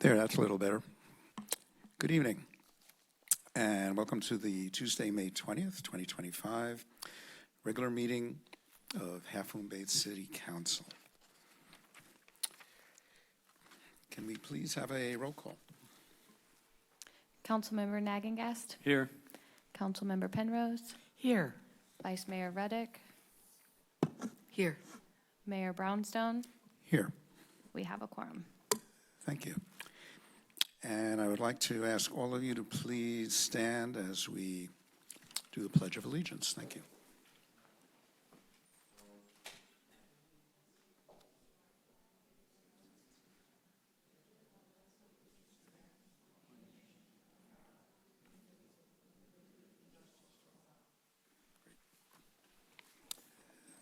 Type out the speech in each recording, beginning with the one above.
There, that's a little better. Good evening, and welcome to the Tuesday, May 20th, 2025, regular meeting of Half Moon Bay City Council. Can we please have a roll call? Councilmember Nagengast. Here. Councilmember Penrose. Here. Vice Mayor Reddick. Here. Mayor Brownstone. Here. We have a quorum. Thank you. And I would like to ask all of you to please stand as we do the Pledge of Allegiance. Thank you.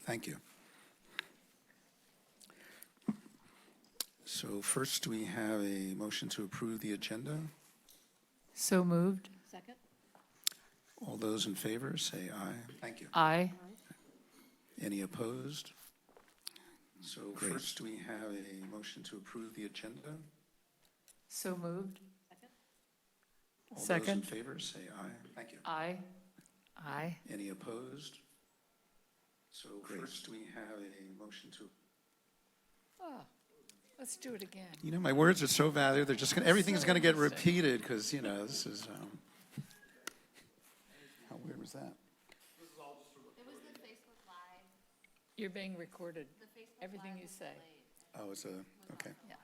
Thank you. So first we have a motion to approve the agenda. So moved. Second. All those in favor say aye. Thank you. Aye. Any opposed? So first we have a motion to approve the agenda. So moved. All those in Second. favor say aye. Thank you. Aye. Aye. Any opposed? So first we have a motion to, Oh, let's do it again. you know, my words are so valued, they're just gonna, everything's gonna get repeated because, you know, this is, how weird was that? It was the Facebook Live. You're being recorded. The Facebook Everything Live you was say. delayed. Oh, it's okay. Yeah.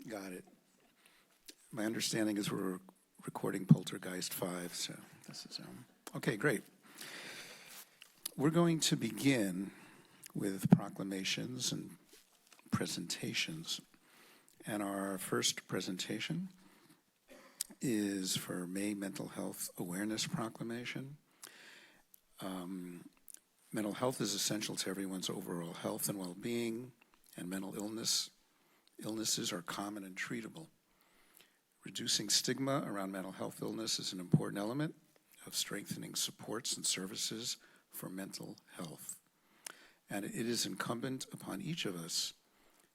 Got it. My understanding is we're recording Poltergeist 5, so this is, okay, great. We're going to begin with proclamations and presentations. And our first presentation is for May Mental Health Awareness Proclamation. Mental health is essential to everyone's overall health and well-being, and mental illnesses are common and treatable. Reducing stigma around mental health illness is an important element of strengthening supports and services for mental health. And it is incumbent upon each of us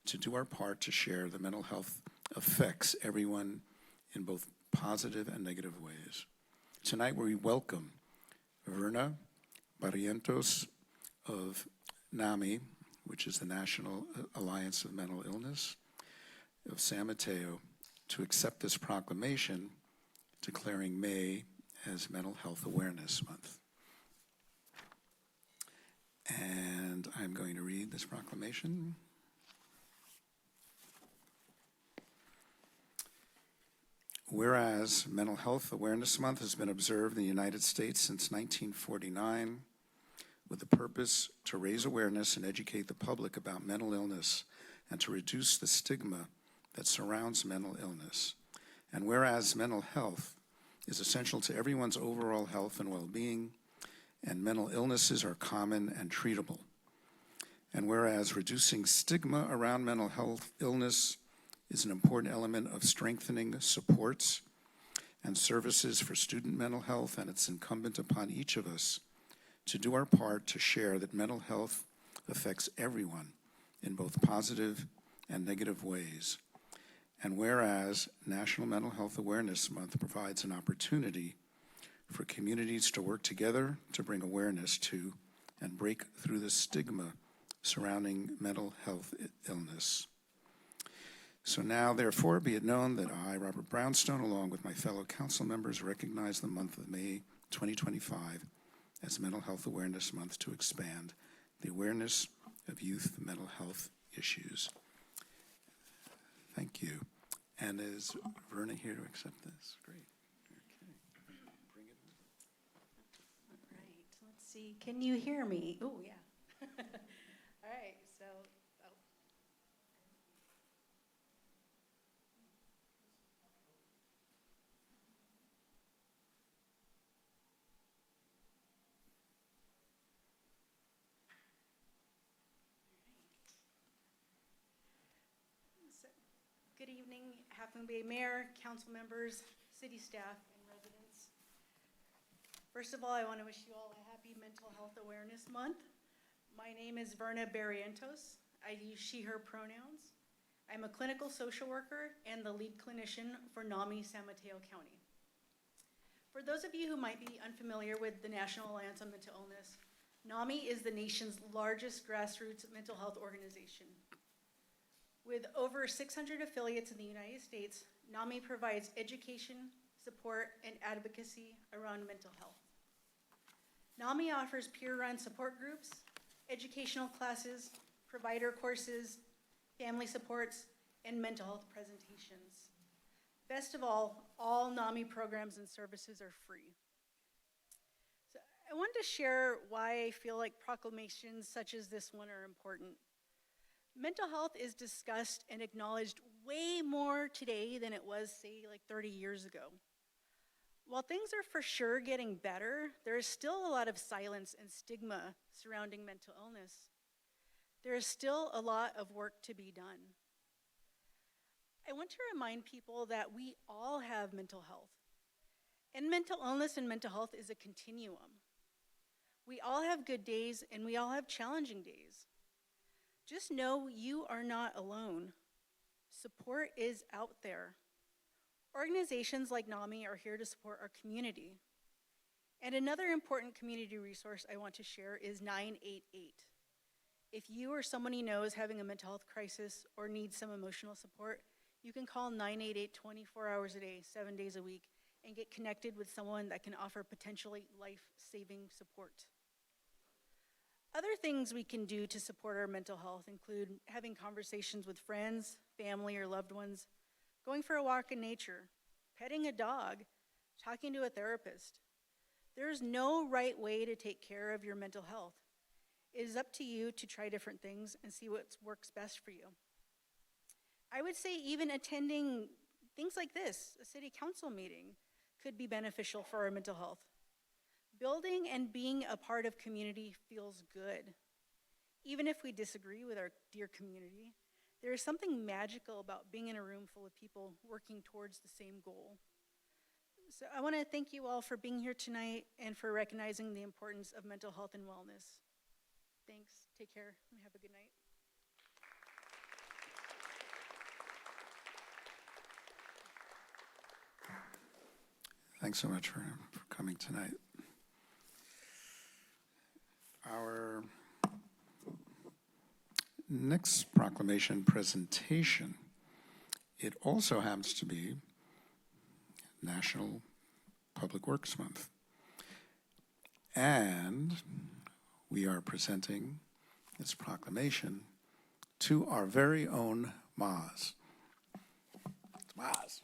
to do our part to share the mental health affects everyone in both positive and negative ways. Tonight we welcome Verna Barrientos of NAMI, which is the National Alliance of Mental Illness, of San Mateo, to accept this proclamation declaring May as Mental Health Awareness Month. And I'm going to read this proclamation. Whereas Mental Health Awareness Month has been observed in the United States since 1949 with the purpose to raise awareness and educate the public about mental illness and to reduce the stigma that surrounds mental illness. And whereas mental health is essential to everyone's overall health and well-being, and mental illnesses are common and treatable. And whereas reducing stigma around mental health illness is an important element of strengthening supports and services for student mental health, and it's incumbent upon each of us to do our part to share that mental health affects everyone in both positive and negative ways. And whereas National Mental Health Awareness Month provides an opportunity for communities to work together to bring awareness to and break through the stigma surrounding mental health illness. So now, therefore, be it known that I, Robert Brownstone, along with my fellow council members, recognize the month of May 2025 as Mental Health Awareness Month to expand the awareness of youth mental health issues. Thank you. And is Verna here to accept this? Great. Okay. Bring it. All right, let's see. Can you hear me? Oh, yeah. All right, so. Good evening, Half Moon Bay Mayor, council members, city staff, and residents. First of all, I want to wish you all a happy Mental Health Awareness Month. My name is Verna Barrientos. I use she, her pronouns. I'm a clinical social worker and the lead clinician for NAMI San Mateo County. For those of you who might be unfamiliar with the National Alliance on Mental Illness, NAMI is the nation's largest grassroots mental health organization. With over 600 affiliates in the United States, NAMI provides education, support, and advocacy around mental health. NAMI offers peer-run support groups, educational classes, provider courses, family supports, and mental health presentations. Best of all NAMI programs and services are free. So I wanted to share why I feel like proclamations such as this one are important. Mental health is discussed and acknowledged way more today than it was, say, like 30 years ago. While things are for sure getting better, there is still a lot of silence and stigma surrounding mental illness. There is still a lot of work to be done. I want to remind people that we all have mental health. And mental illness and mental health is a continuum. We all have good days and we all have challenging days. Just know you are not alone. Support is out there. Organizations like NAMI are here to support our community. And another important community resource I want to share is 988. If you or someone you know is having a mental health crisis or needs some emotional support, you can call 988 24 hours a day, 7 days a week, and get connected with someone that can offer potentially life-saving support. Other things we can do to support our mental health include having conversations with friends, family, or loved ones, going for a walk in nature, petting a dog, talking to a therapist. There is no right way to take care of your mental health. It is up to you to try different things and see what works best for you. I would say even attending things like this, a city council meeting, could be beneficial for our mental health. Building and being a part of community feels good. Even if we disagree with our dear community, there is something magical about being in a room full of people working towards the same goal. So I want to thank you all for being here tonight and for recognizing the importance of mental health and wellness. Thanks, take care, and have a good night. Thanks so much for coming tonight. Our next proclamation presentation, it also happens to be National Public Works Month. And we are presenting this proclamation to our very own Maz. It's Maz.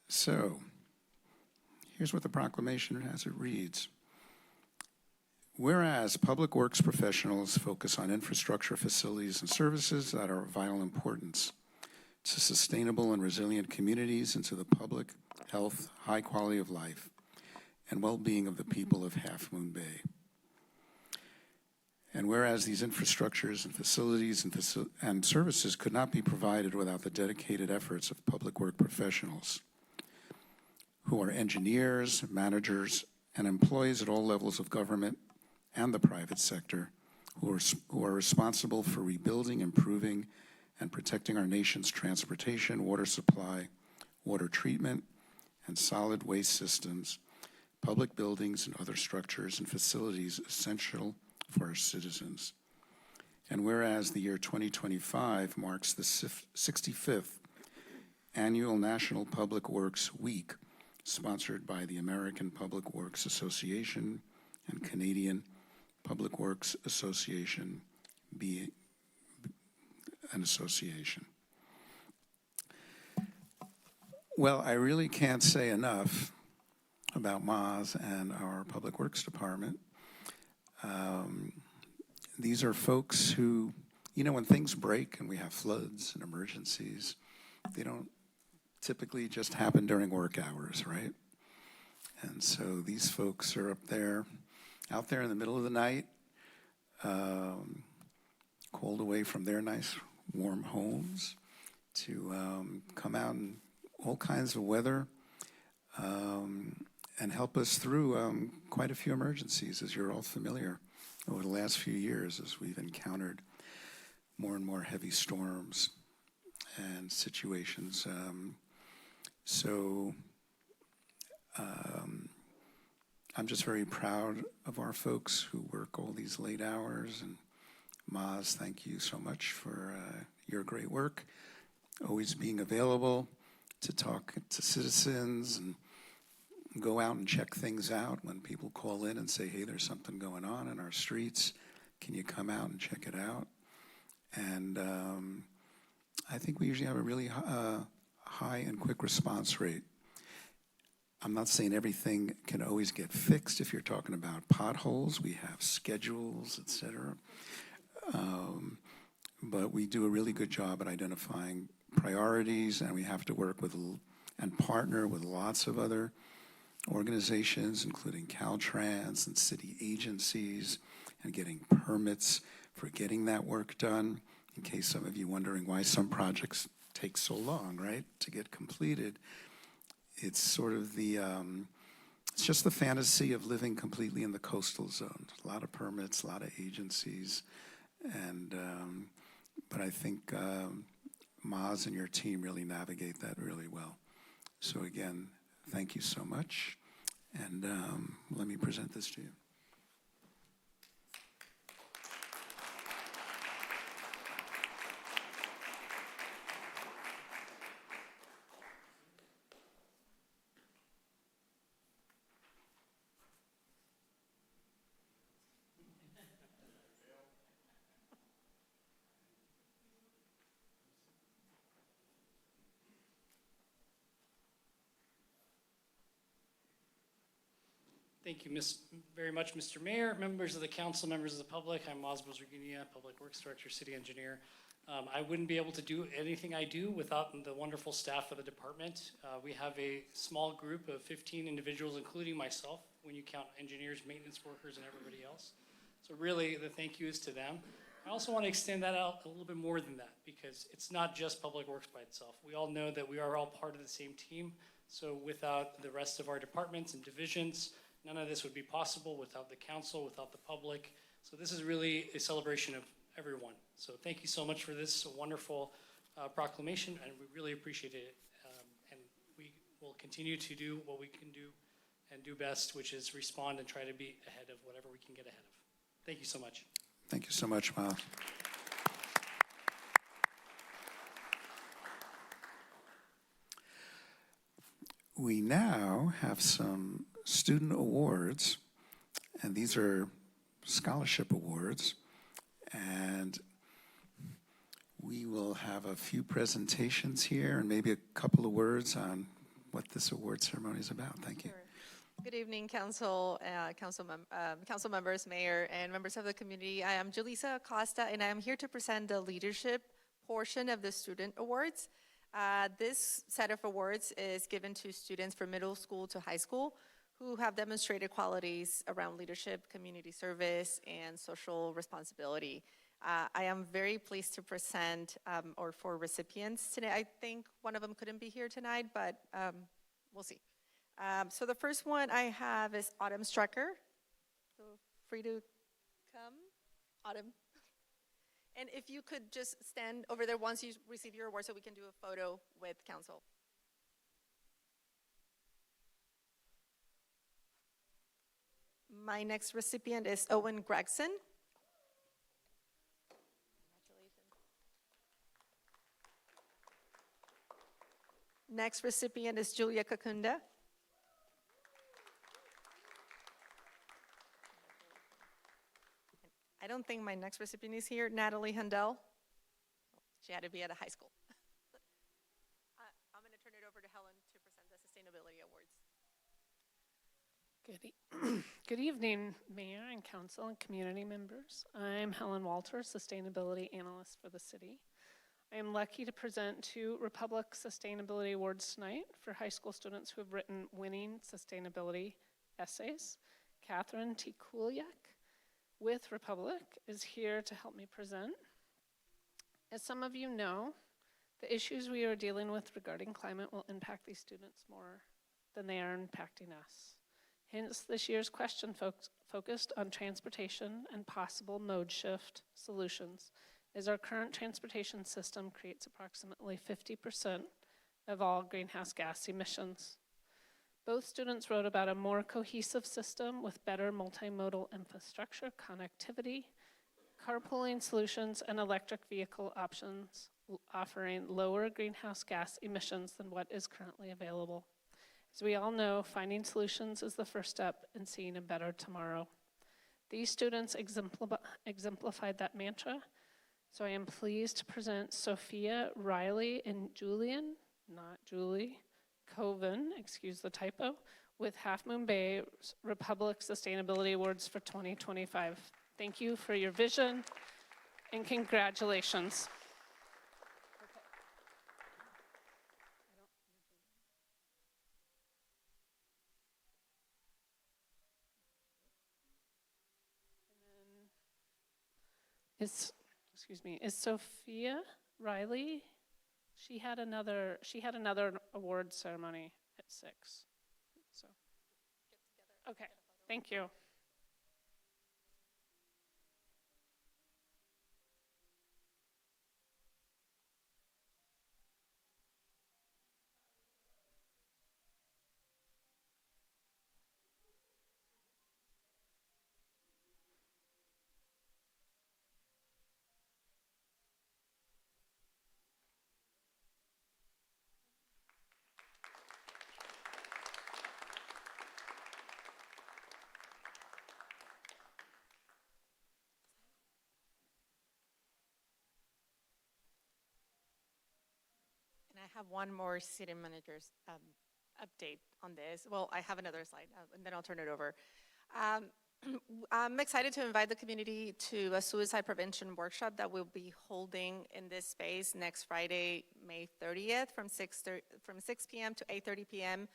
So, here's what the proclamation as it reads. Whereas public works professionals focus on infrastructure, facilities, and services that are of vital importance to sustainable and resilient communities and to the public health, high quality of life, and well-being of the people of Half Moon Bay. And whereas these infrastructures and facilities and services could not be provided without the dedicated efforts of public work professionals, who are engineers, managers, and employees at all levels of government and the private sector, who are responsible for rebuilding, improving, and protecting our nation's transportation, water supply, water treatment, and solid waste systems, public buildings, and other structures and facilities essential for our citizens. And whereas the year 2025 marks the 65th Annual National Public Works Week, sponsored by the American Public Works Association and Canadian Public Works Association, be an association. Well, I really can't say enough about Maz and our Public Works Department. These are folks who, you know, when things break and we have floods and emergencies, they don't typically just happen during work hours, right? And so these folks are out there in the middle of the night, called away from their nice warm homes to come out in all kinds of weather and help us through quite a few emergencies, as you're all familiar, over the last few years as we've encountered more and more heavy storms and situations. I'm just very proud of our folks who work all these late hours. And Maz, thank you so much for your great work, always being available to talk to citizens and go out and check things out when people call in and say, hey, there's something going on in our streets. Can you come out and check it out? And I think we usually have a really high and quick response rate. I'm not saying everything can always get fixed. If you're talking about potholes, we have schedules, et cetera. But we do a really good job at identifying priorities, and we have to work with and partner with lots of other organizations, including Caltrans and city agencies, and getting permits for getting that work done. In case some of you wondering why some projects take so long, right, to get completed. It's sort of it's just the fantasy of living completely in the coastal zone. A lot of permits, a lot of agencies, and but I think Maz and your team really navigate that really well. So again, thank you so much, and let me present this to you. Thank you very much, Mr. Mayor, members of the council, members of the public. I'm Maz Bozrgunia, Public Works Director, City Engineer. I wouldn't be able to do anything I do without the wonderful staff of the department. We have a small group of 15 individuals, including myself, when you count engineers, maintenance workers, and everybody else. So really, the thank you is to them. I also want to extend that out a little bit more than that, because it's not just Public Works by itself. We all know that we are all part of the same team. So without the rest of our departments and divisions, none of this would be possible without the council, without the public. So this is really a celebration of everyone. So thank you so much for this wonderful proclamation, and we really appreciate it. And we will continue to do what we can do and do best, which is respond and try to be ahead of whatever we can get ahead of. Thank you so much. Thank you so much, Maz. We now have some student awards, and these are scholarship awards, and we will have a few presentations here and maybe a couple of words on what this award ceremony is about. Thank you. Sure. Good evening, council members, mayor, and members of the community. I am Julissa Acosta, and I am here to present the leadership portion of the student awards. This set of awards is given to students from middle school to high school who have demonstrated qualities around leadership, community service, and social responsibility. I am very pleased to present or for recipients today. I think one of them couldn't be here tonight, but we'll see. So the first one I have is Autumn Strucker. So free to come, Autumn. And if you could just stand over there once you receive your award so we can do a photo with council. My next recipient is Owen Gregson. Congratulations. Next recipient is Julia Kakunda. I don't think my next recipient is here. Natalie Handel. She had to be at a high school. I'm going to turn it over to Helen to present the Sustainability Awards. Good evening, Mayor and Council and community members. I'm Helen Walter, Sustainability Analyst for the city. I am lucky to present 2 Republic Sustainability Awards tonight for high school students who have written winning sustainability essays. Catherine T. Kuliak with Republic is here to help me present. As some of you know, the issues we are dealing with regarding climate will impact these students more than they are impacting us. Hence, this year's question focused on transportation and possible mode shift solutions, as our current transportation system creates approximately 50% of all greenhouse gas emissions. Both students wrote about a more cohesive system with better multimodal infrastructure, connectivity, carpooling solutions, and electric vehicle options, offering lower greenhouse gas emissions than what is currently available. As we all know, finding solutions is the first step in seeing a better tomorrow. These students exemplified that mantra, so I am pleased to present Sophia, Riley, and Julian, not Julie, Coven, excuse the typo, with Half Moon Bay Republic Sustainability Awards for 2025. Thank you for your vision and congratulations. Is Sophia Riley? She had another award ceremony at 6. So, okay, thank you. And I have one more city manager's update on this. Well, I have another slide, and then I'll turn it over. I'm excited to invite the community to a suicide prevention workshop that we'll be holding in this space next Friday, May 30th, from 6 p.m. to 8:30 p.m.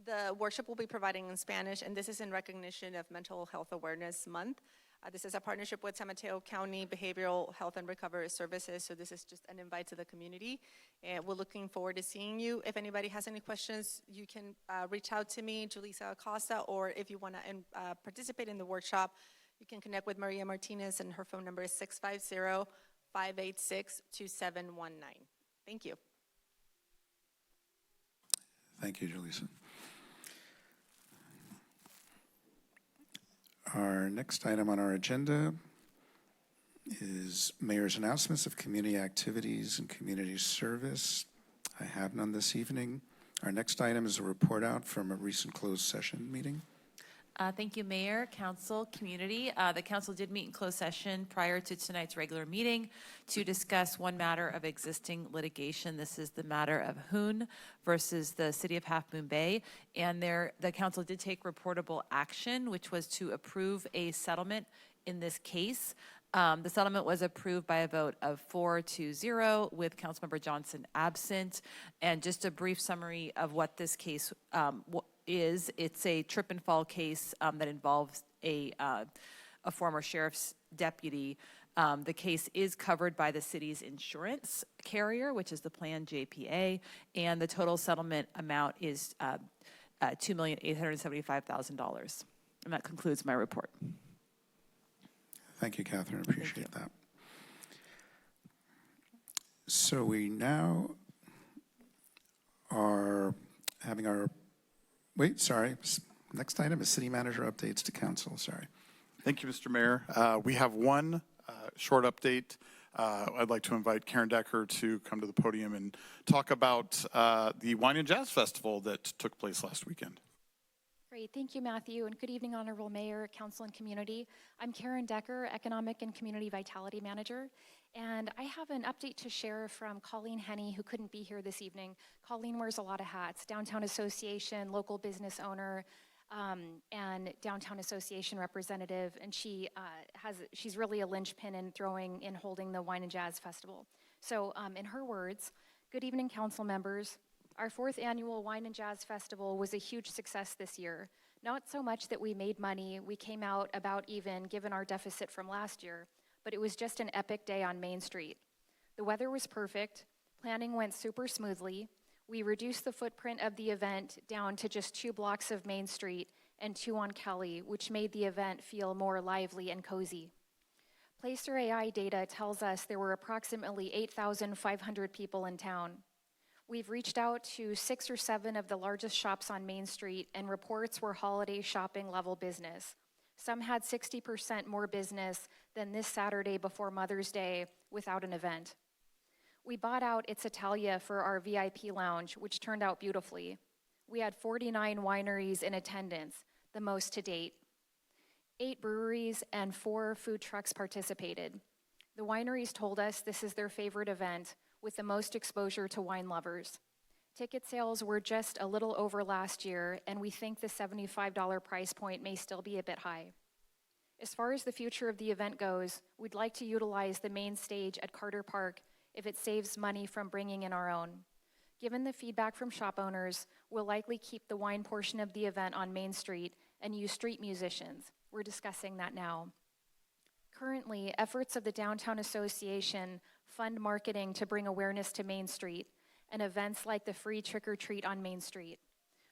The workshop will be providing in Spanish, and this is in recognition of Mental Health Awareness Month. This is a partnership with San Mateo County Behavioral Health and Recovery Services, so this is just an invite to the community. And we're looking forward to seeing you. If anybody has any questions, you can reach out to me, Julissa Acosta, or if you want to participate in the workshop, you can connect with Maria Martinez, and her phone number is 650-586-2719. Thank you. Thank you, Julissa. Our next item on our agenda is Mayor's announcements of community activities and community service. I have none this evening. Our next item is a report out from a recent closed session meeting. Thank you, Mayor, Council, Community. The Council did meet in closed session prior to tonight's regular meeting to discuss one matter of existing litigation. This is the matter of Hoon versus the City of Half Moon Bay. And the Council did take reportable action, which was to approve a settlement in this case. The settlement was approved by a vote of 4-0 with Councilmember Johnson absent. And just a brief summary of what this case it's a trip and fall case that involves a former sheriff's deputy. The case is covered by the city's insurance carrier, which is the plan JPA, and the total settlement amount is $2,875,000. And that concludes my report. Thank you, Catherine. Appreciate that. So we now are having our next item is city manager updates to council. Sorry. Thank you, Mr. Mayor. We have one short update. I'd like to invite Karen Decker to come to the podium and talk about the Wine and Jazz Festival that took place last weekend. Great, thank you, Matthew, and good evening, Honorable Mayor, Council, and Community. I'm Karen Decker, Economic and Community Vitality Manager, and I have an update to share from Colleen Henney, who couldn't be here this evening. Colleen wears a lot of hats: Downtown Association, local business owner, and Downtown Association representative, and she's really a linchpin in holding the Wine and Jazz Festival. So in her words, good evening, council members. Our 4th annual Wine and Jazz Festival was a huge success this year. Not so much that we made money, we came out about even given our deficit from last year, but it was just an epic day on Main Street. The weather was perfect, planning went super smoothly. We reduced the footprint of the event down to just 2 blocks of Main Street, and 2 on Kelly, which made the event feel more lively and cozy. Placer AI data tells us there were approximately 8,500 people in town. We've reached out to 6 or 7 of the largest shops on Main Street, and reports were holiday shopping level business. Some had 60% more business than this Saturday before Mother's Day without an event. We bought out It's Italia for our VIP lounge, which turned out beautifully. We had 49 wineries in attendance, the most to date. 8 breweries and 4 food trucks participated. The wineries told us this is their favorite event with the most exposure to wine lovers. Ticket sales were just a little over last year, and we think the $75 price point may still be a bit high. As far as the future of the event goes, we'd like to utilize the main stage at Carter Park if it saves money from bringing in our own. Given the feedback from shop owners, we'll likely keep the wine portion of the event on Main Street and use street musicians. We're discussing that now. Currently, efforts of the Downtown Association fund marketing to bring awareness to Main Street and events like the free trick or treat on Main Street.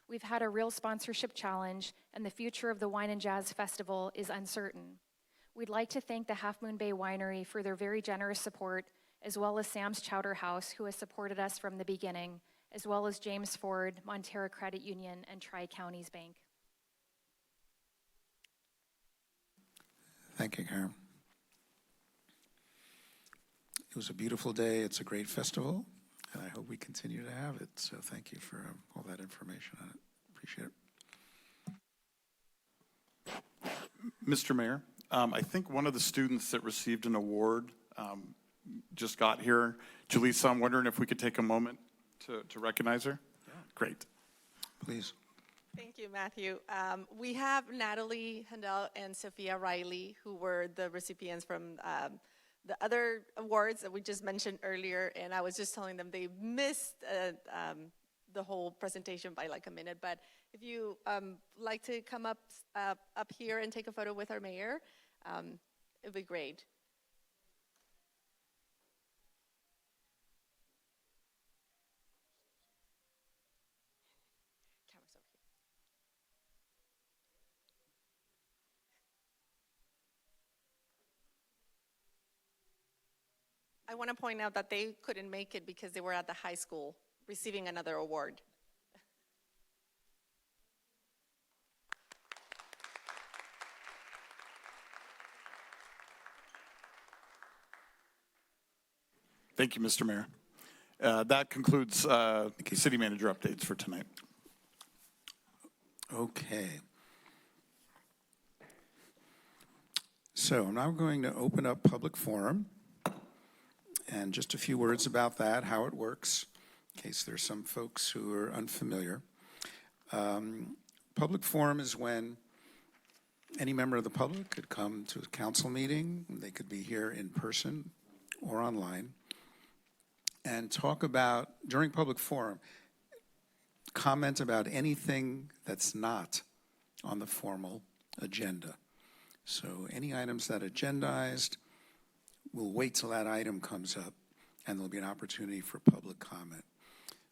We've had a real sponsorship challenge, and the future of the Wine and Jazz Festival is uncertain. We'd like to thank the Half Moon Bay Winery for their very generous support, as well as Sam's Chowder House, who has supported us from the beginning, as well as James Ford, Montera Credit Union, and Tri-Counties Bank. Thank you, Karen. It was a beautiful day. It's a great festival, and I hope we continue to have it. So thank you for all that information on it. Appreciate it. Mr. Mayor, I think one of the students that received an award just got here. Jaleesa, I'm wondering if we could take a moment to recognize her? Yeah. Great. Please. Thank you, Matthew. We have Natalie Handel and Sophia Riley, who were the recipients from the other awards that we just mentioned earlier, and I was just telling them they missed the whole presentation by like a minute, but if you like to come up here and take a photo with our mayor, it'd be great. Camera's over here. I want to point out that they couldn't make it because they were at the high school receiving another award. Thank you, Mr. Mayor. That concludes city manager updates for tonight. Okay. So I'm now going to open up public forum, and just a few words about that, how it works, in case there's some folks who are unfamiliar. Public forum is when any member of the public could come to a council meeting. They could be here in person or online and talk about, during public forum, comment about anything that's not on the formal agenda. So any items that are agendized, we'll wait till that item comes up, and there'll be an opportunity for public comment.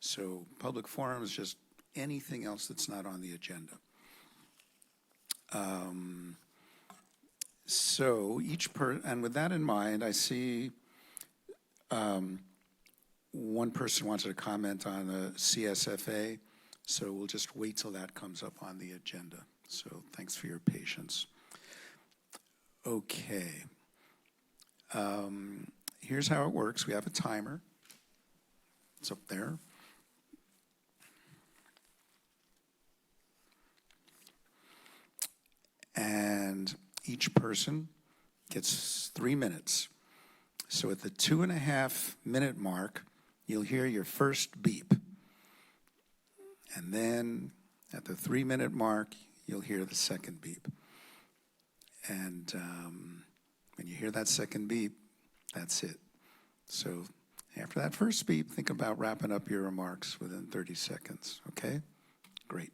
So public forum is just anything else that's not on the agenda. So and with that in mind, I see one person wanted to comment on the CSFA, so we'll just wait till that comes up on the agenda. So thanks for your patience. Okay. Here's how it works. We have a timer. It's up there. And each person gets 3 minutes. So at the 2.5-minute mark, you'll hear your first beep. And then at the 3-minute mark, you'll hear the second beep. And when you hear that second beep, that's it. So after that first beep, think about wrapping up your remarks within 30 seconds, okay? Great.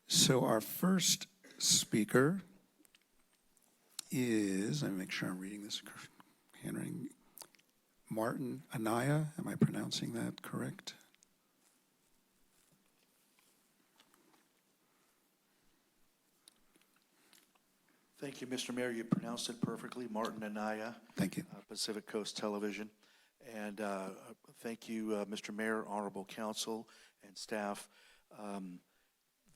So our first speaker is, let me make sure I'm reading this handwriting, Martin Anaya. Am I pronouncing that correct? Thank you, Mr. Mayor. You pronounced it perfectly. Martin Anaya, Thank you. Pacific Coast Television. And thank you, Mr. Mayor, Honorable Council, and staff.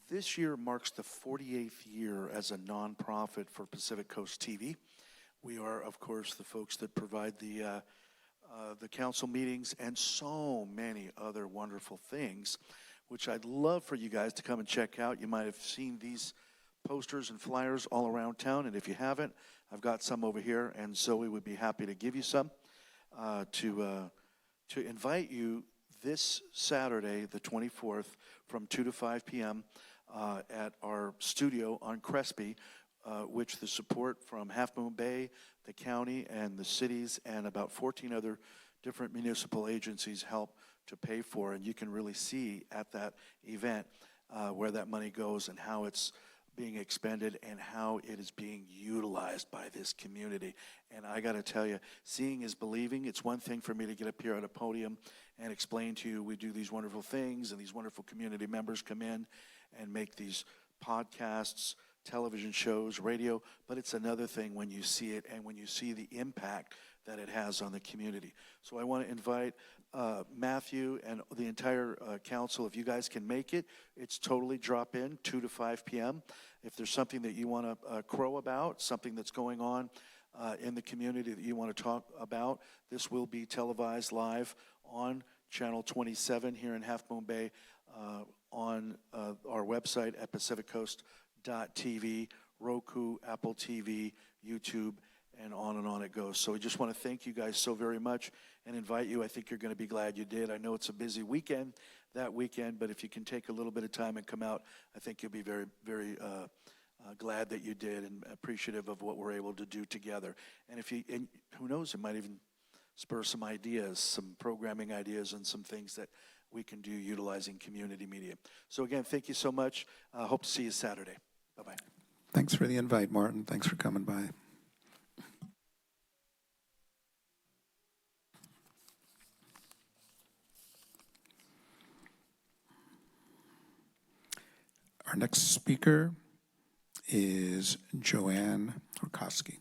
This year marks the 48th year as a nonprofit for Pacific Coast TV. We are, of course, the folks that provide the council meetings and so many other wonderful things, which I'd love for you guys to come and check out. You might have seen these posters and flyers all around town, and if you haven't, I've got some over here, and Zoe would be happy to give you some to invite you this Saturday, the 24th, from 2 to 5 p.m. At our studio on Crespi, which the support from Half Moon Bay, the county, and the cities, and about 14 other different municipal agencies help to pay for. And you can really see at that event where that money goes and how it's being expended and how it is being utilized by this community. And I got to tell you, seeing is believing. It's one thing for me to get up here at a podium and explain to you we do these wonderful things, and these wonderful community members come in and make these podcasts, television shows, radio, but it's another thing when you see it and when you see the impact that it has on the community. So I want to invite Matthew and the entire council, if you guys can make it, it's totally drop in, 2 to 5 p.m. If there's something that you want to crow about, something that's going on in the community that you want to talk about, this will be televised live on Channel 27 here in Half Moon Bay, on our website at pacificcoast.tv, Roku, Apple TV, YouTube, and on it goes. So we just want to thank you guys so very much and invite you. I think you're going to be glad you did. I know it's a busy weekend that weekend, but if you can take a little bit of time and come out, I think you'll be very, very glad that you did and appreciative of what we're able to do together. And who knows, it might even spur some ideas, some programming ideas, and some things that we can do utilizing community media. So again, thank you so much. Hope to see you Saturday. Bye-bye. Thanks for the invite, Martin. Thanks for coming by. Our next speaker is Joanne Orkowski.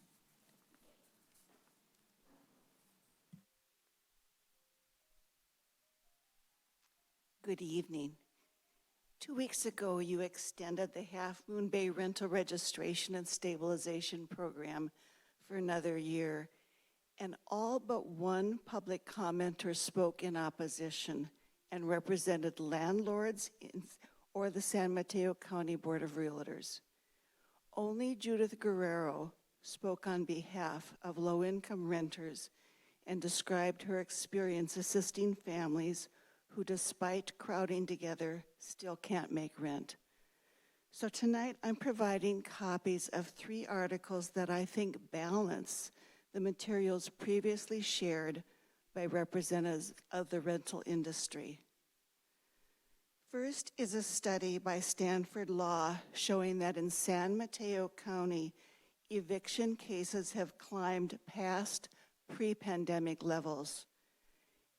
Good evening. 2 weeks ago, you extended the Half Moon Bay Rental Registration and Stabilization Program for another year, and all but one public commenter spoke in opposition and represented landlords or the San Mateo County Board of Realtors. Only Judith Guerrero spoke on behalf of low-income renters and described her experience assisting families who, despite crowding together, still can't make rent. So tonight I'm providing copies of 3 articles that I think balance the materials previously shared by representatives of the rental industry. First is a study by Stanford Law showing that in San Mateo County, eviction cases have climbed past pre-pandemic levels.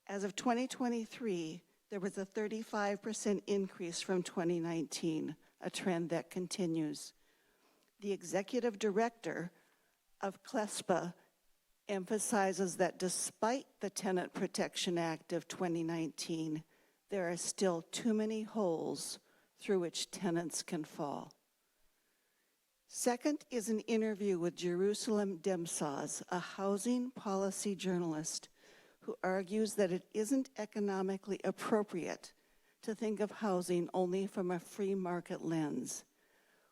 As of 2023, there was a 35% increase from 2019, a trend that continues. The executive director of CLESPA emphasizes that despite the Tenant Protection Act of 2019, there are still too many holes through which tenants can fall. Second is an interview with Jerusalem Demsaz, a housing policy journalist who argues that it isn't economically appropriate to think of housing only from a free market lens.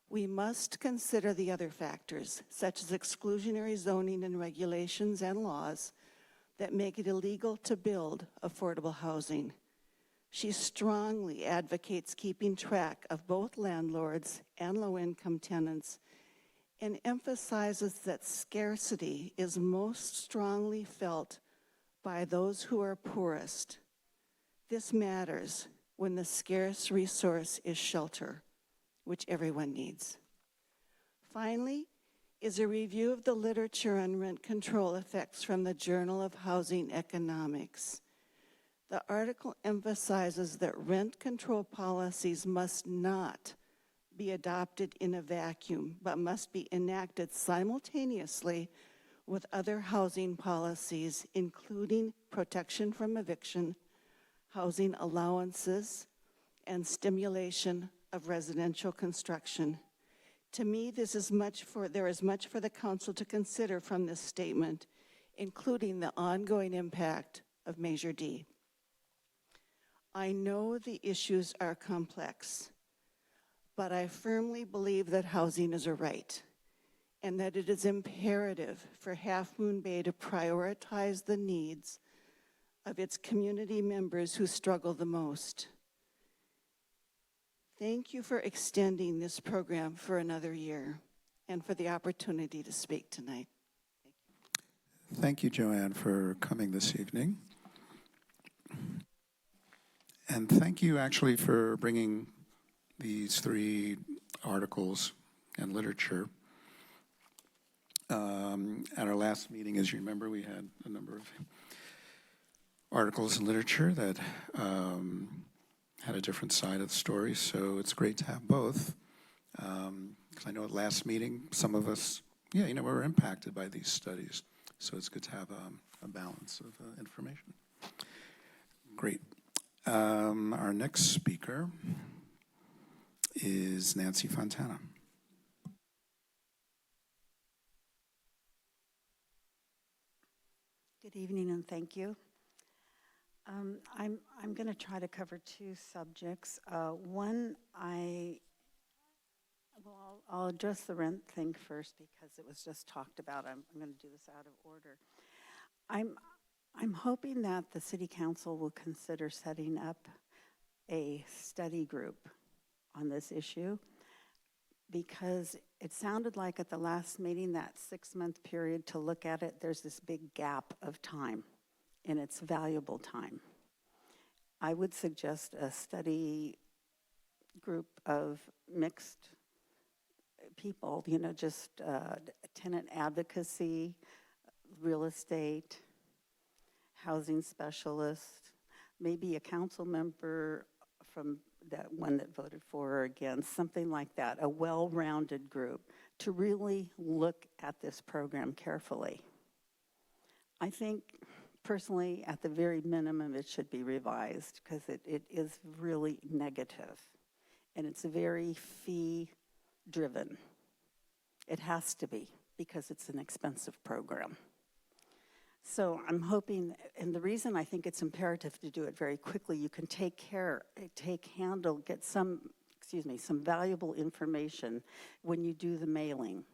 We must consider the other factors, such as exclusionary zoning and regulations and laws that make it illegal to build affordable housing. She strongly advocates keeping track of both landlords and low-income tenants and emphasizes that scarcity is most strongly felt by those who are poorest. This matters when the scarce resource is shelter, which everyone needs. Finally, is a review of the literature on rent control effects from the Journal of Housing Economics. The article emphasizes that rent control policies must not be adopted in a vacuum, but must be enacted simultaneously with other housing policies, including protection from eviction, housing allowances, and stimulation of residential construction. To me, there is much for the council to consider from this statement, including the ongoing impact of Measure D. I know the issues are complex, but I firmly believe that housing is a right and that it is imperative for Half Moon Bay to prioritize the needs of its community members who struggle the most. Thank you for extending this program for another year and for the opportunity to speak tonight. Thank you, Joanne, for coming this evening. And thank you actually for bringing these 3 articles and literature. At our last meeting, as you remember, we had a number of articles and literature that had a different side of the story, so it's great to have both. Because I know at last meeting, some of us, were impacted by these studies, so it's good to have a balance of information. Great. Our next speaker is Nancy Fontana. Good evening and thank you. I'm going to try to cover 2 subjects. One, I'll address the rent thing first because it was just talked about. I'm going to do this out of order. I'm hoping that the City Council will consider setting up a study group on this issue, because it sounded like at the last meeting, that 6-month period to look at it, there's this big gap of time, and it's valuable time. I would suggest a study group of mixed people, just tenant advocacy, real estate, housing specialist, maybe a council member from that one that voted for or against, something like that, a well-rounded group to really look at this program carefully. I think personally, at the very minimum, it should be revised because it is really negative and it's very fee-driven. It has to be because it's an expensive program. So I'm hoping, and the reason I think it's imperative to do it very quickly, you can get some valuable information when you do the mailing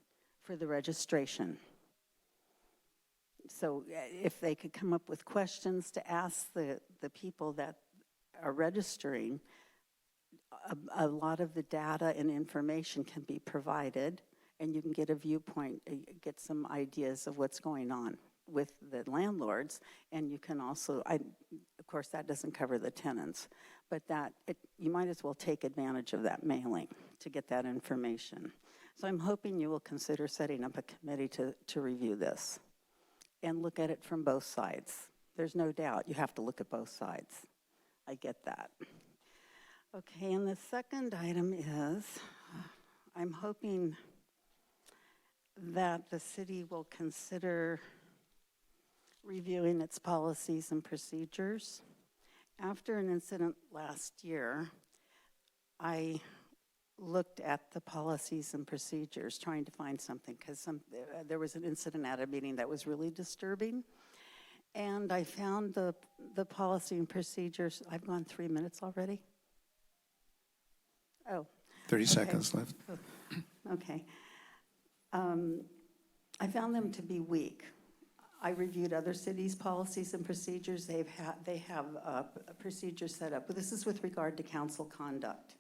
for the registration. So if they could come up with questions to ask the people that are registering, a lot of the data and information can be provided, and you can get a viewpoint, get some ideas of what's going on with the landlords, and you can also, of course that doesn't cover the tenants, but you might as well take advantage of that mailing to get that information. So I'm hoping you will consider setting up a committee to review this and look at it from both sides. There's no doubt you have to look at both sides. I get that. Okay, and the second item is, I'm hoping that the city will consider reviewing its policies and procedures. After an incident last year, I looked at the policies and procedures trying to find something because there was an incident at a meeting that was really disturbing. And I found the policy and procedures. I've gone 3 minutes already. Oh. 30 seconds left. Okay. I found them to be weak. I reviewed other cities' policies and procedures. They have a procedure set up, but this is with regard to council conduct.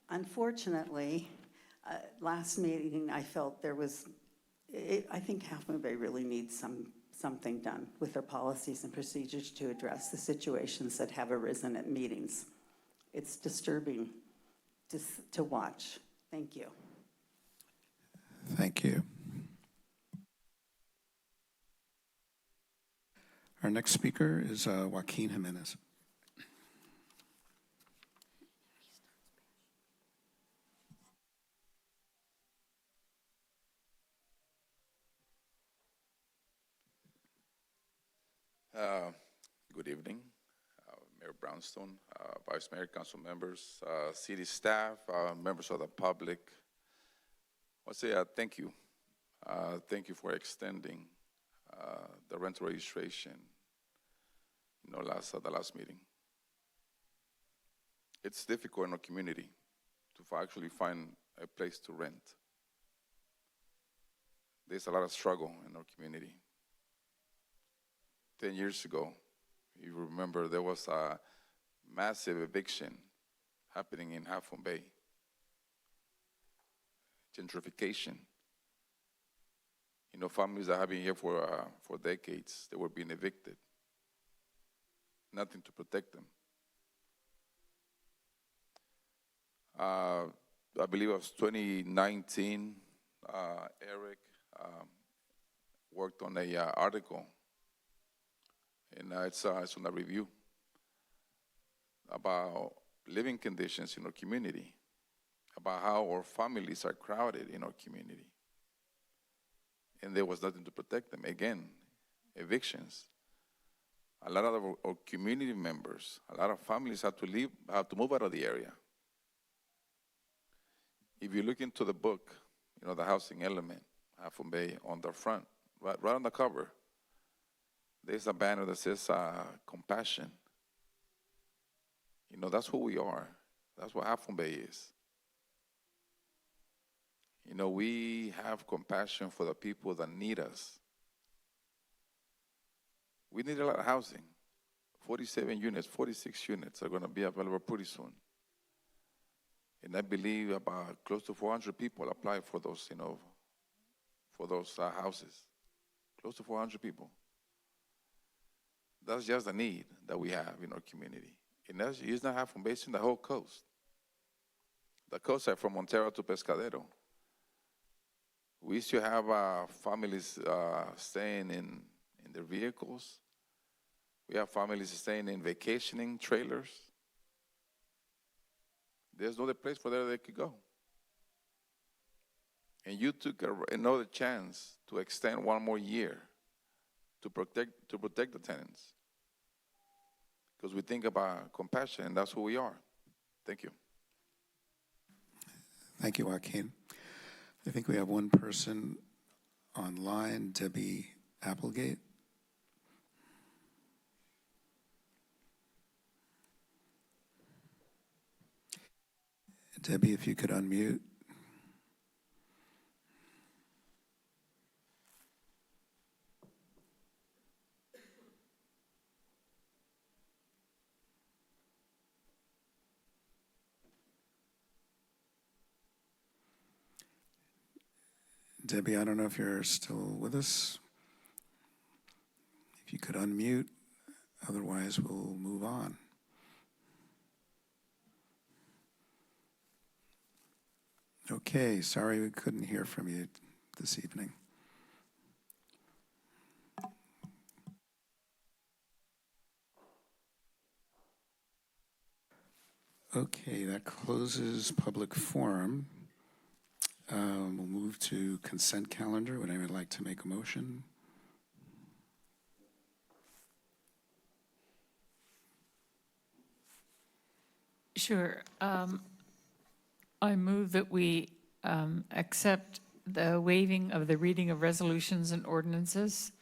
Unfortunately, last meeting I felt I think Half Moon Bay really needs something done with their policies and procedures to address the situations that have arisen at meetings. It's disturbing to watch. Thank you. Thank you. Our next speaker is Joaquin Jimenez. Johnstone, Vice Mayor, council members, city staff, members of the public. I want to say thank you. Thank you for extending the rental registration, the last meeting. It's difficult in our community to actually find a place to rent. There's a lot of struggle in our community. 10 years ago, you remember there was a massive eviction happening in Half Moon Bay. Gentrification. Families that have been here for decades, they were being evicted. Nothing to protect them. I believe it was 2019, Eric worked on a article, and it's on a review about living conditions in our community, about how our families are crowded in our community. And there was nothing to protect them. Again, evictions. A lot of our community members, a lot of families have to leave, have to move out of the area. If you look into the book, the housing element, Half Moon Bay, on the front, right on the cover, there's a banner that says compassion. That's who we are. That's what Half Moon Bay is. We have compassion for the people that need us. We need a lot of housing. 47 units, 46 units are going to be available pretty soon. And I believe about close to 400 people apply for those, houses. Close to 400 people. That's just the need that we have in our community. And it's not Half Moon Bay, it's in the whole coast. The coast are from Montero to Pescadero. We used to have families staying in their vehicles. We have families staying in vacationing trailers. There's no other place for them they could go. And you took another chance to extend one more year to protect the tenants. Because we think about compassion, and that's who we are. Thank you. Thank you, Joaquin. I think we have one person online, Debbie Applegate. Debbie, if you could unmute. Debbie, I don't know if you're still with us. If you could unmute, otherwise we'll move on. Okay, sorry we couldn't hear from you this evening. Okay, that closes public forum. We'll move to consent calendar. Would anyone like to make a motion? Sure. I move that we accept the waiving of the reading of resolutions and ordinances.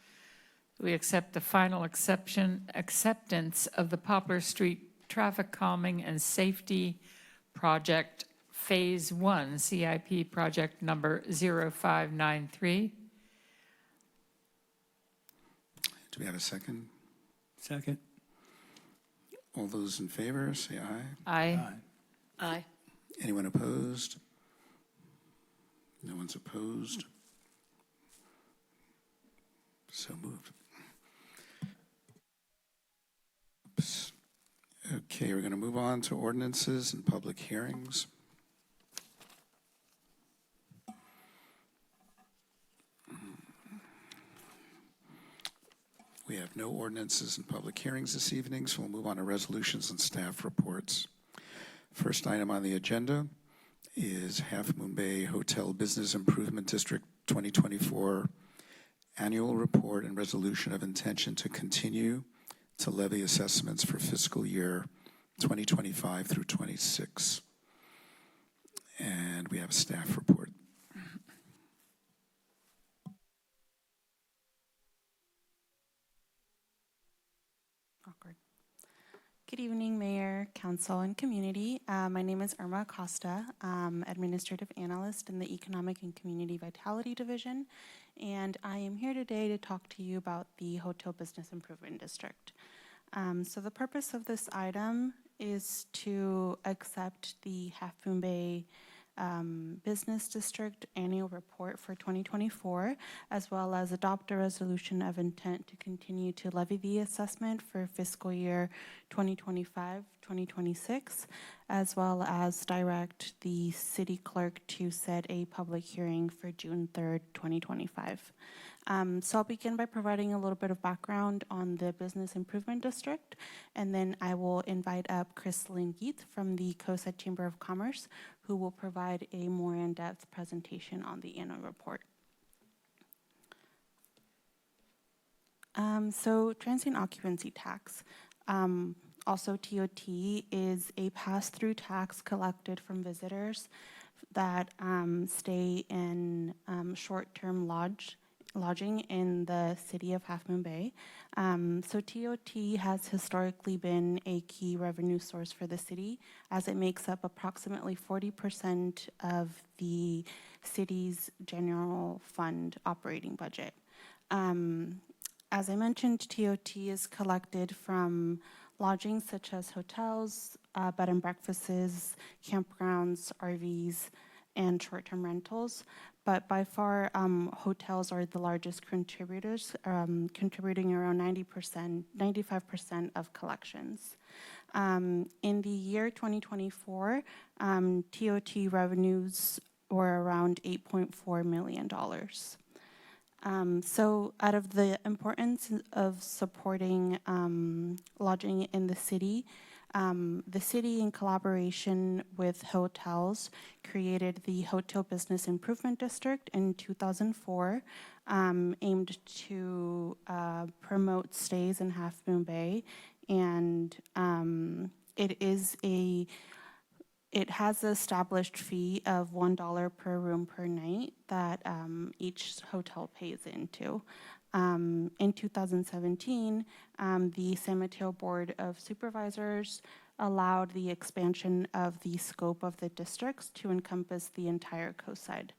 We accept the final acceptance of the Poplar Street Traffic Calming and Safety Project Phase 1, CIP project number 0593. Do we have a second? Second. All those in favor, say aye. Aye. Aye. Anyone opposed? No one's opposed. So moved. Oops. Okay, we're going to move on to ordinances and public hearings. We have no ordinances and public hearings this evening, so we'll move on to resolutions and staff reports. First item on the agenda is Half Moon Bay Hotel Business Improvement District 2024 Annual Report and Resolution of Intention to continue to levy assessments for fiscal year 2025 through 26. And we have a staff report. Awkward. Good evening, Mayor, Council, and community. My name is Irma Acosta, Administrative Analyst in the Economic and Community Vitality Division, and I am here today to talk to you about the Hotel Business Improvement District. So the purpose of this item is to accept the Half Moon Bay Business District Annual Report for 2024, as well as adopt a resolution of intent to continue to levy the assessment for fiscal year 2025-2026, as well as direct the city clerk to set a public hearing for June 3rd, 2025. So I'll begin by providing a little bit of background on the Business Improvement District, and then I will invite up Crystalline Geeth from the COSA Chamber of Commerce, who will provide a more in-depth presentation on the annual report. So transient occupancy tax, also TOT, is a pass-through tax collected from visitors that stay in short-term lodging in the city of Half Moon Bay. So TOT has historically been a key revenue source for the city, as it makes up approximately 40% of the city's general fund operating budget. As I mentioned, TOT is collected from lodgings such as hotels, bed and breakfasts, campgrounds, RVs, and short-term rentals. But by far, hotels are the largest contributors, contributing around 95% of collections. In the year 2024, TOT revenues were around $8.4 million. So out of the importance of supporting lodging in the city in collaboration with hotels created the Hotel Business Improvement District in 2004, aimed to promote stays in Half Moon Bay, and it has an established fee of $1 per room per night that each hotel pays into. In 2017, the San Mateo Board of Supervisors allowed the expansion of the scope of the districts to encompass the entire coastside.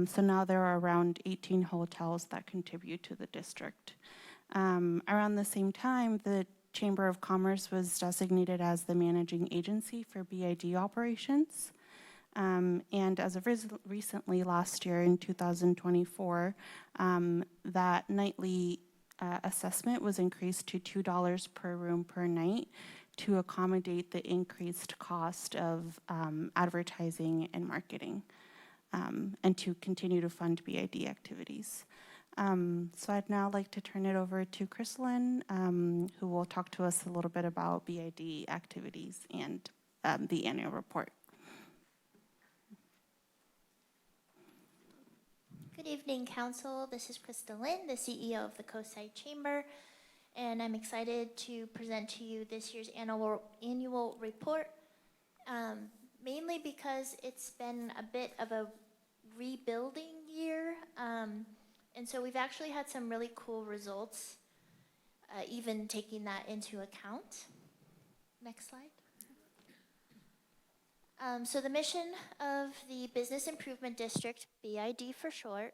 So now there are around 18 hotels that contribute to the district. Around the same time, the Chamber of Commerce was designated as the managing agency for BID operations. And as of recently, last year in 2024, that nightly assessment was increased to $2 per room per night to accommodate the increased cost of advertising and marketing, and to continue to fund BID activities. So I'd now like to turn it over to Crystalline, who will talk to us a little bit about BID activities and the annual report. Good evening, Council. This is Crystalline, the CEO of the Coastside Chamber, and I'm excited to present to you this year's annual report, mainly because it's been a bit of a rebuilding year, and so we've actually had some really cool results, even taking that into account. Next slide. So the mission of the Business Improvement District, BID for short,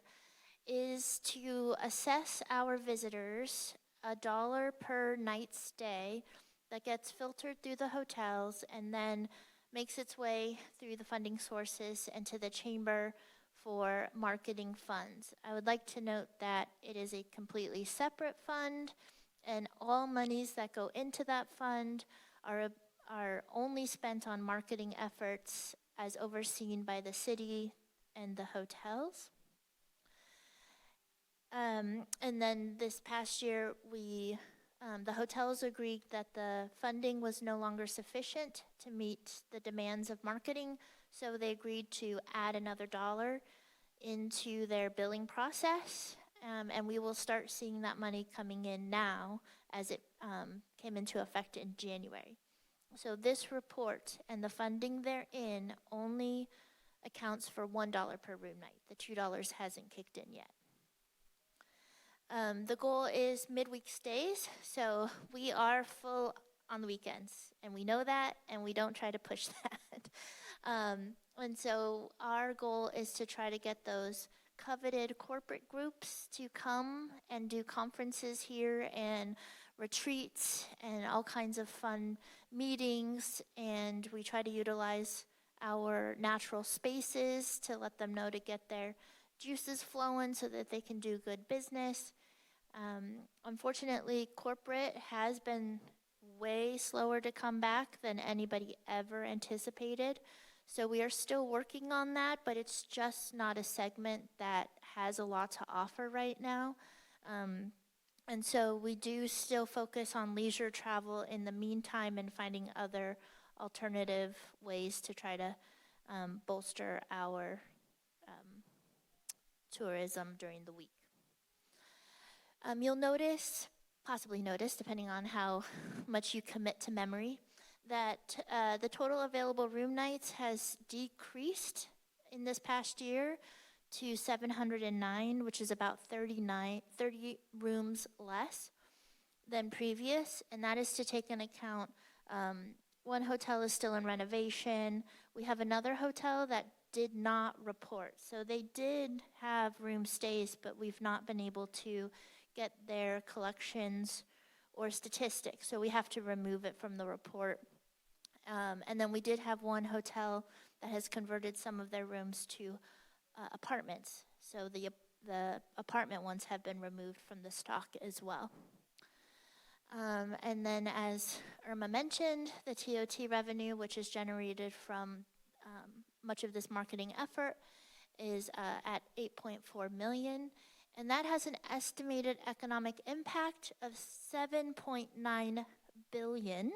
is to assess our visitors $1 per night stay that gets filtered through the hotels and then makes its way through the funding sources and to the chamber for marketing funds. I would like to note that it is a completely separate fund, and all monies that go into that fund are only spent on marketing efforts as overseen by the city and the hotels. And then this past year, the hotels agreed that the funding was no longer sufficient to meet the demands of marketing, so they agreed to add another $1 into their billing process, and we will start seeing that money coming in now as it came into effect in January. So this report and the funding therein only accounts for $1 per room night. The $2 hasn't kicked in yet. The goal is midweek stays, so we are full on the weekends, and we know that, and we don't try to push that. And so our goal is to try to get those coveted corporate groups to come and do conferences here and retreats and all kinds of fun meetings, and we try to utilize our natural spaces to let them know to get their juices flowing so that they can do good business. Unfortunately, corporate has been way slower to come back than anybody ever anticipated. So we are still working on that, but it's just not a segment that has a lot to offer right now. And so we do still focus on leisure travel in the meantime and finding other alternative ways to try to bolster our tourism during the week. You'll notice, possibly notice, depending on how much you commit to memory, that the total available room nights has decreased in this past year to 709, which is about 30 rooms less than previous, and that is to take into account one hotel is still in renovation. We have another hotel that did not report. So they did have room stays, but we've not been able to get their collections or statistics. So we have to remove it from the report. And then we did have one hotel that has converted some of their rooms to apartments. So the apartment ones have been removed from the stock as well. And then as Irma mentioned, the TOT revenue, which is generated from much of this marketing effort, is at $8.4 million. And that has an estimated economic impact of $7.9 billion.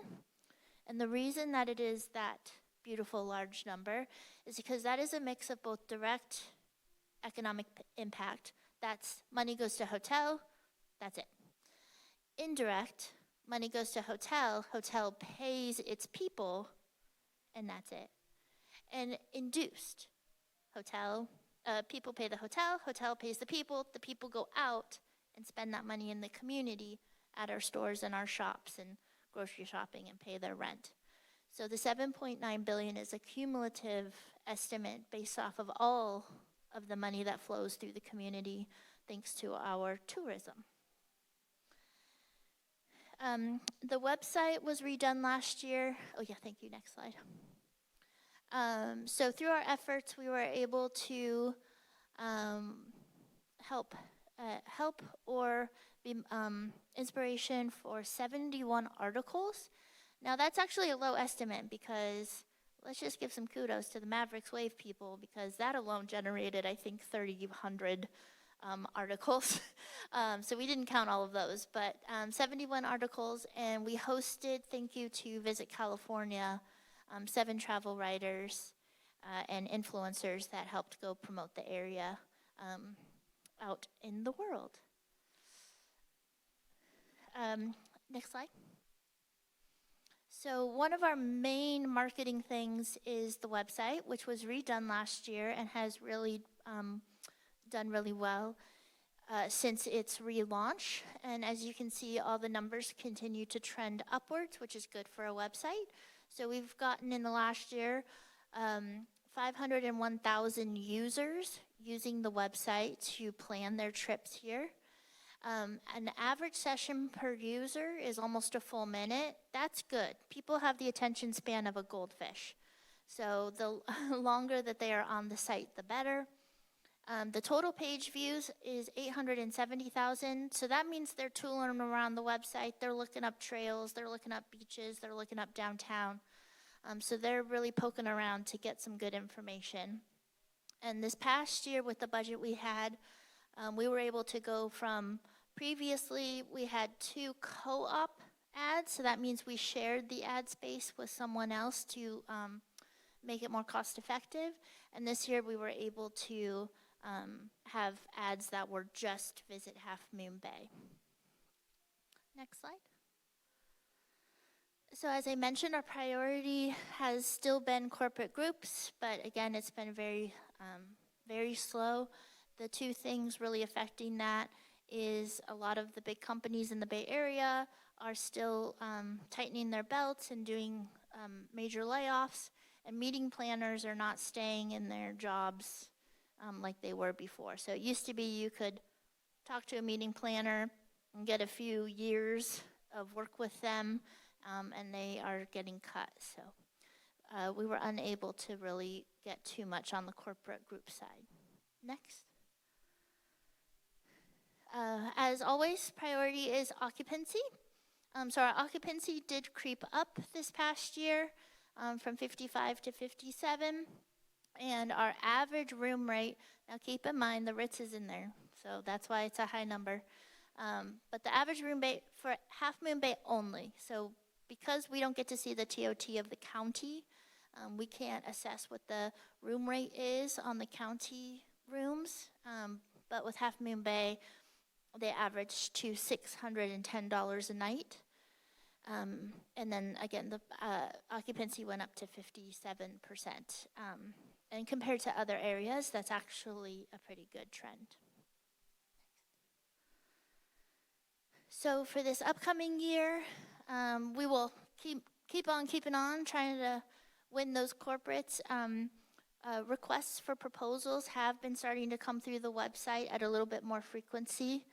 And the reason that it is that beautiful large number is because that is a mix of both direct economic impact, that's money goes to hotel, that's it. Indirect, money goes to hotel, hotel pays its people, and that's it. And induced, hotel, people pay the hotel, hotel pays the people go out and spend that money in the community at our stores and our shops and grocery shopping and pay their rent. So the $7.9 billion is a cumulative estimate based off of all of the money that flows through the community thanks to our tourism. The website was redone last year. Oh yeah, thank you, next slide. So through our efforts, we were able to help or be inspiration for 71 articles. Now that's actually a low estimate because let's just give some kudos to the Mavericks Wave people because that alone generated, I think, 3,100 articles. So we didn't count all of those, but 71 articles, and we hosted, thank you to Visit California, 7 travel writers and influencers that helped go promote the area out in the world. Next slide. So one of our main marketing things is the website, which was redone last year and has really done really well since its relaunch. And as you can see, all the numbers continue to trend upwards, which is good for a website. So we've gotten in the last year 501,000 users using the website to plan their trips here. An average session per user is almost a full minute. That's good. People have the attention span of a goldfish. So the longer that they are on the site, the better. The total page views is 870,000. So that means they're tooling around the website. They're looking up trails, they're looking up beaches, they're looking up downtown. So they're really poking around to get some good information. And this past year with the budget we had, we were able to go from previously we had 2 co-op ads. So that means we shared the ad space with someone else to make it more cost effective. And this year we were able to have ads that were just Visit Half Moon Bay. Next slide. So as I mentioned, our priority has still been corporate groups, but again, it's been very slow. The two things really affecting that is a lot of the big companies in the Bay Area are still tightening their belts and doing major layoffs, and meeting planners are not staying in their jobs like they were before. So it used to be you could talk to a meeting planner and get a few years of work with them, and they are getting cut. So we were unable to really get too much on the corporate group side. Next. As always, priority is occupancy. So our occupancy did creep up this past year from 55 to 57. And our average room rate, now keep in mind the Ritz is in there, so that's why it's a high number. But the average room rate for Half Moon Bay only, so because we don't get to see the TOT of the county, we can't assess what the room rate is on the county rooms. But with Half Moon Bay, they average to $610 a night. And then again, the occupancy went up to 57%. And compared to other areas, that's actually a pretty good trend. So for this upcoming year, we will keep on keeping on, trying to win those corporates. Requests for proposals have been starting to come through the website at a little bit more frequency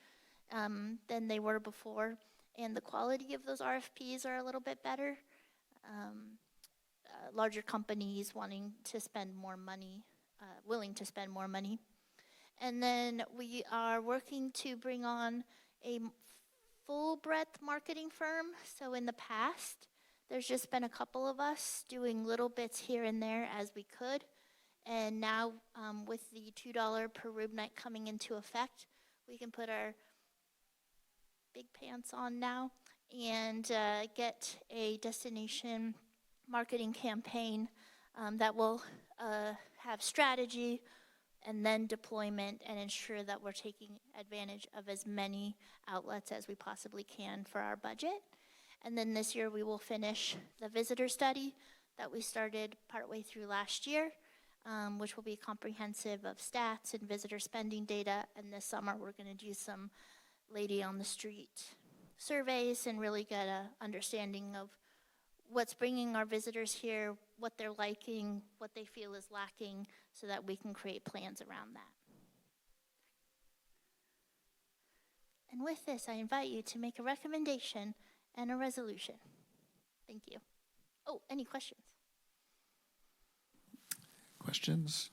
than they were before. And the quality of those RFPs are a little bit better. Larger companies wanting to spend more money, willing to spend more money. And then we are working to bring on a full breadth marketing firm. So in the past, there's just been a couple of us doing little bits here and there as we could. And now with the $2 per room night coming into effect, we can put our big pants on now and get a destination marketing campaign that will have strategy and then deployment and ensure that we're taking advantage of as many outlets as we possibly can for our budget. And then this year we will finish the visitor study that we started partway through last year, which will be comprehensive of stats and visitor spending data. And this summer we're going to do some lady on the street surveys and really get an understanding of what's bringing our visitors here, what they're liking, what they feel is lacking, so that we can create plans around that. And with this, I invite you to make a recommendation and a resolution. Thank you. Oh, any questions? Questions?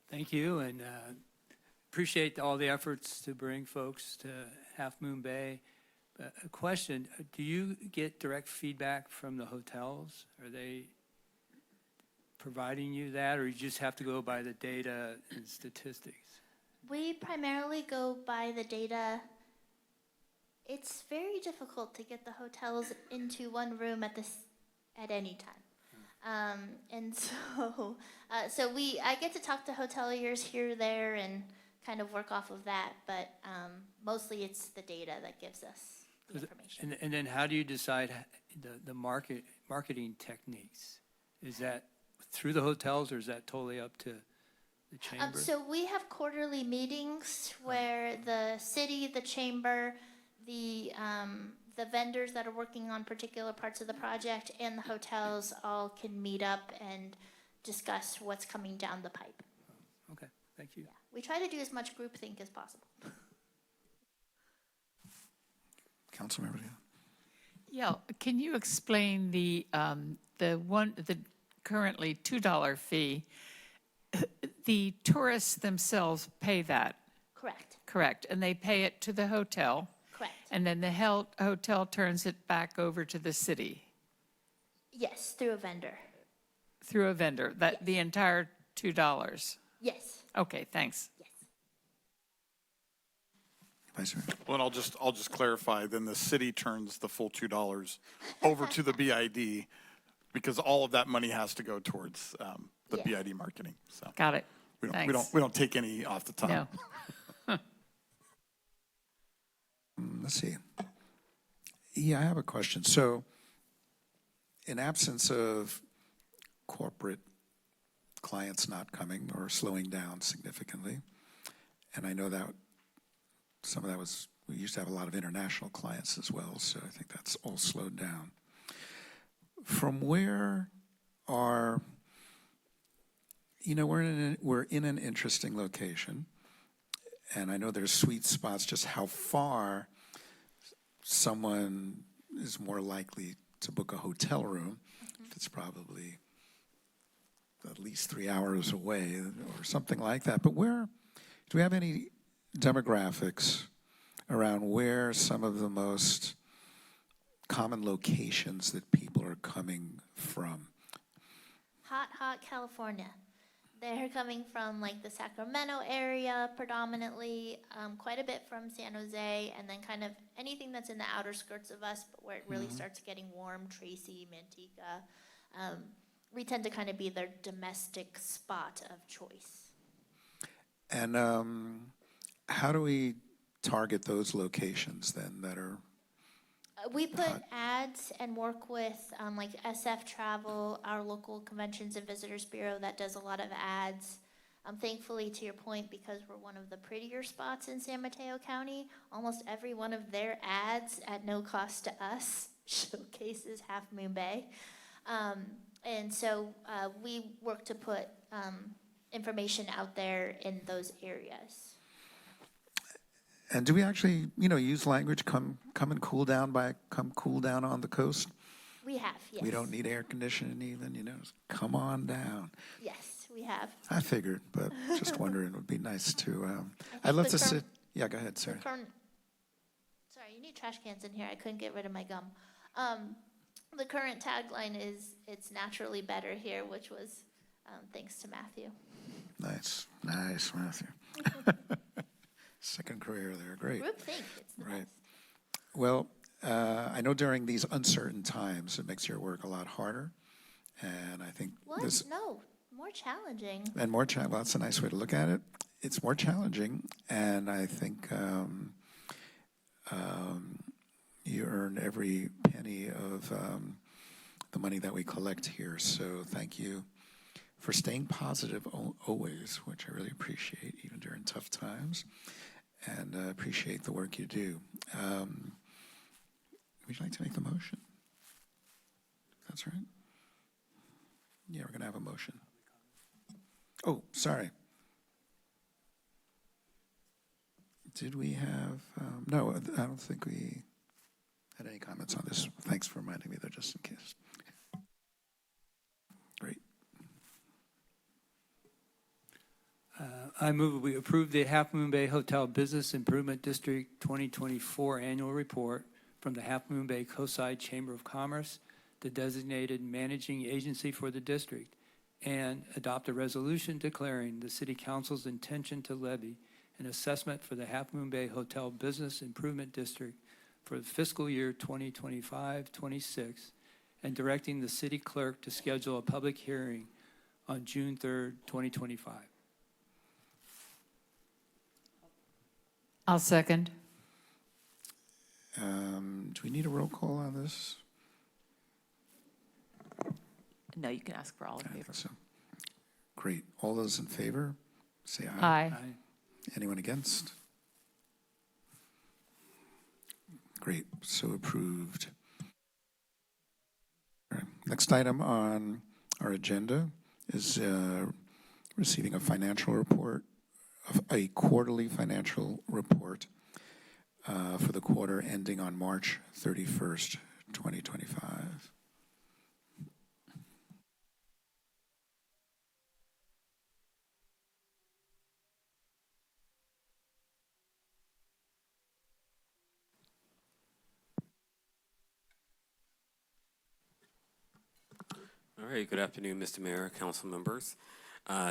Thank you, and appreciate all the efforts to bring folks to Half Moon Bay. A question, do you get direct feedback from the hotels? Are they providing you that, or you just have to go by the data and statistics? We primarily go by the data. It's very difficult to get the hotels into one room at any time. And so, I get to talk to hoteliers here, there, and kind of work off of that, but mostly it's the data that gives us the information. And then how do you decide the marketing techniques? Is that through the hotels, or is that totally up to the chamber? So we have quarterly meetings where the city, the chamber, the vendors that are working on particular parts of the project, and the hotels all can meet up and discuss what's coming down the pipe. Okay, thank you. Yeah. We try to do as much groupthink as possible. Councilmember Leon. Yeah, can you explain the currently $2 fee? The tourists themselves pay that? Correct. Correct, and they pay it to the hotel? Correct. And then the hotel turns it back over to the city? Yes, through a vendor. Through a vendor, the entire $2? Yes. Okay, thanks. Yes. Vice Mayor. Well, and I'll just clarify, then the city turns the full $2 over to the BID, because all of that money has to go towards the BID marketing, so. Got it. We don't take any off the top. No. Let's see. Yeah, I have a question. So, in absence of corporate clients not coming or slowing down significantly, and I know that some of that was, we used to have a lot of international clients as well, so I think that's all slowed down. From where are, we're in an interesting location, and I know there's sweet spots, just how far someone is more likely to book a hotel room. It's probably at least 3 hours away or something like that. But do we have any demographics around where some of the most common locations that people are coming from? Hot California. They're coming from like the Sacramento area predominantly, quite a bit from San Jose, and then kind of anything that's in the outer skirts of us, but where it really starts getting warm, Tracy, Manteca. We tend to kind of be their domestic spot of choice. And how do we target those locations then that are? We put ads and work with like SF Travel, our local Conventions and Visitors Bureau that does a lot of ads. Thankfully, to your point, because we're one of the prettier spots in San Mateo County, almost every one of their ads at no cost to us showcases Half Moon Bay. And so we work to put information out there in those areas. And do we actually, use language, come and cool down on the coast? We have, yes. We don't need air conditioning even, come on down. Yes, we have. I figured, but just wondering, it would be nice to, I'd love to sit. Yeah, go ahead, sorry. Sorry, you need trash cans in here. I couldn't get rid of my gum. The current tagline is, "It's naturally better here," which was thanks to Matthew. Nice, Matthew. Second career there, great. Group think it's the Right. best. Well, I know during these uncertain times, it makes your work a lot harder, and I think What? No, more challenging. and more well, that's a nice way to look at it. It's more challenging, and I think you earn every penny of the money that we collect here. So thank you for staying positive always, which I really appreciate, even during tough times, and appreciate the work you do. Would you like to make the motion? That's right. Yeah, we're going to have a motion. Oh, sorry. Did we have, no, I don't think we had any comments on this. Thanks for reminding me, though, just in case. Great. I move we approve the Half Moon Bay Hotel Business Improvement District 2024 Annual Report from the Half Moon Bay Coastside Chamber of Commerce, the designated managing agency for the district, and adopt a resolution declaring the City Council's intention to levy an assessment for the Half Moon Bay Hotel Business Improvement District for the fiscal year 2025-26, and directing the city clerk to schedule a public hearing on June 3rd, 2025. I'll second. Do we need a roll call on this? No, you can ask for all in I favor. think so. Great. All those in favor, say aye. Aye. Anyone against? Great, so approved. All right. Next item on our agenda is receiving a financial report, a quarterly financial report for the quarter ending on March 31st, 2025. All right, good afternoon, Mr. Mayor, council members.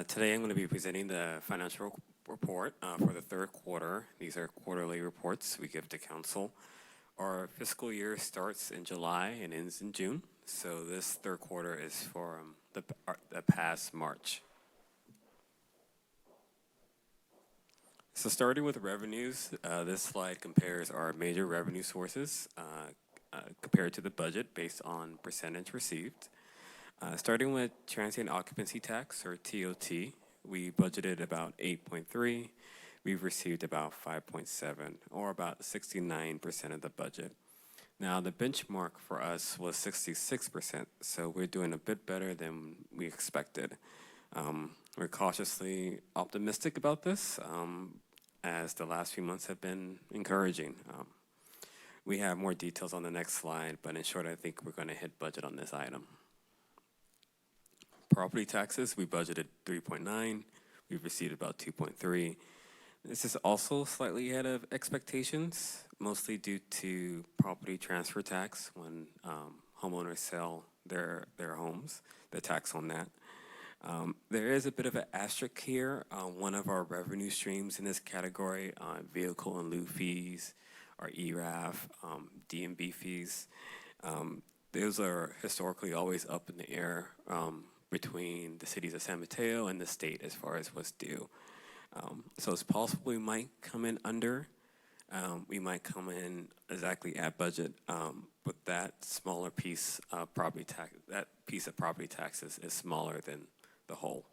Today I'm going to be presenting the financial report for the third quarter. These are quarterly reports we give to council. Our fiscal year starts in July and ends in June, so this third quarter is for the past March. So starting with revenues, this slide compares our major revenue sources compared to the budget based on percentage received. Starting with transient occupancy tax, or TOT, we budgeted about 8.3. We've received about 5.7, or about 69% of the budget. Now, the benchmark for us was 66%, so we're doing a bit better than we expected. We're cautiously optimistic about this, as the last few months have been encouraging. We have more details on the next slide, but in short, I think we're going to hit budget on this item. Property taxes, we budgeted 3.9. We've received about 2.3. This is also slightly ahead of expectations, mostly due to property transfer tax when homeowners sell their homes, the tax on that. There is a bit of an asterisk here. One of our revenue streams in this category, vehicle in lieu fees, our ERAF, DMB fees. Those are historically always up in the air between the cities of San Mateo and the state as far as what's due. So it's possible we might come in under. We might come in exactly at budget, but that smaller piece of property tax, that piece of property taxes is smaller than the whole.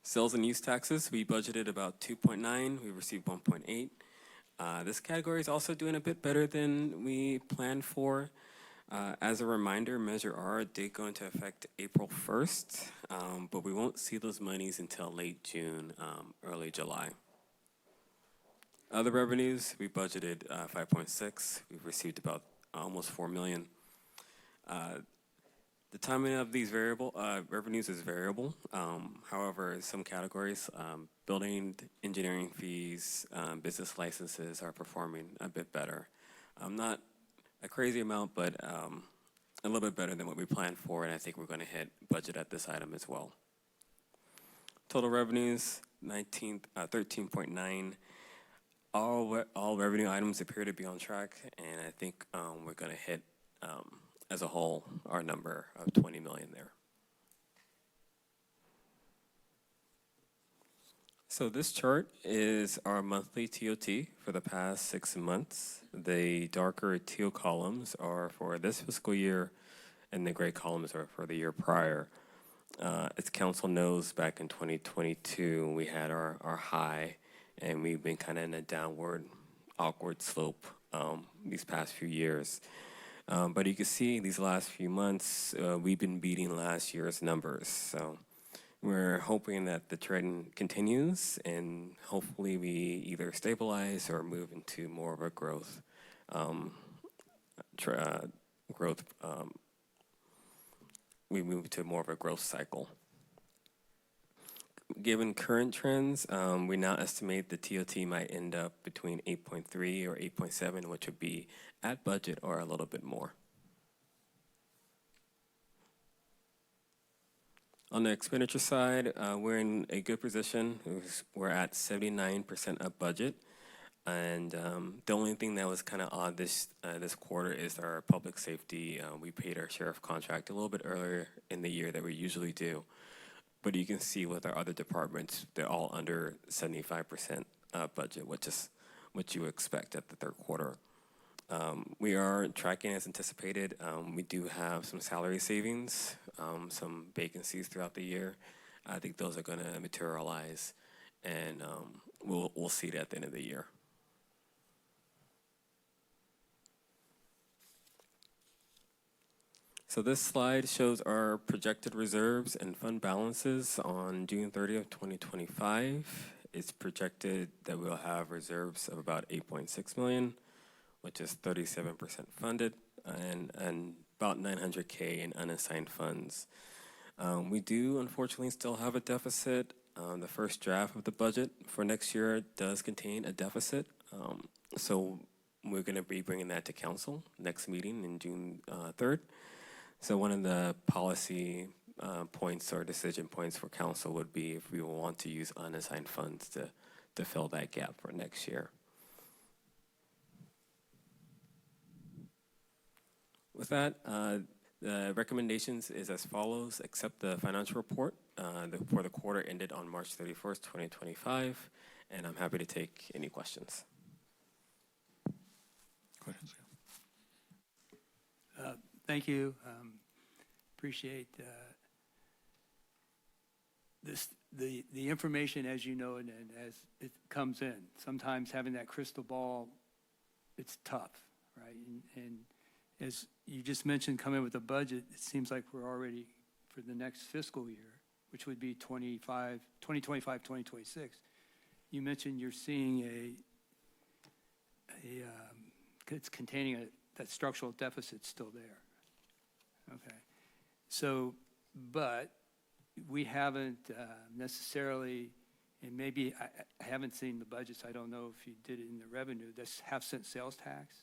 Sales and use taxes, we budgeted about 2.9. We received 1.8. This category is also doing a bit better than we planned for. As a reminder, Measure R did go into effect April 1st, but we won't see those monies until late June, early July. Other revenues, we budgeted 5.6. We've received about almost 4 million. The timing of these revenues is variable. However, some categories, building, engineering fees, business licenses are performing a bit better. Not a crazy amount, but a little bit better than what we planned for, and I think we're going to hit budget at this item as well. Total revenues, 13.9. All revenue items appear to be on track, and I think we're going to hit, as a whole, our number of 20 million there. So this chart is our monthly TOT for the past 6 months. The darker teal columns are for this fiscal year, and the gray columns are for the year prior. As council knows, back in 2022, we had our high, and we've been kind of in a downward, awkward slope these past few years. But you can see these last few months, we've been beating last year's numbers. So we're hoping that the trend continues, and hopefully we either stabilize or move into more of a growth. We move to more of a growth cycle. Given current trends, we now estimate the TOT might end up between 8.3 or 8.7, which would be at budget or a little bit more. On the expenditure side, we're in a good position. We're at 79% of budget. And the only thing that was kind of odd this quarter is our public safety. We paid our sheriff contract a little bit earlier in the year than we usually do. But you can see with our other departments, they're all under 75% budget, which is what you expect at the third quarter. We are tracking as anticipated. We do have some salary savings, some vacancies throughout the year. I think those are going to materialize, and we'll see it at the end of the year. So this slide shows our projected reserves and fund balances on June 30th, 2025. It's projected that we'll have reserves of about 8.6 million, which is 37% funded, and about 900K in unassigned funds. We do, unfortunately, still have a deficit. The first draft of the budget for next year does contain a deficit. So we're going to be bringing that to council next meeting in June 3rd. So one of the policy points or decision points for council would be if we want to use unassigned funds to fill that gap for next year. With that, the recommendations is as follows: accept the financial report for the quarter ended on March 31st, 2025, and I'm happy to take any questions. Go ahead. thank you. Appreciate the information as you know and as it comes in. Sometimes having that crystal ball, it's tough, right? And as you just mentioned, coming with a budget, it seems like we're already for the next fiscal year, which would be 2025, 2026. You mentioned you're seeing it's containing that structural deficit still there. Okay. So, but we haven't necessarily, and maybe I haven't seen the budgets. I don't know if you did it in the revenue, this half-cent sales tax.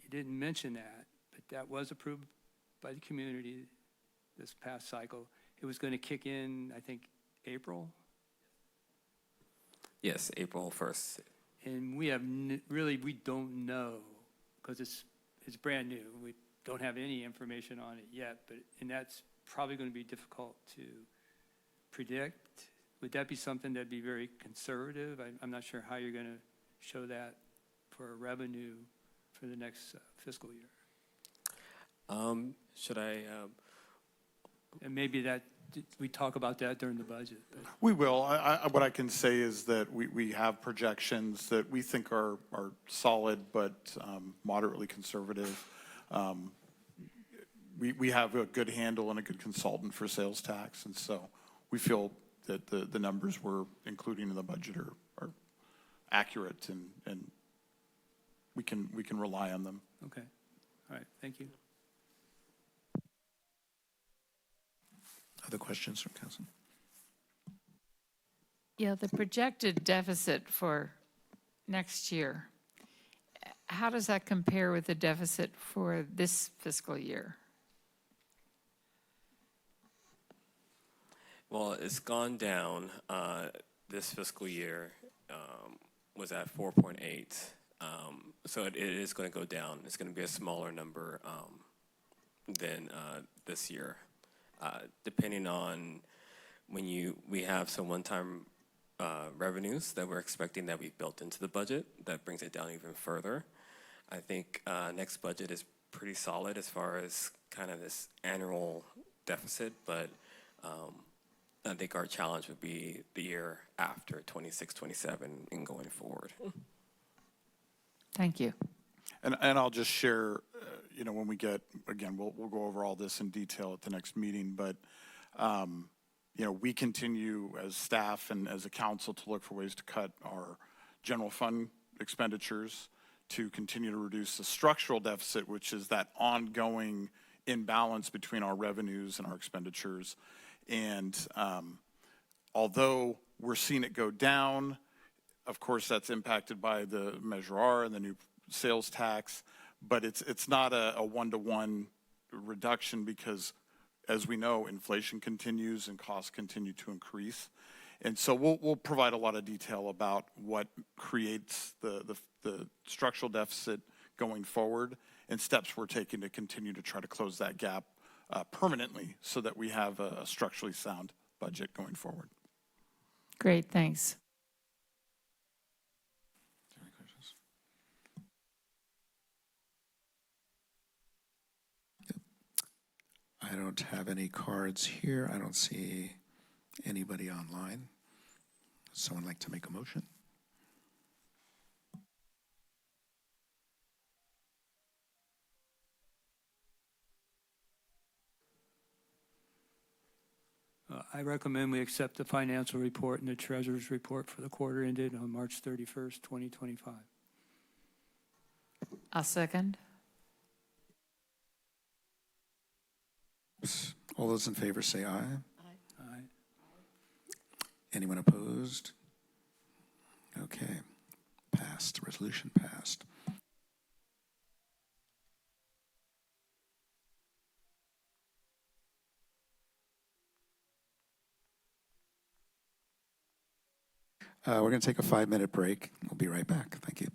You didn't mention that, but that was approved by the community this past cycle. It was going to kick in, I think, April. Yes, April 1st. And we have we don't know because it's brand new. We don't have any information on it yet, and that's probably going to be difficult to predict. Would that be something that'd be very conservative? I'm not sure how you're going to show that for revenue for the next fiscal year. Should I? And maybe we talk about that during the budget. We will. What I can say is that we have projections that we think are solid but moderately conservative. We have a good handle and a good consultant for sales tax, and so we feel that the numbers we're including in the budget are accurate and we can rely on them. Okay. All right. Thank you. Other questions from council? Yeah, the projected deficit for next year, how does that compare with the deficit for this fiscal year? Well, it's gone down. This fiscal year was at 4.8. So it is going to go down. It's going to be a smaller number than this year. Depending on when we have some one-time revenues that we're expecting that we built into the budget, that brings it down even further. I think next budget is pretty solid as far as kind of this annual deficit, but I think our challenge would be the year after 26, 27 and going forward. Thank you. And I'll just share, when we get, again, we'll go over all this in detail at the next meeting, but, we continue as staff and as a council to look for ways to cut our general fund expenditures, to continue to reduce the structural deficit, which is that ongoing imbalance between our revenues and our expenditures. And although we're seeing it go down, of course, that's impacted by the Measure R and the new sales tax, but it's not a one-to-one reduction because, as we know, inflation continues and costs continue to increase. And so we'll provide a lot of detail about what creates the structural deficit going forward and steps we're taking to continue to try to close that gap permanently so that we have a structurally sound budget going forward. Great, thanks. Any questions? I don't have any cards here. I don't see anybody online. Would someone like to make a motion? I recommend we accept the financial report and the treasurer's report for the quarter ended on March 31st, 2025. I'll second. All those in favor say aye. Aye. Anyone opposed? Okay, passed. Resolution passed. We're going to take a 5-minute break. We'll be right back. Thank you.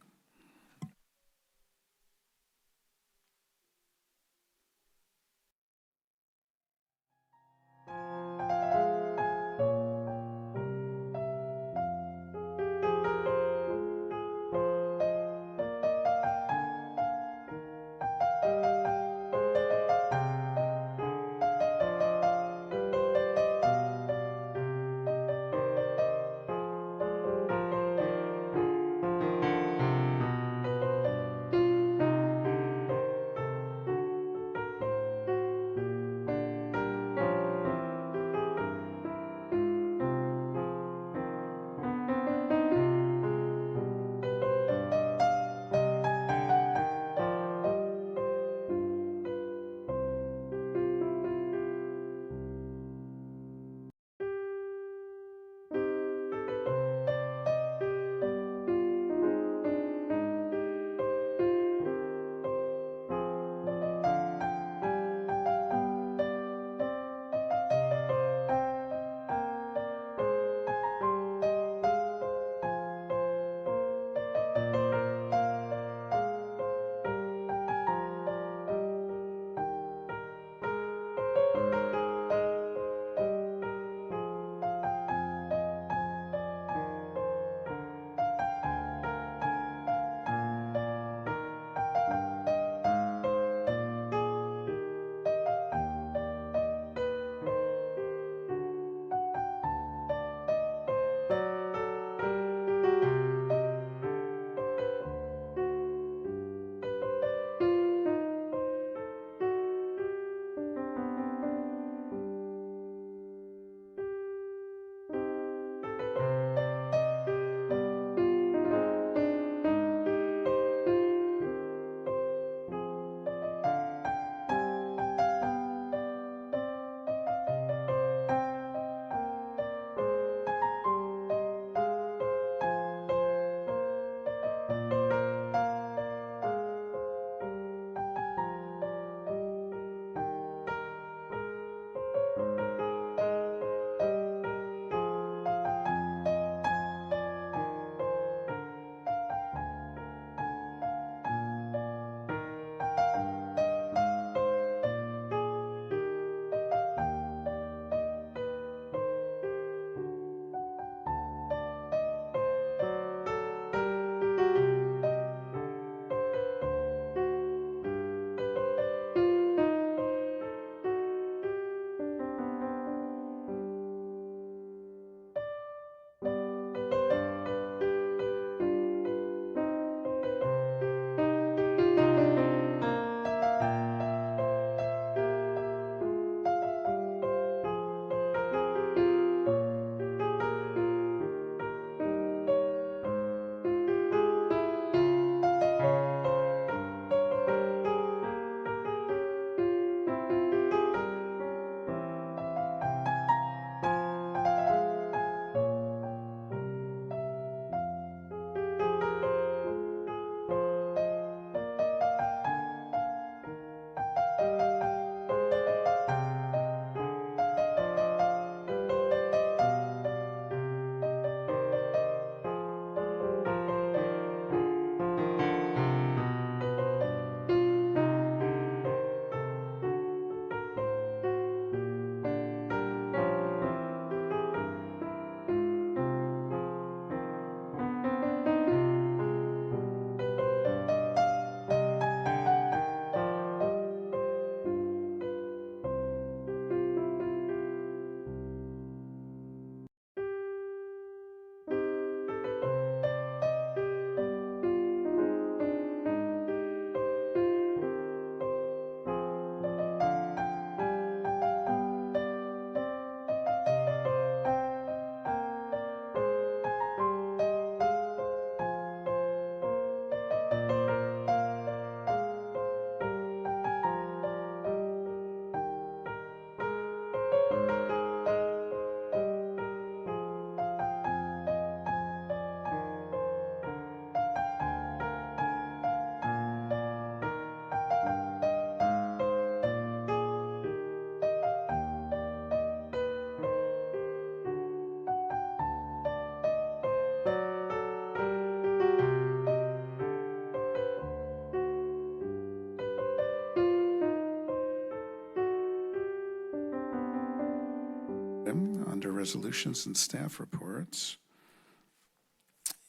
resolutions and staff reports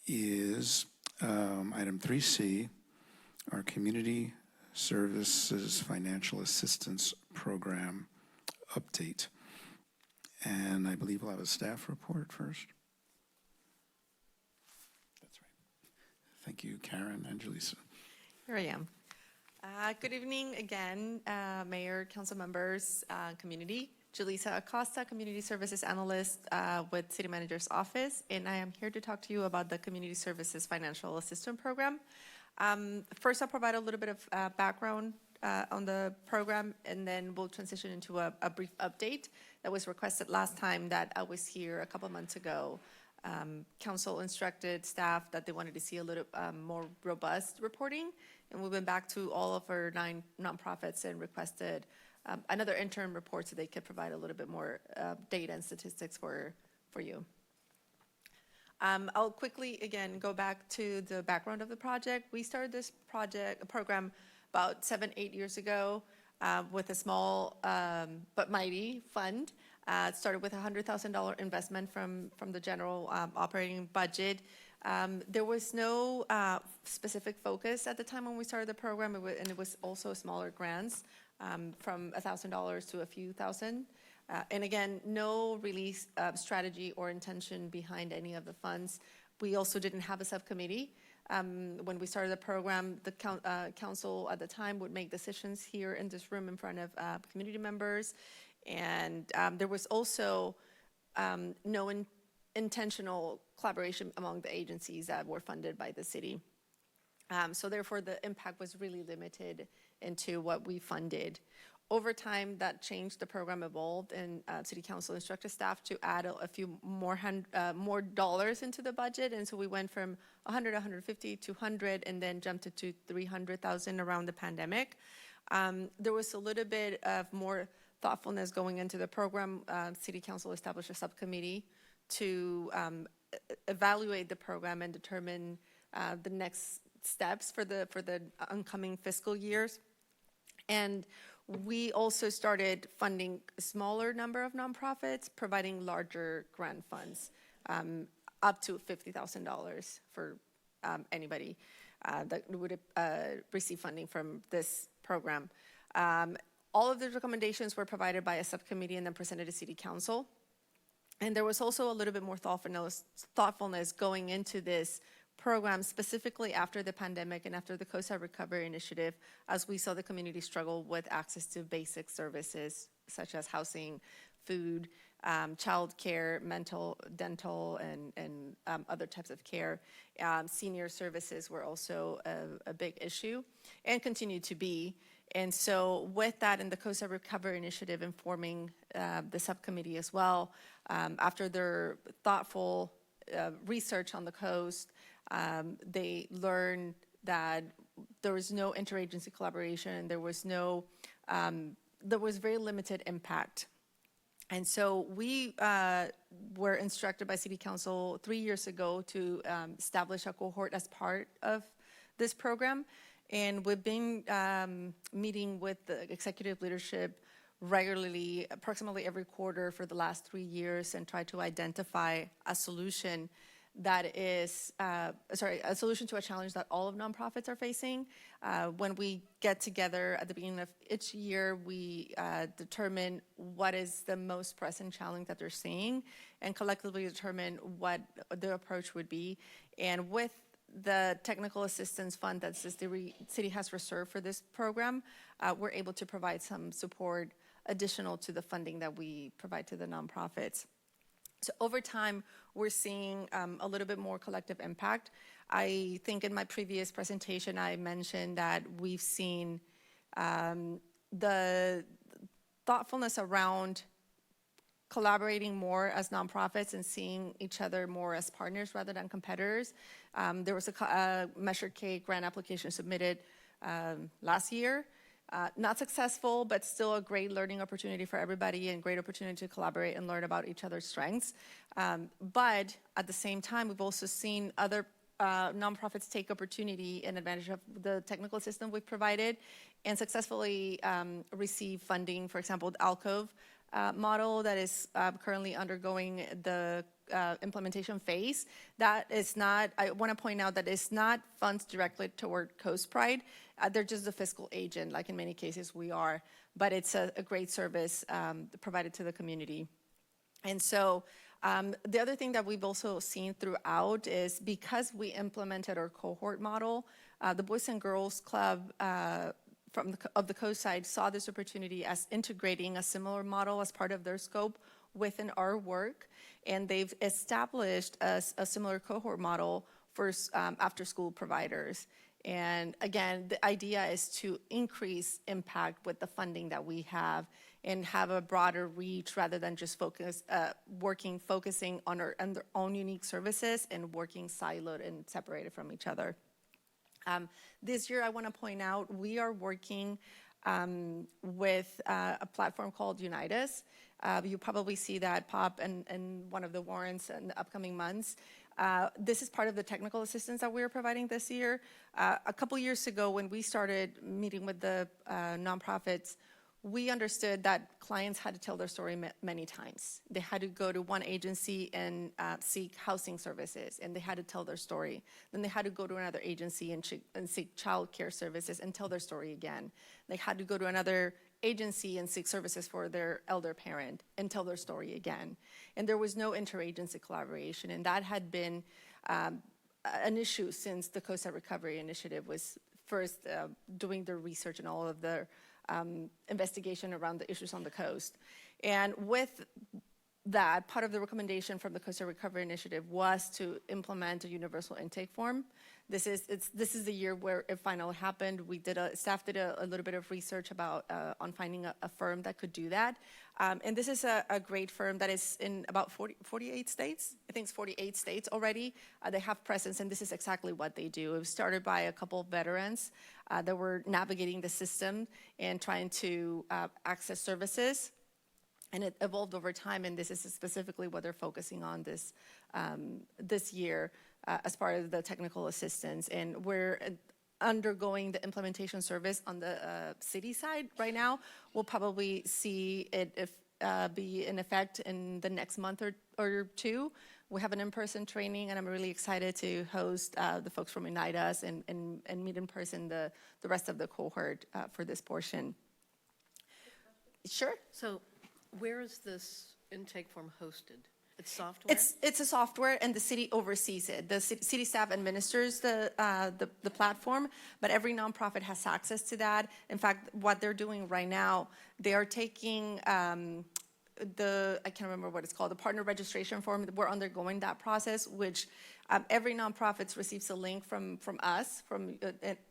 is item 3C, our Community Services Financial Assistance Program update. And I believe we'll have a staff report first. That's right. Thank you, Karen and Jaleesa. Here I am. Good evening again, Mayor, council members, community. Jaleesa Acosta, Community Services Analyst with City Manager's Office, and I am here to talk to you about the Community Services Financial Assistance Program. First, I'll provide a little bit of background on the program, and then we'll transition into a brief update that was requested last time that I was here a couple months ago. Council instructed staff that they wanted to see a little more robust reporting, and we went back to all of our 9 nonprofits and requested another interim report so they could provide a little bit more data and statistics for you. I'll quickly, again, go back to the background of the project. We started this program about 7-8 years ago with a small but mighty fund. It started with a $100,000 investment from the general operating budget. There was no specific focus at the time when we started the program, and it was also smaller grants from $1,000 to a few thousand. And again, no release strategy or intention behind any of the funds. We also didn't have a subcommittee. When we started the program, the council at the time would make decisions here in this room in front of community members. And there was also no intentional collaboration among the agencies that were funded by the city. So therefore, the impact was really limited into what we funded. Over time, that changed. The program evolved, and City Council instructed staff to add a few more dollars into the budget, and so we went from 100, 150, 200, and then jumped it to 300,000 around the pandemic. There was a little bit of more thoughtfulness going into the program. City Council established a subcommittee to evaluate the program and determine the next steps for the oncoming fiscal years. And we also started funding a smaller number of nonprofits, providing larger grant funds, up to $50,000 for anybody that would receive funding from this program. All of the recommendations were provided by a subcommittee and then presented to City Council. And there was also a little bit more thoughtfulness going into this program, specifically after the pandemic and after the COSA Recovery Initiative, as we saw the community struggle with access to basic services such as housing, food, child care, mental, dental, and other types of care. Senior services were also a big issue and continue to be. And so with that and the COSA Recovery Initiative informing the subcommittee as well, after their thoughtful research on the coast, they learned that there was no interagency collaboration and there was very limited impact. And so we were instructed by City Council 3 years ago to establish a cohort as part of this program. And we've been meeting with the executive leadership regularly, approximately every quarter for the last 3 years, and try to identify a solution that is, a solution to a challenge that all of nonprofits are facing. When we get together at the beginning of each year, we determine what is the most pressing challenge that they're seeing and collectively determine what the approach would be. And with the technical assistance fund that the city has reserved for this program, we're able to provide some support additional to the funding that we provide to the nonprofits. So over time, we're seeing a little bit more collective impact. I think in my previous presentation, I mentioned that we've seen the thoughtfulness around collaborating more as nonprofits and seeing each other more as partners rather than competitors. There was a Measure K grant application submitted last year. Not successful, but still a great learning opportunity for everybody and great opportunity to collaborate and learn about each other's strengths. But at the same time, we've also seen other nonprofits take opportunity and advantage of the technical assistance we've provided and successfully receive funding. For example, Alcove model that is currently undergoing the implementation phase. That is not, I want to point out that it's not funds directly toward Coast Pride. They're just the fiscal agent, like in many cases we are, but it's a great service provided to the community. And so the other thing that we've also seen throughout is because we implemented our cohort model, the Boys and Girls Club of the coast side saw this opportunity as integrating a similar model as part of their scope within our work, and they've established a similar cohort model for after-school providers. And again, the idea is to increase impact with the funding that we have and have a broader reach rather than just focusing on their own unique services and working siloed and separated from each other. This year, I want to point out, we are working with a platform called Unitas. You probably see that pop in one of the warrants in the upcoming months. This is part of the technical assistance that we're providing this year. A couple years ago, when we started meeting with the nonprofits, we understood that clients had to tell their story many times. They had to go to one agency and seek housing services, and they had to tell their story. Then they had to go to another agency and seek child care services and tell their story again. They had to go to another agency and seek services for their elder parent and tell their story again. And there was no interagency collaboration, and that had been an issue since the Coastal Recovery Initiative was first doing their research and all of their investigation around the issues on the coast. And with that, part of the recommendation from the Coastal Recovery Initiative was to implement a universal intake form. This is the year where it finally happened. Staff did a little bit of research about on finding a firm that could do that. And this is a great firm that is in about 48 states. I think it's 48 states already. They have presence, and this is exactly what they do. It was started by a couple of veterans that were navigating the system and trying to access services. And it evolved over time, and this is specifically what they're focusing on this year as part of the technical assistance. And we're undergoing the implementation service on the city side right now. We'll probably see it be in effect in the next month or two. We have an in-person training, and I'm really excited to host the folks from Unitas and meet in person the rest of the cohort for this portion. Sure. So where is this intake form hosted? It's software? It's a software, and the city oversees it. The city staff administers the platform, but every nonprofit has access to that. In fact, what they're doing right now, they are taking I can't remember what it's called, the partner registration form. We're undergoing that process, which every nonprofit receives a link from us,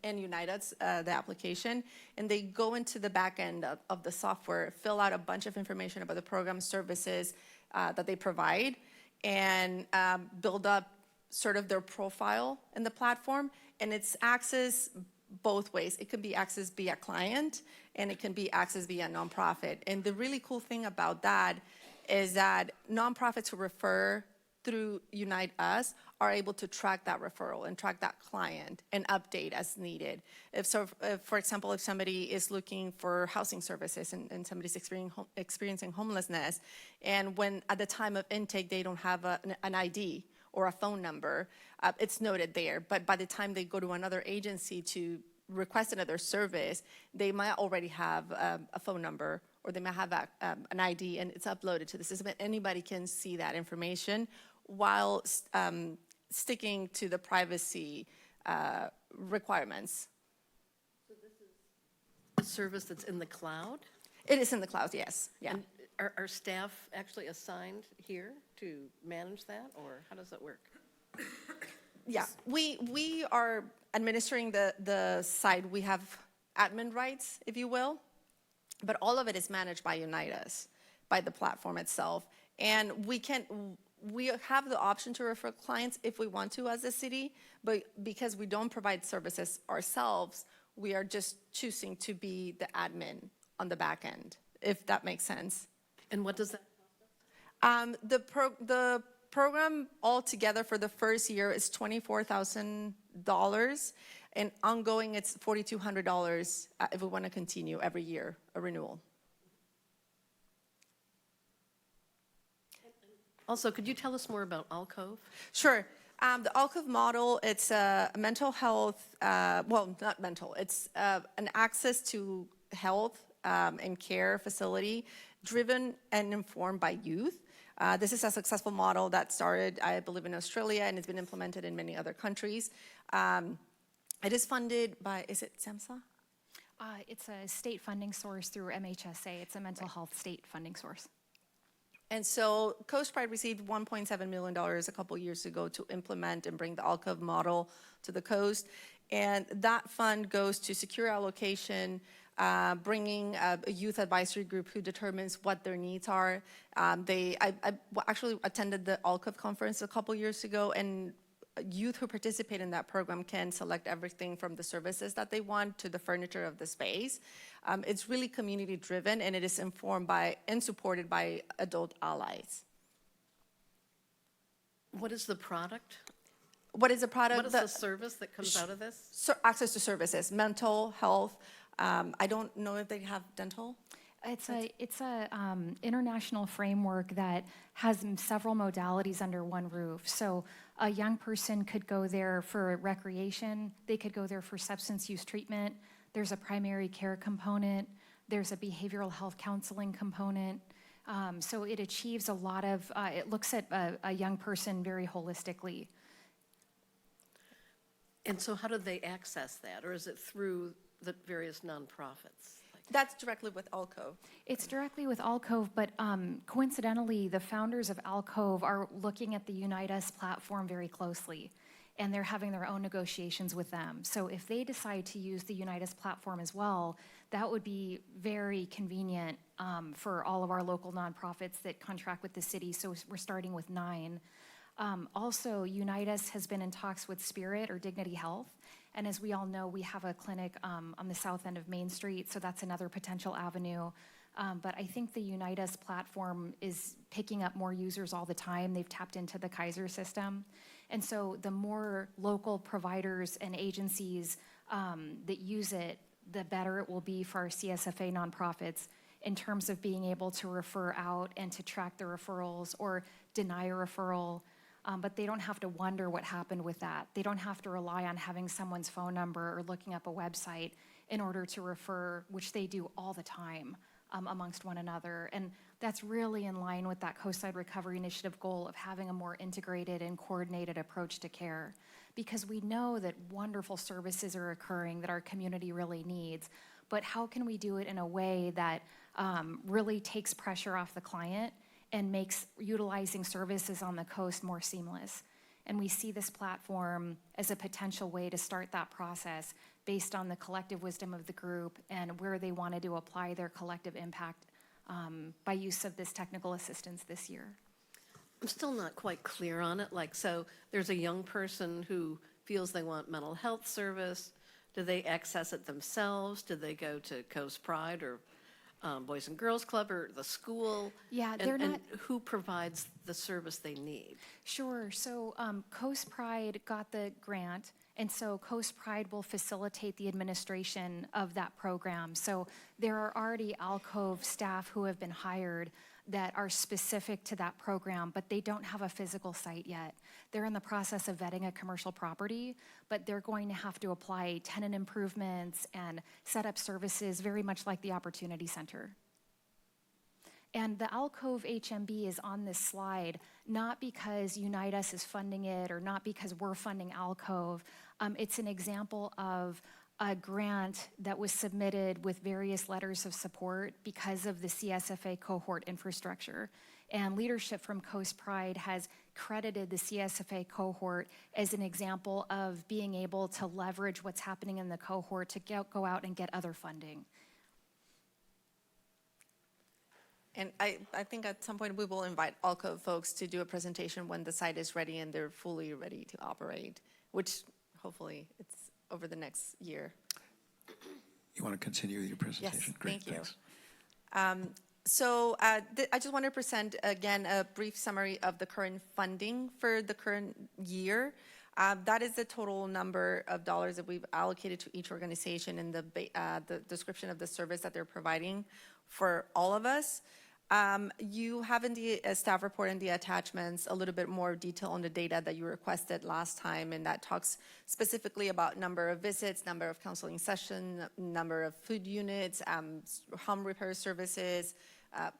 and Unitas, the application, and they go into the back end of the software, fill out a bunch of information about the program services that they provide, and build up sort of their profile in the platform. And it's access both ways. It can be accessed via client, and it can be accessed via nonprofit. And the really cool thing about that is that nonprofits who refer through Unite Us are able to track that referral and track that client and update as needed. If, for example, if somebody is looking for housing services and somebody's experiencing homelessness, and when at the time of intake they don't have an ID or a phone number, it's noted there. But by the time they go to another agency to request another service, they might already have a phone number, or they might have an ID, and it's uploaded to the system. And anybody can see that information while sticking to the privacy requirements. So this is a service that's in the cloud? It is in the cloud, yes. Yeah. And are staff actually assigned here to manage that, or how does that work? Yeah, we are administering the site. We have admin rights, if you will, but all of it is managed by Unitas, by the platform itself. And we have the option to refer clients if we want to as a city, but because we don't provide services ourselves, we are just choosing to be the admin on the back end, if that makes sense. And what does that cost us? The program altogether for the first year is $24,000, and ongoing it's $4,200 if we want to continue every year, a renewal. Also, could you tell us more about Alcove? Sure. The Alcove model, it's a mental health, well, not mental, it's an access to health and care facility driven and informed by youth. This is a successful model that started, I believe, in Australia and it's been implemented in many other countries. It is funded by, is it SAMHSA? It's a state funding source through MHSA. It's a mental health state funding source. And so Coast Pride received $1.7 million a couple years ago to implement and bring the Alcove model to the coast. And that fund goes to secure allocation, bringing a youth advisory group who determines what their needs are. I actually attended the Alcove conference a couple years ago, and youth who participate in that program can select everything from the services that they want to the furniture of the space. It's really community driven, and it is informed by and supported by adult allies. What is the product? What is the product? What is the service that comes out of this? Access to services, mental health. I don't know if they have dental. It's a international framework that has several modalities under one roof. So a young person could go there for recreation. They could go there for substance use treatment. There's a primary care component. There's a behavioral health counseling component. So it achieves a lot of, it looks at a young person very holistically. And so how do they access that? Or is it through the various nonprofits? That's directly with Alcove. It's directly with Alcove, but coincidentally, the founders of Alcove are looking at the Unite Us platform very closely, and they're having their own negotiations with them. So if they decide to use the Unite Us platform as well, that would be very convenient for all of our local nonprofits that contract with the city. So we're starting with 9. Also, Unite Us has been in talks with Spirit or Dignity Health. And as we all know, we have a clinic on the south end of Main Street, so that's another potential avenue. But I think the Unite Us platform is picking up more users all the time. They've tapped into the Kaiser system. And so the more local providers and agencies that use it, the better it will be for our CSFA nonprofits in terms of being able to refer out and to track the referrals or deny a referral. But they don't have to wonder what happened with that. They don't have to rely on having someone's phone number or looking up a website in order to refer, which they do all the time amongst one another. And that's really in line with that Coastside Recovery Initiative goal of having a more integrated and coordinated approach to care. Because we know that wonderful services are occurring that our community really needs, but how can we do it in a way that really takes pressure off the client and makes utilizing services on the coast more seamless? And we see this platform as a potential way to start that process based on the collective wisdom of the group and where they wanted to apply their collective impact by use of this technical assistance this year. I'm still not quite clear on it. Like, so there's a young person who feels they want mental health service. Do they access it themselves? Do they go to Coast Pride or Boys and Girls Club or the school? Yeah, and who provides the service they need? Sure. So Coast Pride got the grant, and so Coast Pride will facilitate the administration of that program. So there are already Alcove staff who have been hired that are specific to that program, but they don't have a physical site yet. They're in the process of vetting a commercial property, but they're going to have to apply tenant improvements and set up services very much like the Opportunity Center. And the Alcove HMB is on this slide, not because Unite Us is funding it or not because we're funding Alcove. It's an example of a grant that was submitted with various letters of support because of the CSFA cohort infrastructure. And leadership from Coast Pride has credited the CSFA cohort as an example of being able to leverage what's happening in the cohort to go out and get other funding. And I think at some point we will invite Alcove folks to do a presentation when the site is ready and they're fully ready to operate, which hopefully it's over the next year. You want to continue with your presentation? Yes, Great, thank you. Thanks. So I just want to present again a brief summary of the current funding for the current year. That is the total number of dollars that we've allocated to each organization and the description of the service that they're providing for all of us. You have in the staff report in the attachments a little bit more detail on the data that you requested last time, and that talks specifically about number of visits, number of counseling sessions, number of food units, home repair services,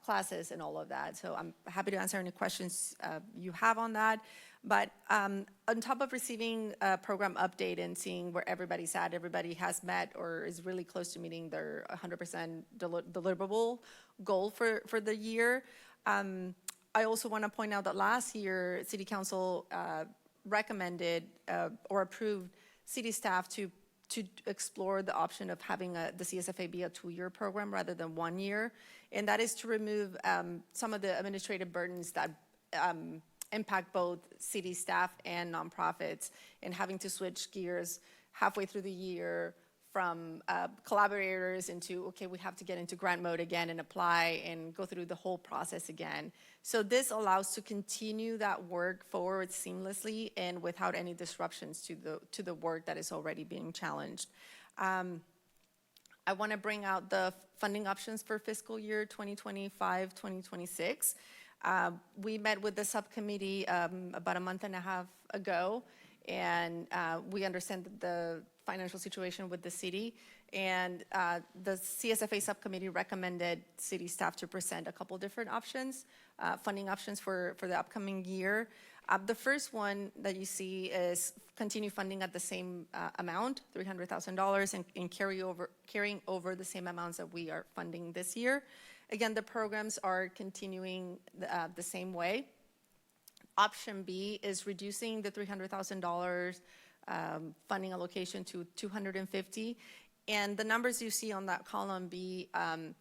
classes, and all of that. So I'm happy to answer any questions you have on that. But on top of receiving a program update and seeing where everybody's at, everybody has met or is really close to meeting their 100% deliverable goal for the year. I also want to point out that last year, City Council recommended or approved city staff to explore the option of having the CSFA be a 2-year program rather than 1 year. And that is to remove some of the administrative burdens that impact both city staff and nonprofits, and having to switch gears halfway through the year from collaborators into, okay, we have to get into grant mode again and apply and go through the whole process again. So this allows to continue that work forward seamlessly and without any disruptions to the work that is already being challenged. I want to bring out the funding options for fiscal year 2025-2026. We met with the subcommittee about a month and a half ago, and we understand the financial situation with the city, and the CSFA subcommittee recommended city staff to present a couple different options, funding options for the upcoming year. The first one that you see is continue funding at the same amount, $300,000, and carrying over the same amounts that we are funding this year. Again, the programs are continuing the same way. Option B is reducing the $300,000 funding allocation to $250,000, and the numbers you see on that column B are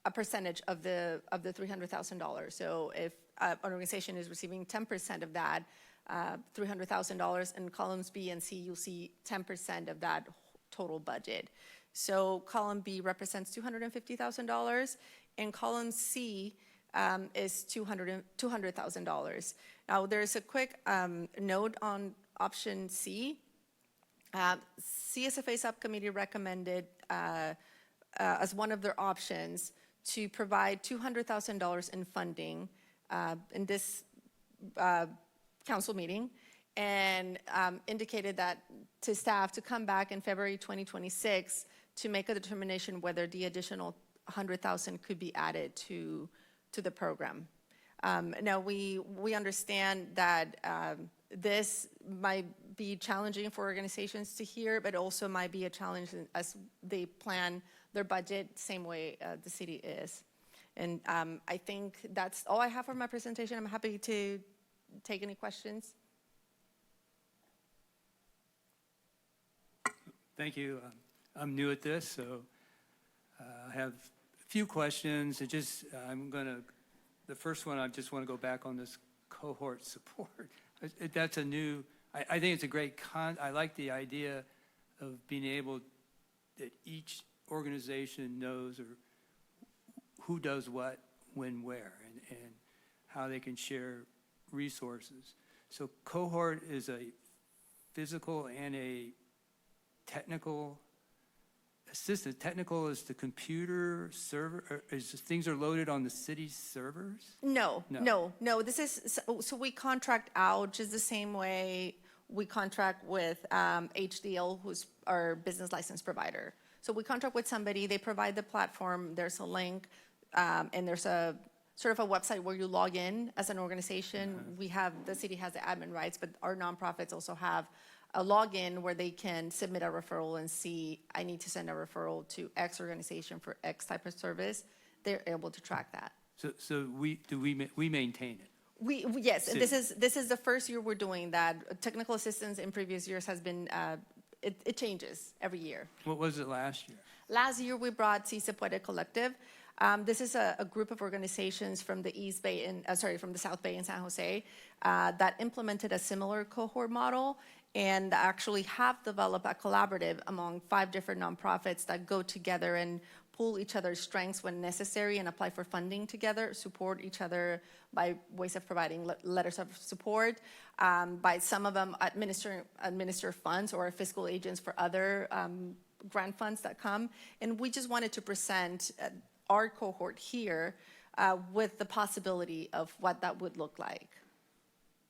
a percentage of the $300,000. So if an organization is receiving 10% of that $300,000, in columns B and C, you'll see 10% of that total budget. So column B represents $250,000, and column C is $200,000. Now, there's a quick note on option C. CSFA subcommittee recommended as one of their options to provide $200,000 in funding in this council meeting, and indicated that to staff to come back in February 2026 to make a determination whether the additional $100,000 could be added to the program. Now, we understand that this might be challenging for organizations to hear, but also might be a challenge as they plan their budget same way the city is. And I think that's all I have for my presentation. I'm happy to take any questions. Thank you. I'm new at this, so I have a few questions. The first one, I just want to go back on this cohort support. That's a new, I think it's a great I like the idea of being able that each organization knows or who does what, when, where, and how they can share resources. So cohort is a physical and a technical assistance. Technical is the computer server, or things are loaded on the city's servers? No. This is, so we contract out just the same way we contract with HDL, who's our business license provider. So we contract with somebody, they provide the platform, there's a link, and there's a sort of a website where you log in as an organization. The city has the admin rights, but our nonprofits also have a login where they can submit a referral and see, I need to send a referral to X organization for X type of service. They're able to track that. So we maintain it? Yes, and this is the first year we're doing that. Technical assistance in previous years has been, it changes every year. What was it last year? Last year we brought Si Se Puede Collective. This is a group of organizations from the from the South Bay in San Jose that implemented a similar cohort model and actually have developed a collaborative among 5 different nonprofits that go together and pool each other's strengths when necessary and apply for funding together, support each other by ways of providing letters of support, by some of them administer funds or fiscal agents for other grant funds that come. And we just wanted to present our cohort here with the possibility of what that would look like.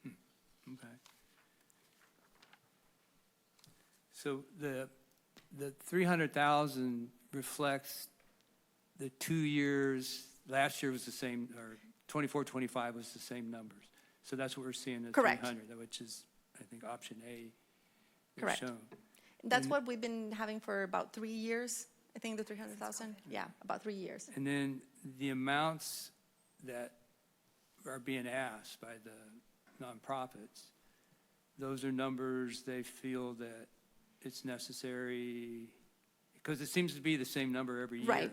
Okay. So the 300,000 reflects the 2 years, last year was the same, or 24, 25 was the same numbers. So that's what we're seeing, the Correct. 300, which is, I think, option A is Correct. shown. That's what we've been having for about 3 years, I think, the 300,000. Yeah, about 3 years. And then the amounts that are being asked by the nonprofits, those are numbers they feel that it's necessary, because it seems to be the same number every year. Right.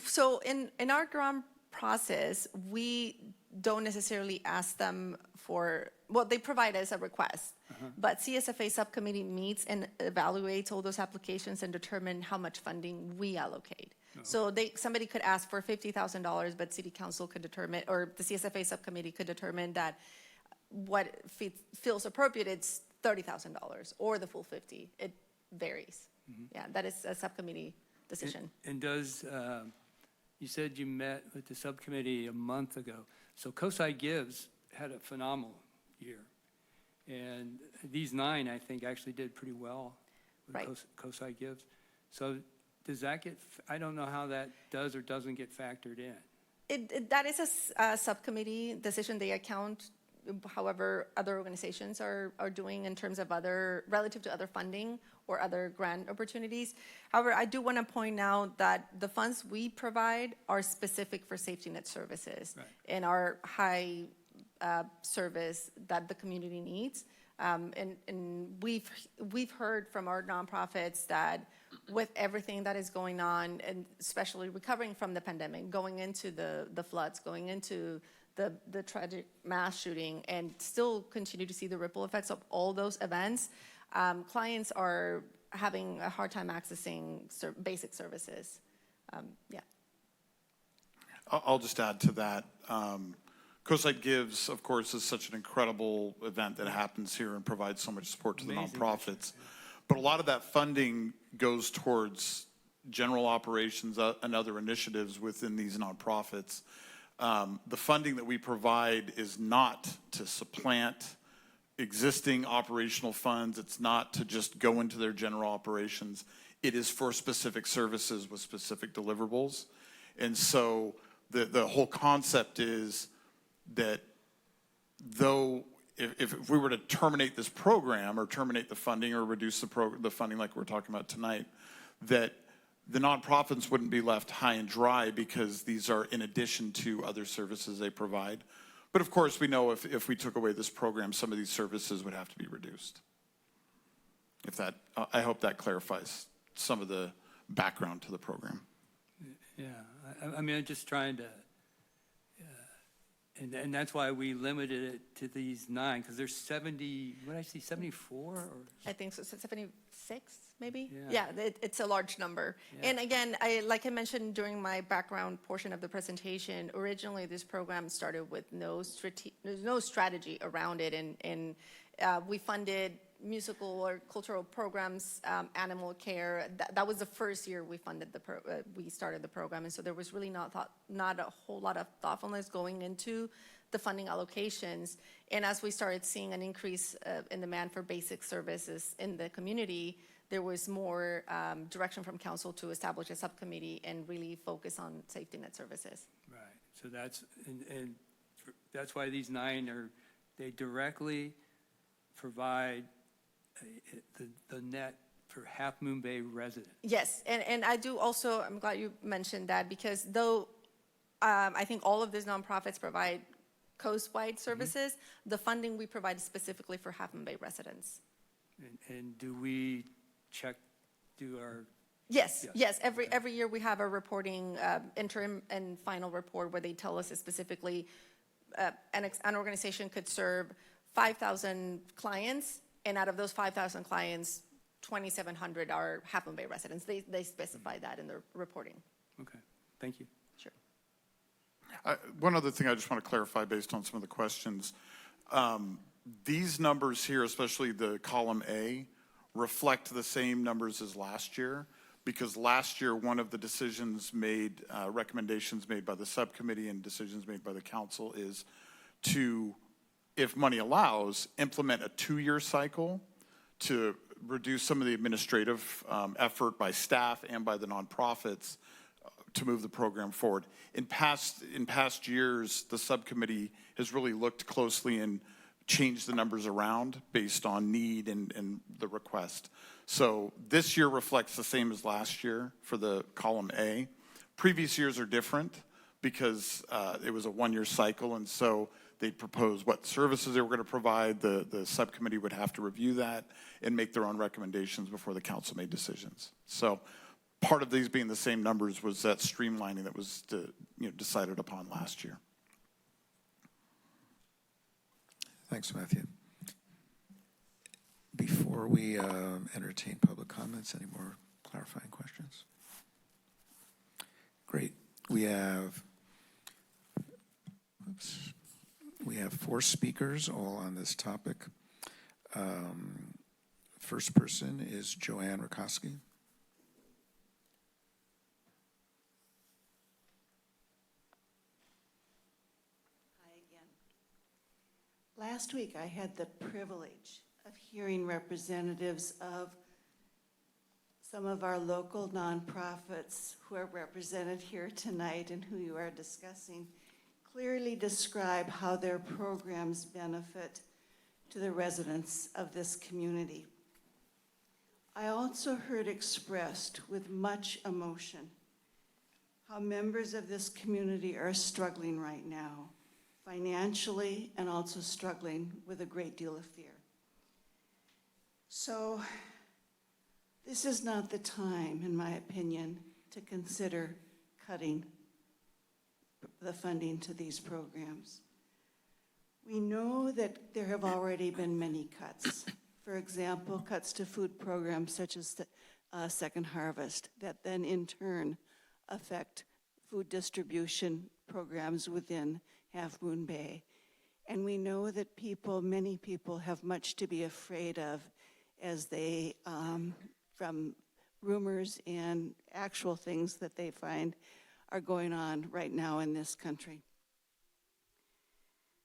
So in our grant process, we don't necessarily ask them for, well, they provide us a request, but CSFA subcommittee meets and evaluates all those applications and determine how much funding we allocate. So somebody could ask for $50,000, but city council could determine, or the CSFA subcommittee could determine that what feels appropriate, it's $30,000 or the full 50. It varies. Yeah, that is a subcommittee decision. And does, you said you met with the subcommittee a month ago. So COSI Gives had a phenomenal year. And these 9, I think, actually did pretty well with Right. COSI Gives. So does that get, I don't know how that does or doesn't get factored in. That is a subcommittee decision. They account however other organizations are doing in terms of relative to other funding or other grant opportunities. However, I do want to point out that the funds we provide are specific for safety net services and our high service that the community needs. And we've heard from our nonprofits that with everything that is going on, and especially recovering from the pandemic, going into the floods, going into the tragic mass shooting, and still continue to see the ripple effects of all those events, clients are having a hard time accessing basic services. Yeah. I'll just add to that. COSI Gives, of course, is such an incredible event that happens here and provides so much support to the nonprofits. But a lot of that funding goes towards general operations and other initiatives within these nonprofits. The funding that we provide is not to supplant existing operational funds. It's not to just go into their general operations. It is for specific services with specific deliverables. And so the whole concept is that though if we were to terminate this program or terminate the funding or reduce the funding like we're talking about tonight, that the nonprofits wouldn't be left high and dry because these are in addition to other services they provide. But of course, we know if we took away this program, some of these services would have to be reduced. If that, I hope that clarifies some of the background to the program. Yeah, I mean, I'm just trying to, and that's why we limited it to these 9, because there's 70, what did I see, 74? Or? I think so, 76 maybe? Yeah. It's a large number. Yeah. And again, like I mentioned during my background portion of the presentation, originally this program started with no strategy around it, and we funded musical or cultural programs, animal care. That was the first year we funded we started the program, and so there was really not a whole lot of thoughtfulness going into the funding allocations. And as we started seeing an increase in demand for basic services in the community, there was more direction from council to establish a subcommittee and really focus on safety net services. Right. So that's and that's why these 9 they directly provide the net for Half Moon Bay residents. Yes, and I do also, I'm glad you mentioned that, because though I think all of these nonprofits provide coast-wide services, the funding we provide is specifically for Half Moon Bay residents. And do we do our... Yes. Every year we have a reporting, interim and final report where they tell us specifically an organization could serve 5,000 clients, and out of those 5,000 clients, 2,700 are Half Moon Bay residents. They specify that in their reporting. Okay, thank you. Sure. One other thing I just want to clarify based on some of the questions. These numbers here, especially the column A, reflect the same numbers as last year, because last year, one of the decisions made, recommendations made by the subcommittee and decisions made by the council is to, if money allows, implement a 2-year cycle to reduce some of the administrative effort by staff and by the nonprofits to move the program forward. In past years, the subcommittee has really looked closely and changed the numbers around based on need and the request. So this year reflects the same as last year for the column A. Previous years are different because it was a 1-year cycle, and so they proposed what services they were going to provide. The subcommittee would have to review that and make their own recommendations before the council made decisions. So part of these being the same numbers was that streamlining that was decided upon last year. Thanks, Matthew. Before we entertain public comments, any more clarifying questions? Great. We have 4 speakers, all on this topic. First person is Joanne Rakoski. Hi again. Last week, I had the privilege of hearing representatives of some of our local nonprofits who are represented here tonight and who you are discussing clearly describe how their programs benefit to the residents of this community. I also heard expressed with much emotion how members of this community are struggling right now, financially, and also struggling with a great deal of fear. So this is not the time, in my opinion, to consider cutting the funding to these programs. We know that there have already been many cuts. For example, cuts to food programs such as the Second Harvest that then in turn affect food distribution programs within Half Moon Bay. And we know that many people have much to be afraid of as they, from rumors and actual things that they find are going on right now in this country.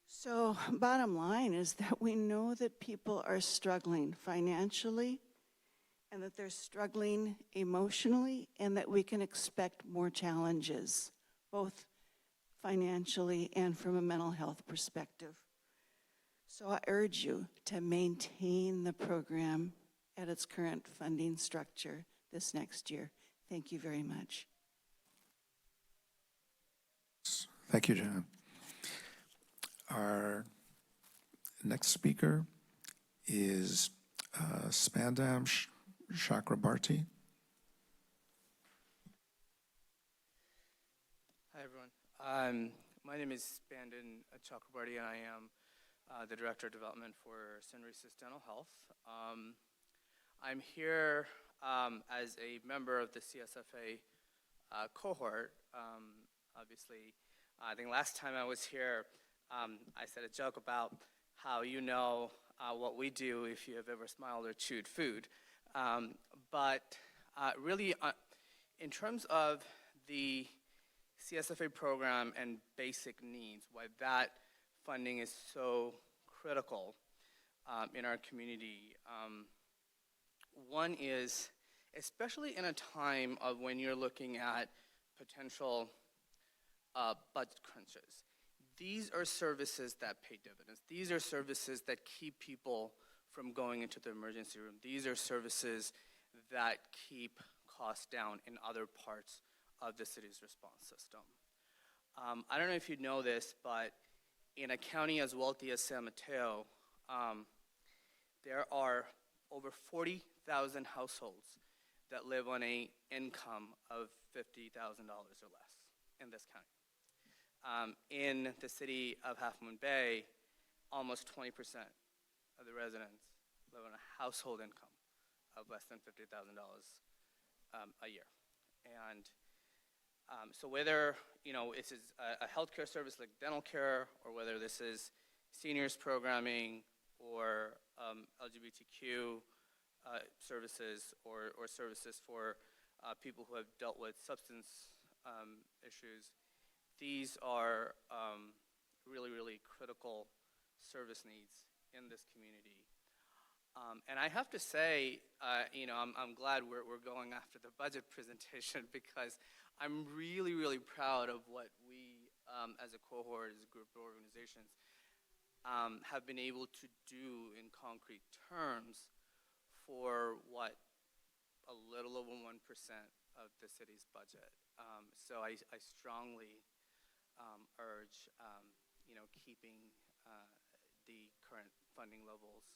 So bottom line is that we know that people are struggling financially and that they're struggling emotionally and that we can expect more challenges, both financially and from a mental health perspective. So I urge you to maintain the program at its current funding structure this next year. Thank you very much. Thank you, John. Our next speaker is Spandam Chakrabarti. Hi, everyone. My name is Spandam Chakrabarti, and I am the Director of Development for St. Teresa's Dental Health. I'm here as a member of the CSFA cohort. Obviously, I think last time I was here, I said a joke about how you know what we do if you have ever smiled or chewed food. But really, in terms of the CSFA program and basic needs, why that funding is so critical in our community. One is, especially in a time of when you're looking at potential budget crunches, these are services that pay dividends. These are services that keep people from going into the emergency room. These are services that keep costs down in other parts of the city's response system. I don't know if you know this, but in a county as wealthy as San Mateo, there are over 40,000 households that live on an income of $50,000 or less in this county. In the city of Half Moon Bay, almost 20% of the residents live on a household income of less than $50,000 a year. And so whether this is a healthcare service like dental care, or whether this is seniors programming, or LGBTQ services, or services for people who have dealt with substance issues. These are really, really critical service needs in this community. And I have to say, I'm glad we're going after the budget presentation because I'm really, really proud of what we, as a cohort, as a group of organizations, have been able to do in concrete terms for what, a little over 1% of the city's budget. So I strongly urge, keeping the current funding levels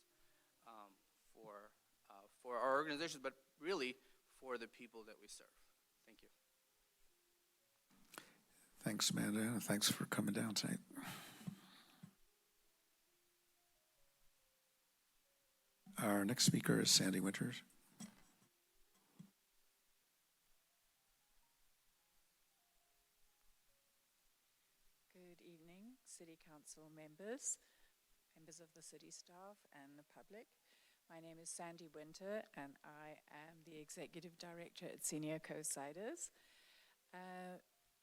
for our organizations, but really for the people that we serve. Thank you. Thanks, Amanda, and thanks for coming down tonight. Our next speaker is Sandy Winters. Good evening, City Council members, members of the city staff, and the public. My name is Sandy Winter, and I am the Executive Director at Senior Co-Siders.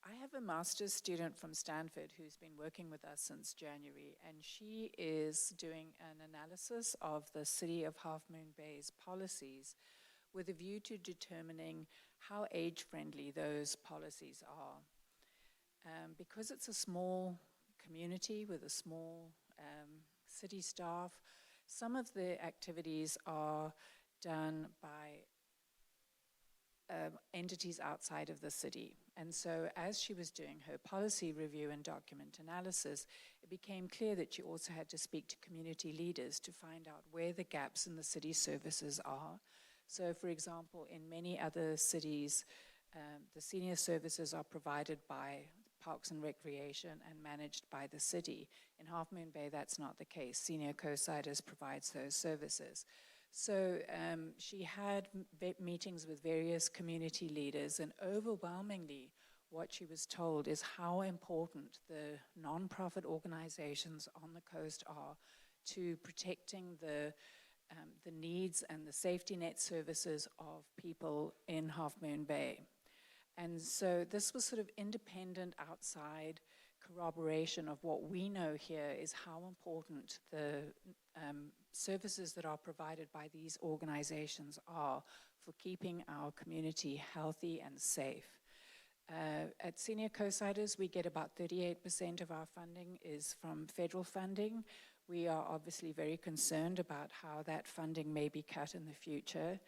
I have a master's student from Stanford who's been working with us since January, and she is doing an analysis of the City of Half Moon Bay's policies with a view to determining how age-friendly those policies are. Because it's a small community with a small city staff, some of the activities are done by entities outside of the city. And so as she was doing her policy review and document analysis, it became clear that she also had to speak to community leaders to find out where the gaps in the city services are. So for example, in many other cities, the senior services are provided by Parks and Recreation and managed by the city. In Half Moon Bay, that's not the case. Senior Co-Siders provides those services. So she had meetings with various community leaders, and overwhelmingly what she was told is how important the nonprofit organizations on the coast are to protecting the needs and the safety net services of people in Half Moon Bay. And so this was sort of independent, outside corroboration of what we know here is how important the services that are provided by these organizations are for keeping our community healthy and safe. At Senior Co-Siders, we get about 38% of our funding is from federal funding. We are obviously very concerned about how that funding may be cut in the future.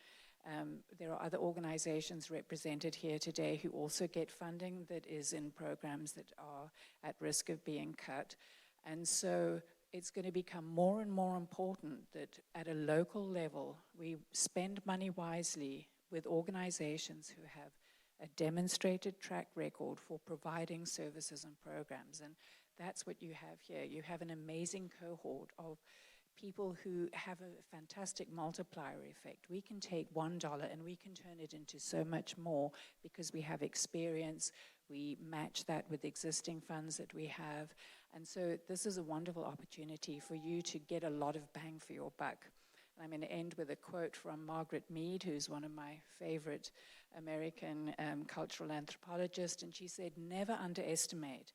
There are other organizations represented here today who also get funding that is in programs that are at risk of being cut. And so it's going to become more and more important that at a local level, we spend money wisely with organizations who have a demonstrated track record for providing services and programs. And that's what you have here. You have an amazing cohort of people who have a fantastic multiplier effect. We can take $1 and we can turn it into so much more because we have experience. We match that with existing funds that we have. And so this is a wonderful opportunity for you to get a lot of bang for your buck. And I'm going to end with a quote from Margaret Mead, who's one of my favorite American cultural anthropologists. And she said, never underestimate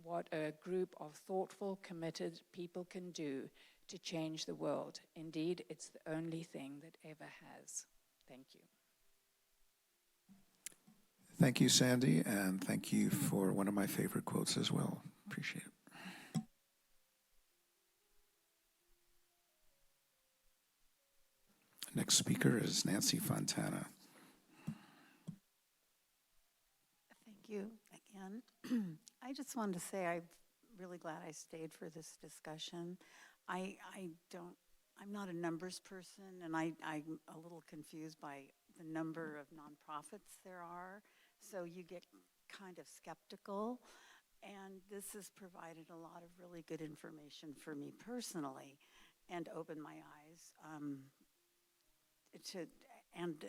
what a group of thoughtful, committed people can do to change the world. Indeed, it's the only thing that ever has. Thank you. Thank you, Sandy, and thank you for one of my favorite quotes as well. Appreciate it. Next speaker is Nancy Fontana. Thank you again. I just wanted to say I'm really glad I stayed for this discussion. I'm not a numbers person, and I'm a little confused by the number of nonprofits there are, so you get kind of skeptical, and this has provided a lot of really good information for me personally and opened my eyes. And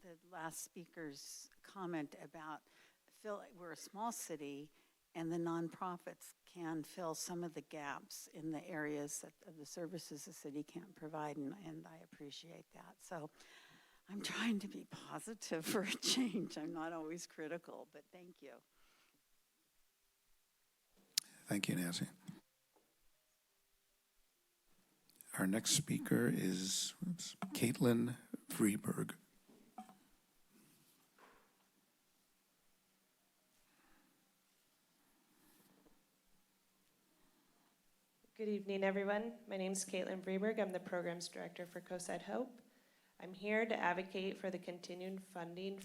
the last speaker's comment about we're a small city, and the nonprofits can fill some of the gaps in the areas of the services the city can't provide, and I appreciate that. So I'm trying to be positive for a change. I'm not always critical, but thank you. Thank you, Nancy. Our next speaker is Caitlin Freeberg. Good evening, everyone. My name is Caitlin Freeberg. I'm the Programs Director for Coastside Hope. I'm here to advocate for the continued funding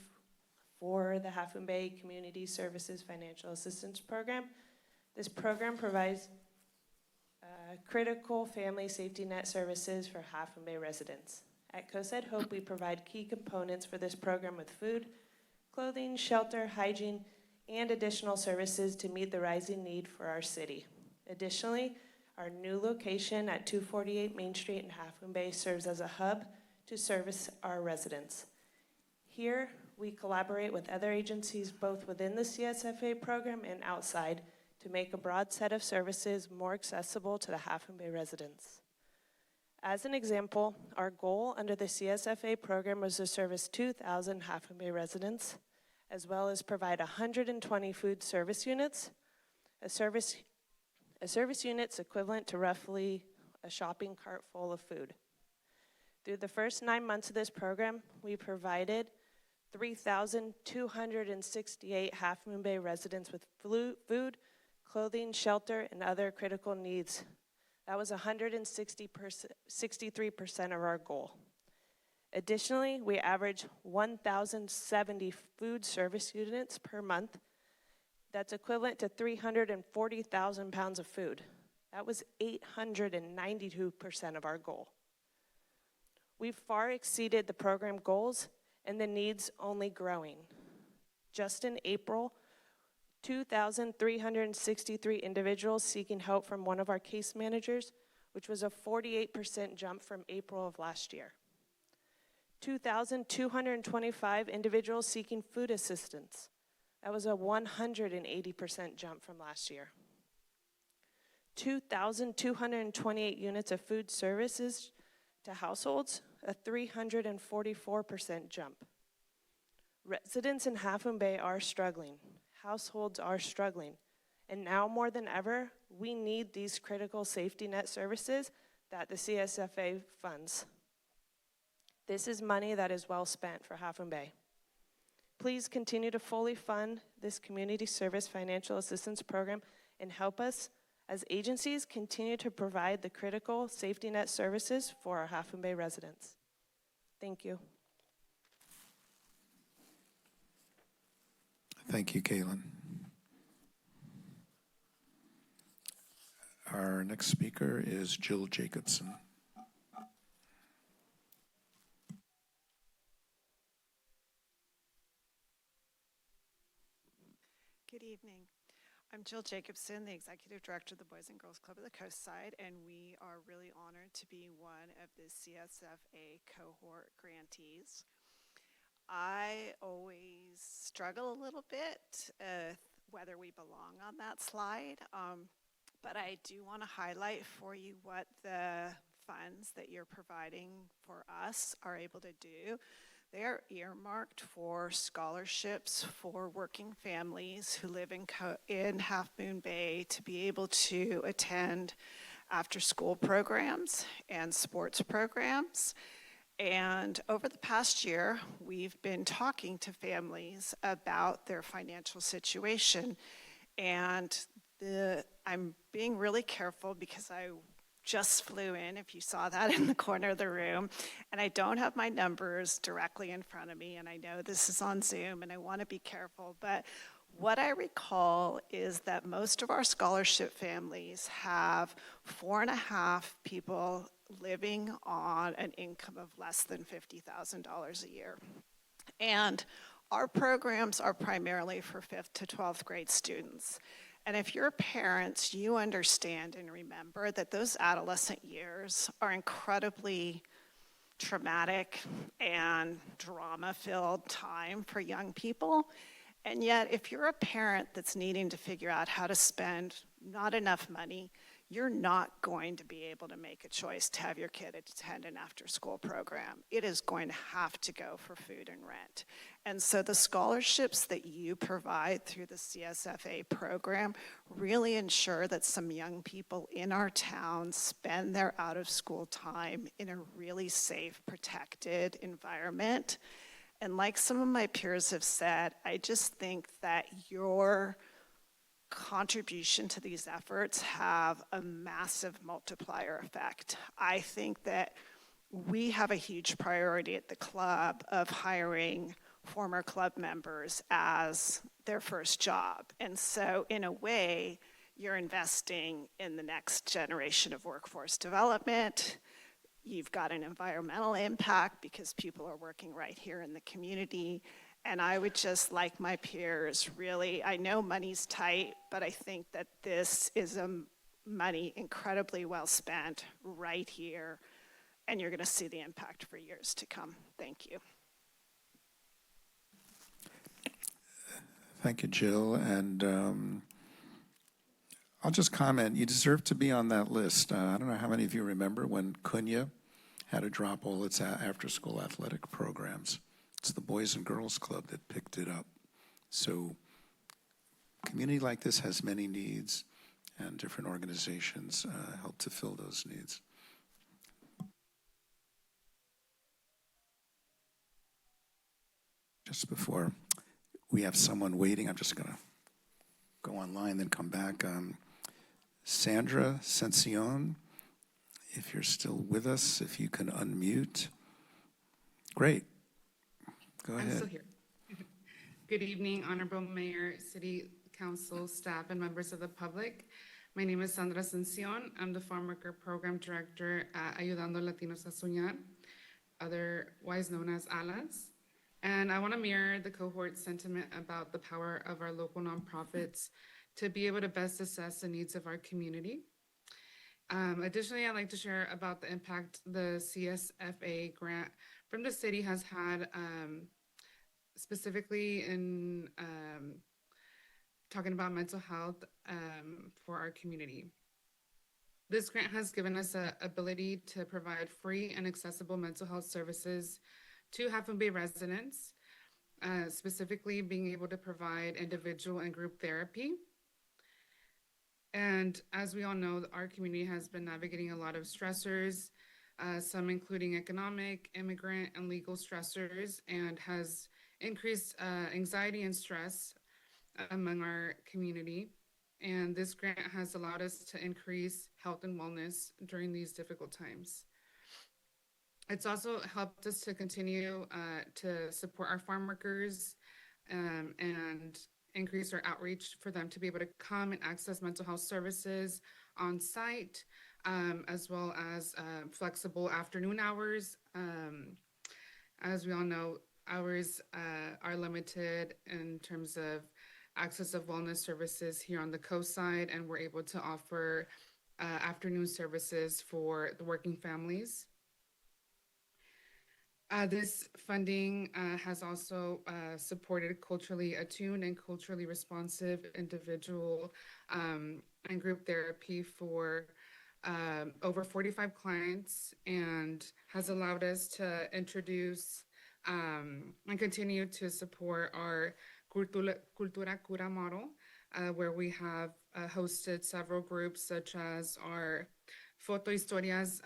for the Half Moon Bay Community Services Financial Assistance Program. This program provides critical family safety net services for Half Moon Bay residents. At Coastside Hope, we provide key components for this program with food, clothing, shelter, hygiene, and additional services to meet the rising need for our city. Additionally, our new location at 248 Main Street in Half Moon Bay serves as a hub to service our residents. Here, we collaborate with other agencies both within the CSFA program and outside to make a broad set of services more accessible to the Half Moon Bay residents. As an example, our goal under the CSFA program was to service 2,000 Half Moon Bay residents, as well as provide 120 food service units, a service unit's equivalent to roughly a shopping cart full of food. Through the first 9 months of this program, we provided 3,268 Half Moon Bay residents with food, clothing, shelter, and other critical needs. That was 63% of our goal. Additionally, we averaged 1,070 food service units per month. That's equivalent to 340,000 pounds of food. That was 892% of our goal. We've far exceeded the program goals and the needs only growing. Just in April, 2,363 individuals seeking help from one of our case managers, which was a 48% jump from April of last year. 2,225 individuals seeking food assistance. That was a 180% jump from last year. 2,228 units of food services to households, a 344% jump. Residents in Half Moon Bay are struggling. Households are struggling. And now more than ever, we need these critical safety net services that the CSFA funds. This is money that is well spent for Half Moon Bay. Please continue to fully fund this community service financial assistance program and help us as agencies continue to provide the critical safety net services for our Half Moon Bay residents. Thank you. Thank you, Caitlin. Our next speaker is Jill Jacobson. Good evening. I'm Jill Jacobson, the Executive Director of the Boys and Girls Club of the Coast Side, and we are really honored to be one of the CSFA cohort grantees. I always struggle a little bit whether we belong on that slide, but I do want to highlight for you what the funds that you're providing for us are able to do. They are earmarked for scholarships for working families who live in Half Moon Bay to be able to attend after-school programs and sports programs. And over the past year, we've been talking to families about their financial situation. And I'm being really careful because I just flew in, if you saw that in the corner of the room, and I don't have my numbers directly in front of me, and I know this is on Zoom, and I want to be careful, but what I recall is that most of our scholarship families have 4.5 people living on an income of less than $50,000 a year. And our programs are primarily for 5th to 12th grade students. And if you're parents, you understand and remember that those adolescent years are incredibly traumatic and drama-filled time for young people. And yet, if you're a parent that's needing to figure out how to spend not enough money, you're not going to be able to make a choice to have your kid attend an after-school program. It is going to have to go for food and rent. And so the scholarships that you provide through the CSFA program really ensure that some young people in our town spend their out-of-school time in a really safe, protected environment. And like some of my peers have said, I just think that your contribution to these efforts have a massive multiplier effect. I think that we have a huge priority at the club of hiring former club members as their first job. And so in a way, you're investing in the next generation of workforce development. You've got an environmental impact because people are working right here in the community. And I would just, like my peers, really, I know money's tight, but I think that this is money incredibly well spent right here, and you're going to see the impact for years to come. Thank you. Thank you, Jill. And I'll just comment, you deserve to be on that list. I don't know how many of you remember when Cunha had to drop all its after-school athletic programs. It's the Boys and Girls Club that picked it up. So a community like this has many needs, and different organizations help to fill those needs. Just before we have someone waiting, I'm just going to go online, then come back. Sandra Cencion, if you're still with us, if you can unmute. Great. Go ahead. I'm still here. Good evening, Honorable Mayor, City Council, staff, and members of the public. My name is Sandra Cencion. I'm the Farm Worker Program Director at Ayudando Latinos a Soñar, otherwise known as ALAS. And I want to mirror the cohort sentiment about the power of our local nonprofits to be able to best assess the needs of our community. Additionally, I'd like to share about the impact the CSFA grant from the city has had, specifically in talking about mental health for our community. This grant has given us the ability to provide free and accessible mental health services to Half Moon Bay residents, specifically being able to provide individual and group therapy. And as we all know, our community has been navigating a lot of stressors, some including economic, immigrant, and legal stressors, and has increased anxiety and stress among our community. And this grant has allowed us to increase health and wellness during these difficult times. It's also helped us to continue to support our farm workers and increase our outreach for them to be able to come and access mental health services on site, as well as flexible afternoon hours. As we all know, hours are limited in terms of access of wellness services here on the coast side, and we're able to offer afternoon services for the working families. This funding has also supported culturally attuned and culturally responsive individual and group therapy for over 45 clients, and has allowed us to introduce and continue to support our Cultura Cura model, where we have hosted several groups, such as our Foto Historias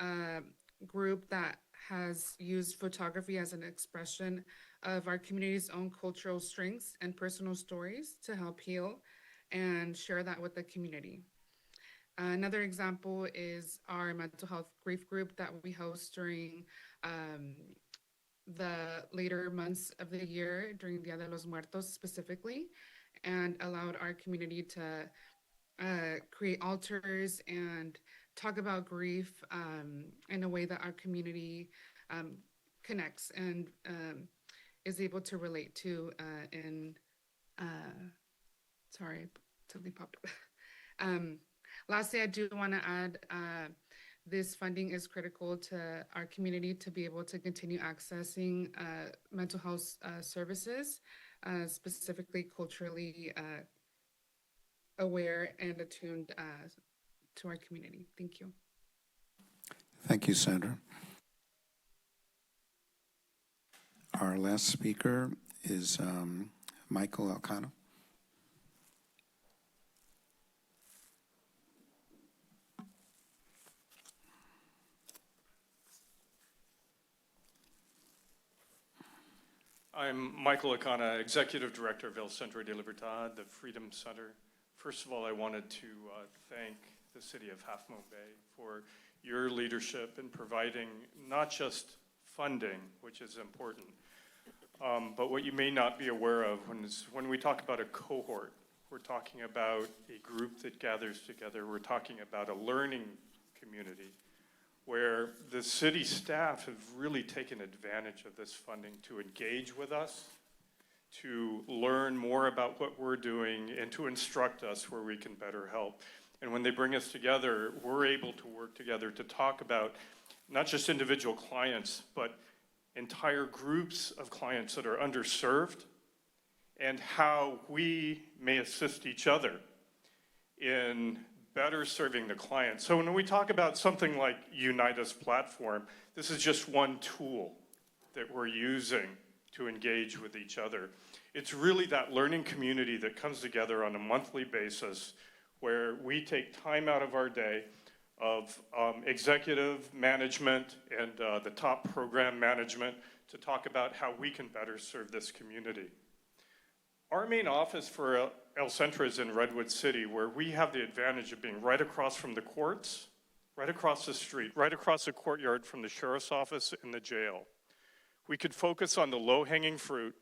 group that has used photography as an expression of our community's own cultural strengths and personal stories to help heal and share that with the community. Another example is our mental health grief group that we host during the later months of the year, during Dia de los Muertos specifically, and allowed our community to create altars and talk about grief in a way that our community connects and is able to relate to sorry, something popped up. Lastly, I do want to add this funding is critical to our community to be able to continue accessing mental health services, specifically culturally aware and attuned to our community. Thank you. Thank you, Sandra. Our last speaker is Michael Alcano. I'm Michael Akana, Executive Director of El Centro de Libertad, the Freedom Center. First of all, I wanted to thank the City of Half Moon Bay for your leadership in providing not just funding, which is important, but what you may not be aware of when we talk about a cohort, we're talking about a group that gathers together. We're talking about a learning community where the city staff have really taken advantage of this funding to engage with us, to learn more about what we're doing, and to instruct us where we can better help. And when they bring us together, we're able to work together to talk about not just individual clients, but entire groups of clients that are underserved and how we may assist each other in better serving the client. So when we talk about something like Unite Us platform, this is just one tool that we're using to engage with each other. It's really that learning community that comes together on a monthly basis where we take time out of our day of executive management and the top program management to talk about how we can better serve this community. Our main office for El Centro is in Redwood City, where we have the advantage of being right across from the courts, right across the street, right across the courtyard from the sheriff's office and the jail. We could focus on the low-hanging fruit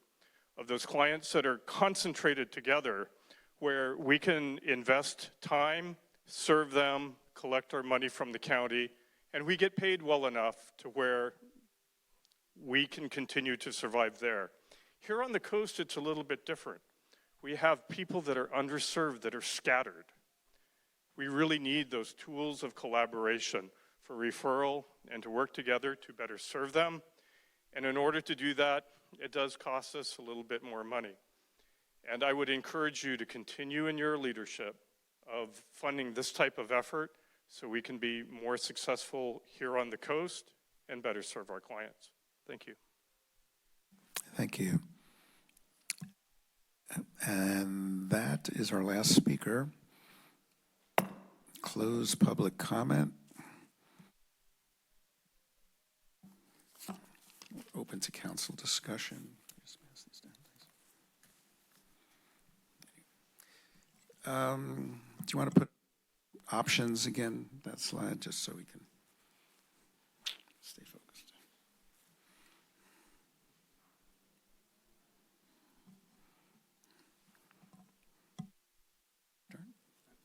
of those clients that are concentrated together, where we can invest time, serve them, collect our money from the county, and we get paid well enough to where we can continue to survive there. Here on the coast, it's a little bit different. We have people that are underserved, that are scattered. We really need those tools of collaboration for referral and to work together to better serve them. And in order to do that, it does cost us a little bit more money. And I would encourage you to continue in your leadership of funding this type of effort so we can be more successful here on the coast and better serve our clients. Thank you. Thank you. And that is our last speaker. Close public comment. Open to council discussion. Just pass this down, please. Do you want to put options again, that slide, just so we can stay focused?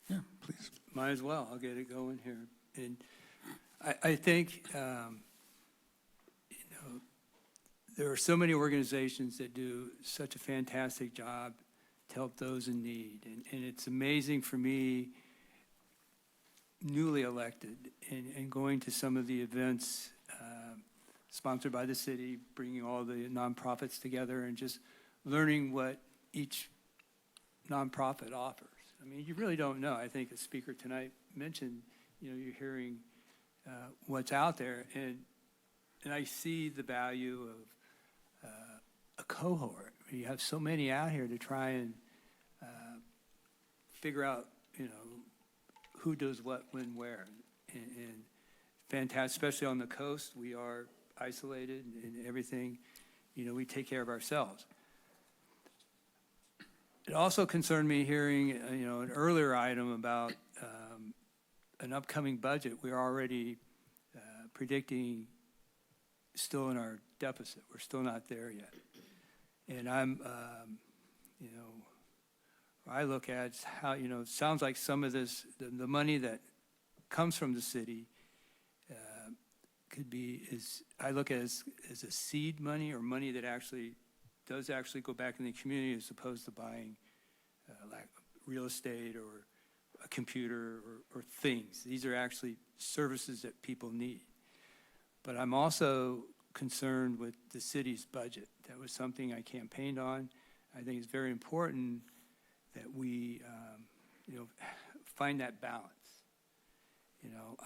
Yeah, please. Might as well. I'll get it going here. And I think, there are so many organizations that do such a fantastic job to help those in need. And it's amazing for me, newly elected, and going to some of the events sponsored by the city, bringing all the nonprofits together and just learning what each nonprofit offers. I mean, you really don't know. I think the speaker tonight mentioned, you're hearing what's out there, and I see the value of a cohort. You have so many out here to try and figure out, who does what, when, where, and fantastic. Especially on the coast, we are isolated and everything. We take care of ourselves. It also concerned me hearing, an earlier item about an upcoming budget. We're already predicting still in our deficit. We're still not there yet. And I'm, I look at how, it sounds like some of this, the money that comes from the city could be, I look at as a seed money or money that does go back in the community as opposed to buying like real estate or a computer or things. These are actually services that people need. But I'm also concerned with the city's budget. That was something I campaigned on. I think it's very important that we, find that balance. You know,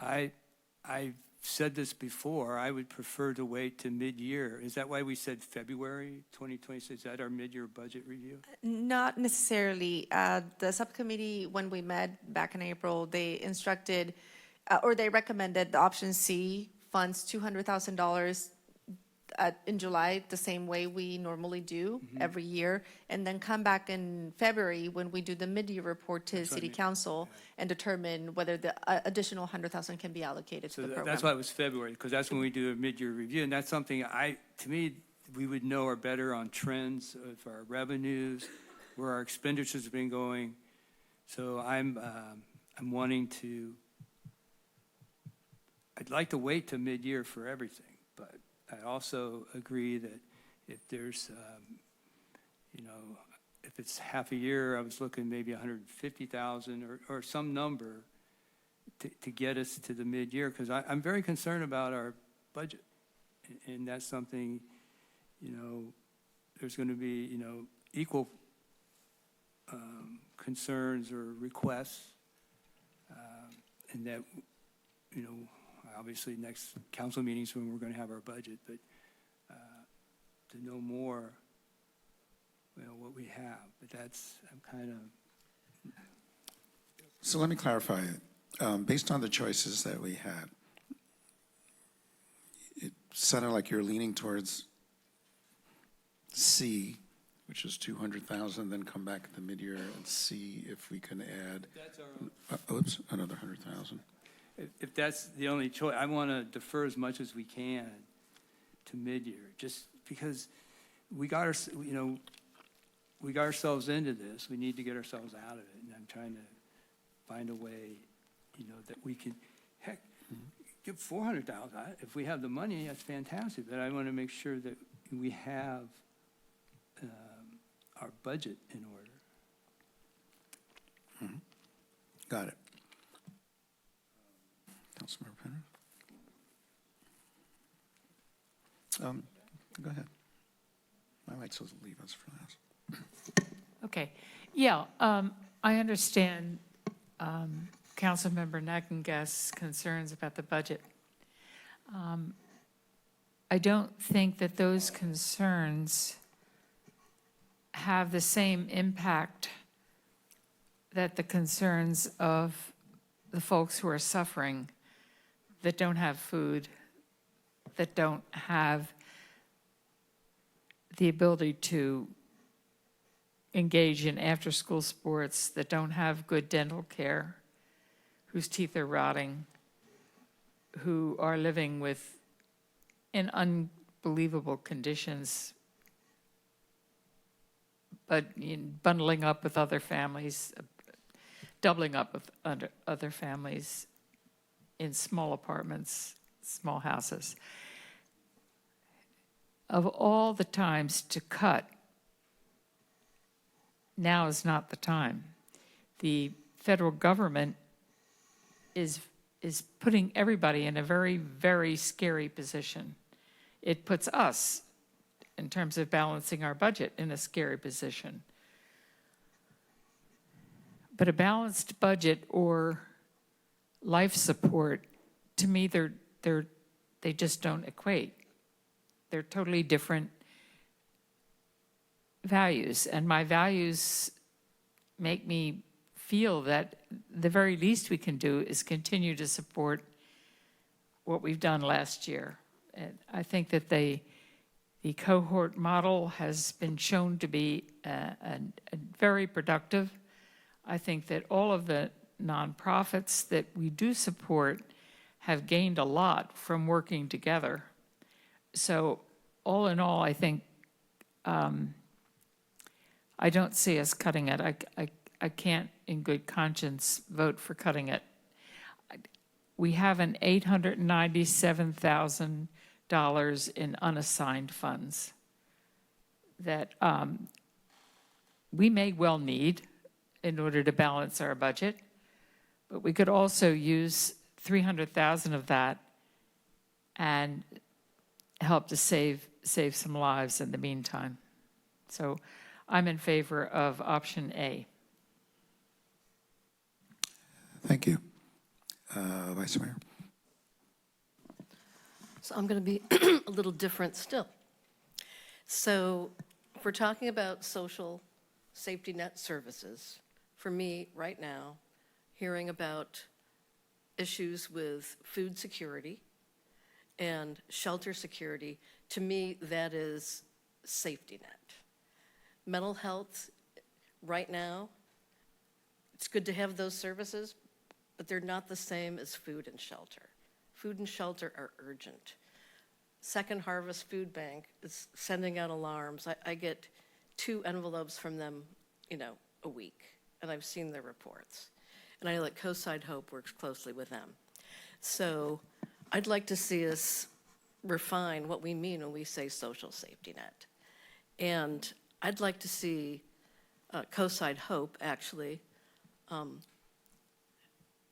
I've said this before, I would prefer to wait to mid-year. Is that why we said February 2026? Is that our mid-year budget review? Not necessarily. The subcommittee, when we met back in April, they instructed, or they recommended the option C funds $200,000 in July, the same way we normally do every year, and then come back in February when we do the mid-year report to That's what I City mean. Council and determine whether the additional 100,000 can be allocated to So the program. that's why it was February, because that's when we do a mid-year review, and that's something to me, we would know are better on trends of our revenues, where our expenditures have been going. So I'm wanting to, I'd like to wait to mid-year for everything, but I also agree that if there's, you know, if it's half a year, I was looking maybe 150,000 or some number to get us to the mid-year, because I'm very concerned about our budget. And that's something, you know, there's going to be, you know, equal concerns or requests. And that, you know, obviously next council meetings when we're going to have our budget, but to know more, you know, what we have. But that's, I'm kind of. So let me clarify. Based on the choices that we had, it sounded like you're leaning towards C, which is 200,000, then come back at the mid-year and see if we can add, That's our another 100,000. If that's the only choice, I want to defer as much as we can to mid-year, just because we got ourselves into this. We need to get ourselves out of it, and I'm trying to find a way, you know, that we can, heck, give 400,000. If we have the money, that's fantastic, but I want to make sure that we have our budget in order. Got it. Councilmember Penner? Go ahead. I might supposed to leave us for last. Okay. Yeah, I understand Councilmember Nackengast's concerns about the budget. I don't think that those concerns have the same impact that the concerns of the folks who are suffering, that don't have food, that don't have the ability to engage in after-school sports, that don't have good dental care, whose teeth are rotting, who are living in unbelievable conditions, but bundling up with other families, doubling up with other families in small apartments, small houses. Of all the times to cut, now is not the time. The federal government is putting everybody in a very, very scary position. It puts us, in terms of balancing our budget, in a scary position. But a balanced budget or life support, to me, they just don't equate. They're totally different values, and my values make me feel that the very least we can do is continue to support what we've done last year. And I think that the cohort model has been shown to be a very productive. I think that all of the nonprofits that we do support have gained a lot from working together. So all in all, I think I don't see us cutting it. I can't, in good conscience, vote for cutting it. We have an $897,000 in unassigned funds that we may well need in order to balance our budget, but we could also use 300,000 of that and help to save some lives in the meantime. So I'm in favor of option A. Thank you. Vice Mayor. So I'm going to be a little different still. So if we're talking about social safety net services, for me right now, hearing about issues with food security and shelter security, to me, that is safety net. Mental health, right now, it's good to have those services, but they're not the same as food and shelter. Food and shelter are urgent. Second Harvest Food Bank is sending out alarms. I get 2 envelopes from them, a week, and I've seen their reports. And I know that Coastside Hope works closely with them. So I'd like to see us refine what we mean when we say social safety net. And I'd like to see Coastside Hope actually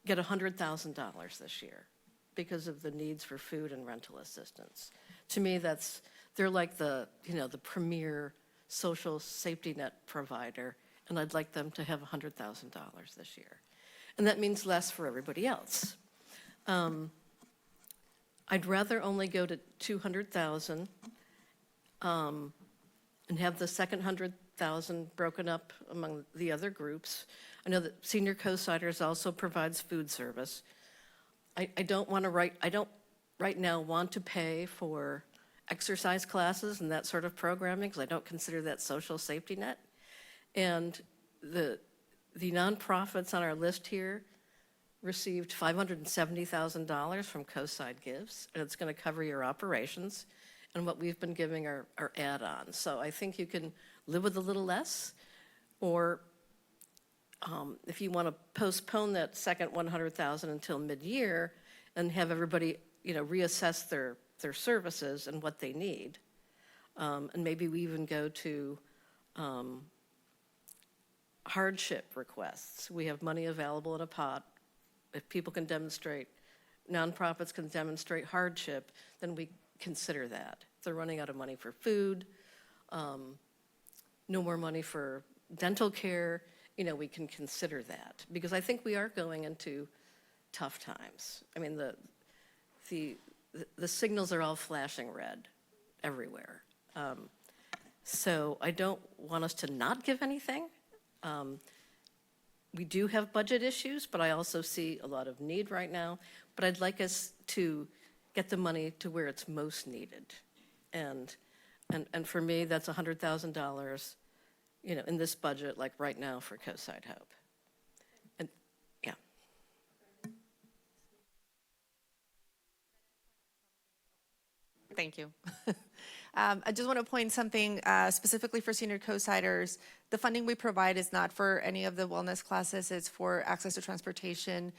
get $100,000 this year because of the needs for food and rental assistance. To me, they're like the premier social safety net provider, and I'd like them to have $100,000 this year. And that means less for everybody else. I'd rather only go to $200,000 and have the second $100,000 broken up among the other groups. I know that Senior Co-Siders also provides food service. I don't right now want to pay for exercise classes and that sort of programming because I don't consider that social safety net. And the nonprofits on our list here received $570,000 from Coastside Gives, and it's going to cover your operations. And what we've been giving are add-ons. So I think you can live with a little less, or if you want to postpone that second $100,000 until mid-year and have everybody, reassess their services and what they need. And maybe we even go to hardship requests. We have money available in a pot. If people can demonstrate, nonprofits can demonstrate hardship, then we consider that. If they're running out of money for food, no more money for dental care, we can consider that. Because I think we are going into tough times. I mean, the signals are all flashing red everywhere. So I don't want us to not give anything. We do have budget issues, but I also see a lot of need right now. But I'd like us to get the money to where it's most needed. And for me, that's $100,000, in this budget, like right now for Coastside Hope. And yeah. Thank you. I just want to point something specifically for senior co-siders. The funding we provide is not for any of the wellness classes. It's for access to transportation,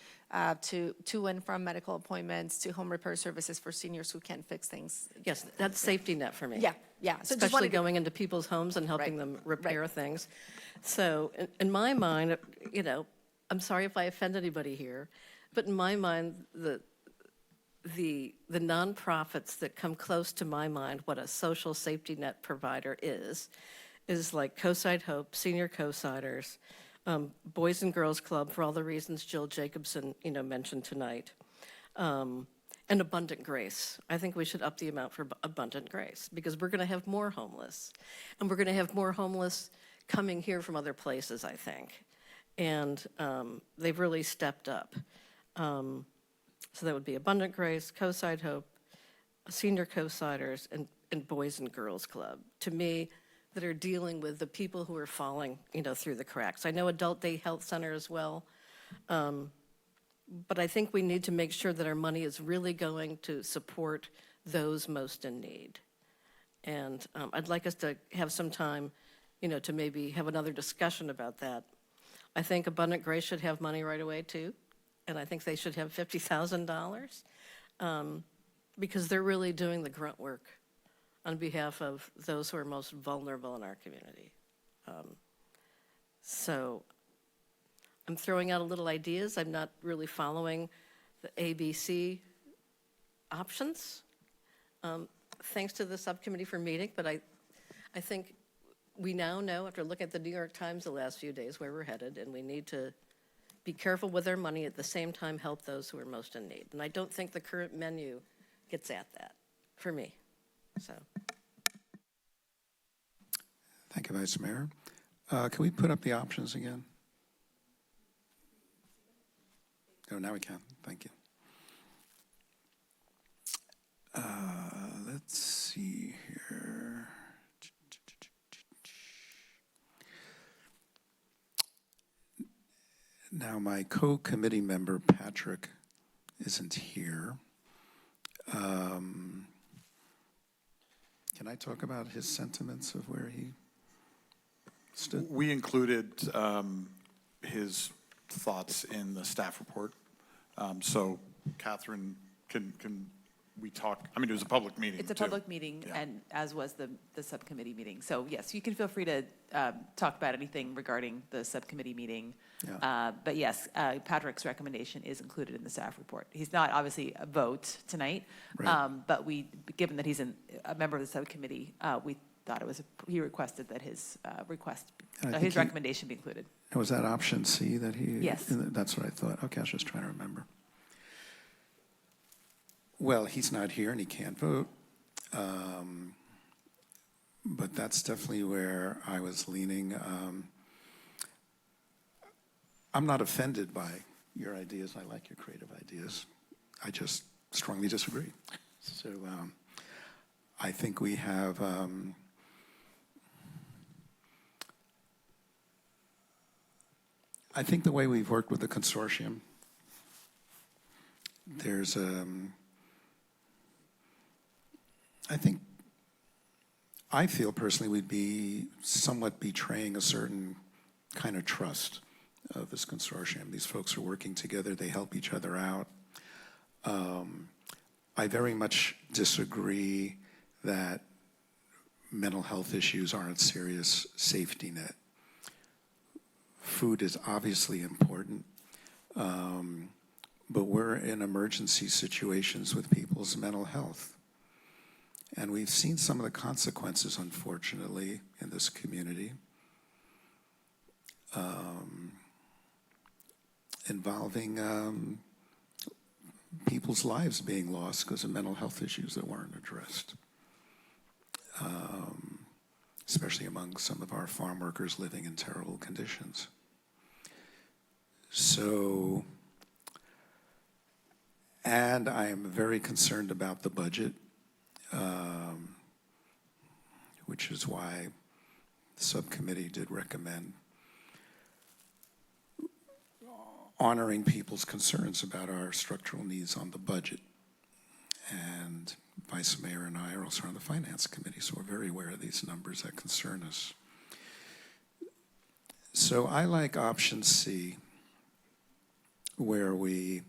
to and from medical appointments, to home repair services for seniors who can't fix things. Yes, that's safety net for me. Yeah. So especially going into people's homes and helping them repair things. So in my mind, I'm sorry if I offend anybody here, but in my mind, the nonprofits that come close to my mind, what a social safety net provider is like Coastside Hope, Senior Co-Siders, Boys and Girls Club, for all the reasons Jill Jacobson, mentioned tonight, and Abundant Grace. I think we should up the amount for Abundant Grace because we're going to have more homeless, and we're going to have more homeless coming here from other places, I think, and they've really stepped up. So that would be Abundant Grace, Coastside Hope, Senior Co-Siders, and Boys and Girls Club, to me, that are dealing with the people who are falling, through the cracks. I know Adult Day Health Center as well, but I think we need to make sure that our money is really going to support those most in need. And I'd like us to have some time, to maybe have another discussion about that. I think Abundant Grace should have money right away too. And I think they should have $50,000 because they're really doing the grunt work on behalf of those who are most vulnerable in our community. So I'm throwing out a little ideas. I'm not really following the ABC options, thanks to the subcommittee for meeting, but I think we now know, after looking at the New York Times the last few days, where we're headed, and we need to be careful with their money, at the same time help those who are most in need. And I don't think the current menu gets at that, for me, so. Thank you, Vice Mayor. Can we put up the options again? Oh, now we can. Thank you. Let's see here. Now, my co-committee member, Patrick, isn't here. Can I talk about his sentiments of where he stood? We included his thoughts in the staff report. So Catherine, can we talk? I mean, it was a public meeting. It's a too. public meeting, Yeah. and as was the subcommittee meeting. So yes, you can feel free to talk about anything regarding the subcommittee meeting. Yeah. But yes, Patrick's recommendation is included in the staff report. He's not obviously a vote tonight, Right. but given that he's a member of the subcommittee, we thought he requested that his And I think his recommendation be included. And was that option C that he? Yes. That's what I thought. Okay, I was just trying to remember. Well, he's not here and he can't vote. But that's definitely where I was leaning. I'm not offended by your ideas. I like your creative ideas. I just strongly disagree. So I think we have I think the way we've worked with the consortium, there's I feel personally we'd be somewhat betraying a certain kind of trust of this consortium. These folks are working together, they help each other out. I very much disagree that mental health issues aren't a serious safety net. Food is obviously important, but we're in emergency situations with people's mental health. And we've seen some of the consequences, unfortunately, in this community involving people's lives being lost because of mental health issues that weren't addressed, especially among some of our farm workers living in terrible conditions. So, and I am very concerned about the budget, which is why the subcommittee did recommend honoring people's concerns about our structural needs on the budget. And Vice Mayor and I are also on the Finance Committee, so we're very aware of these numbers that concern us. So I like option C, where we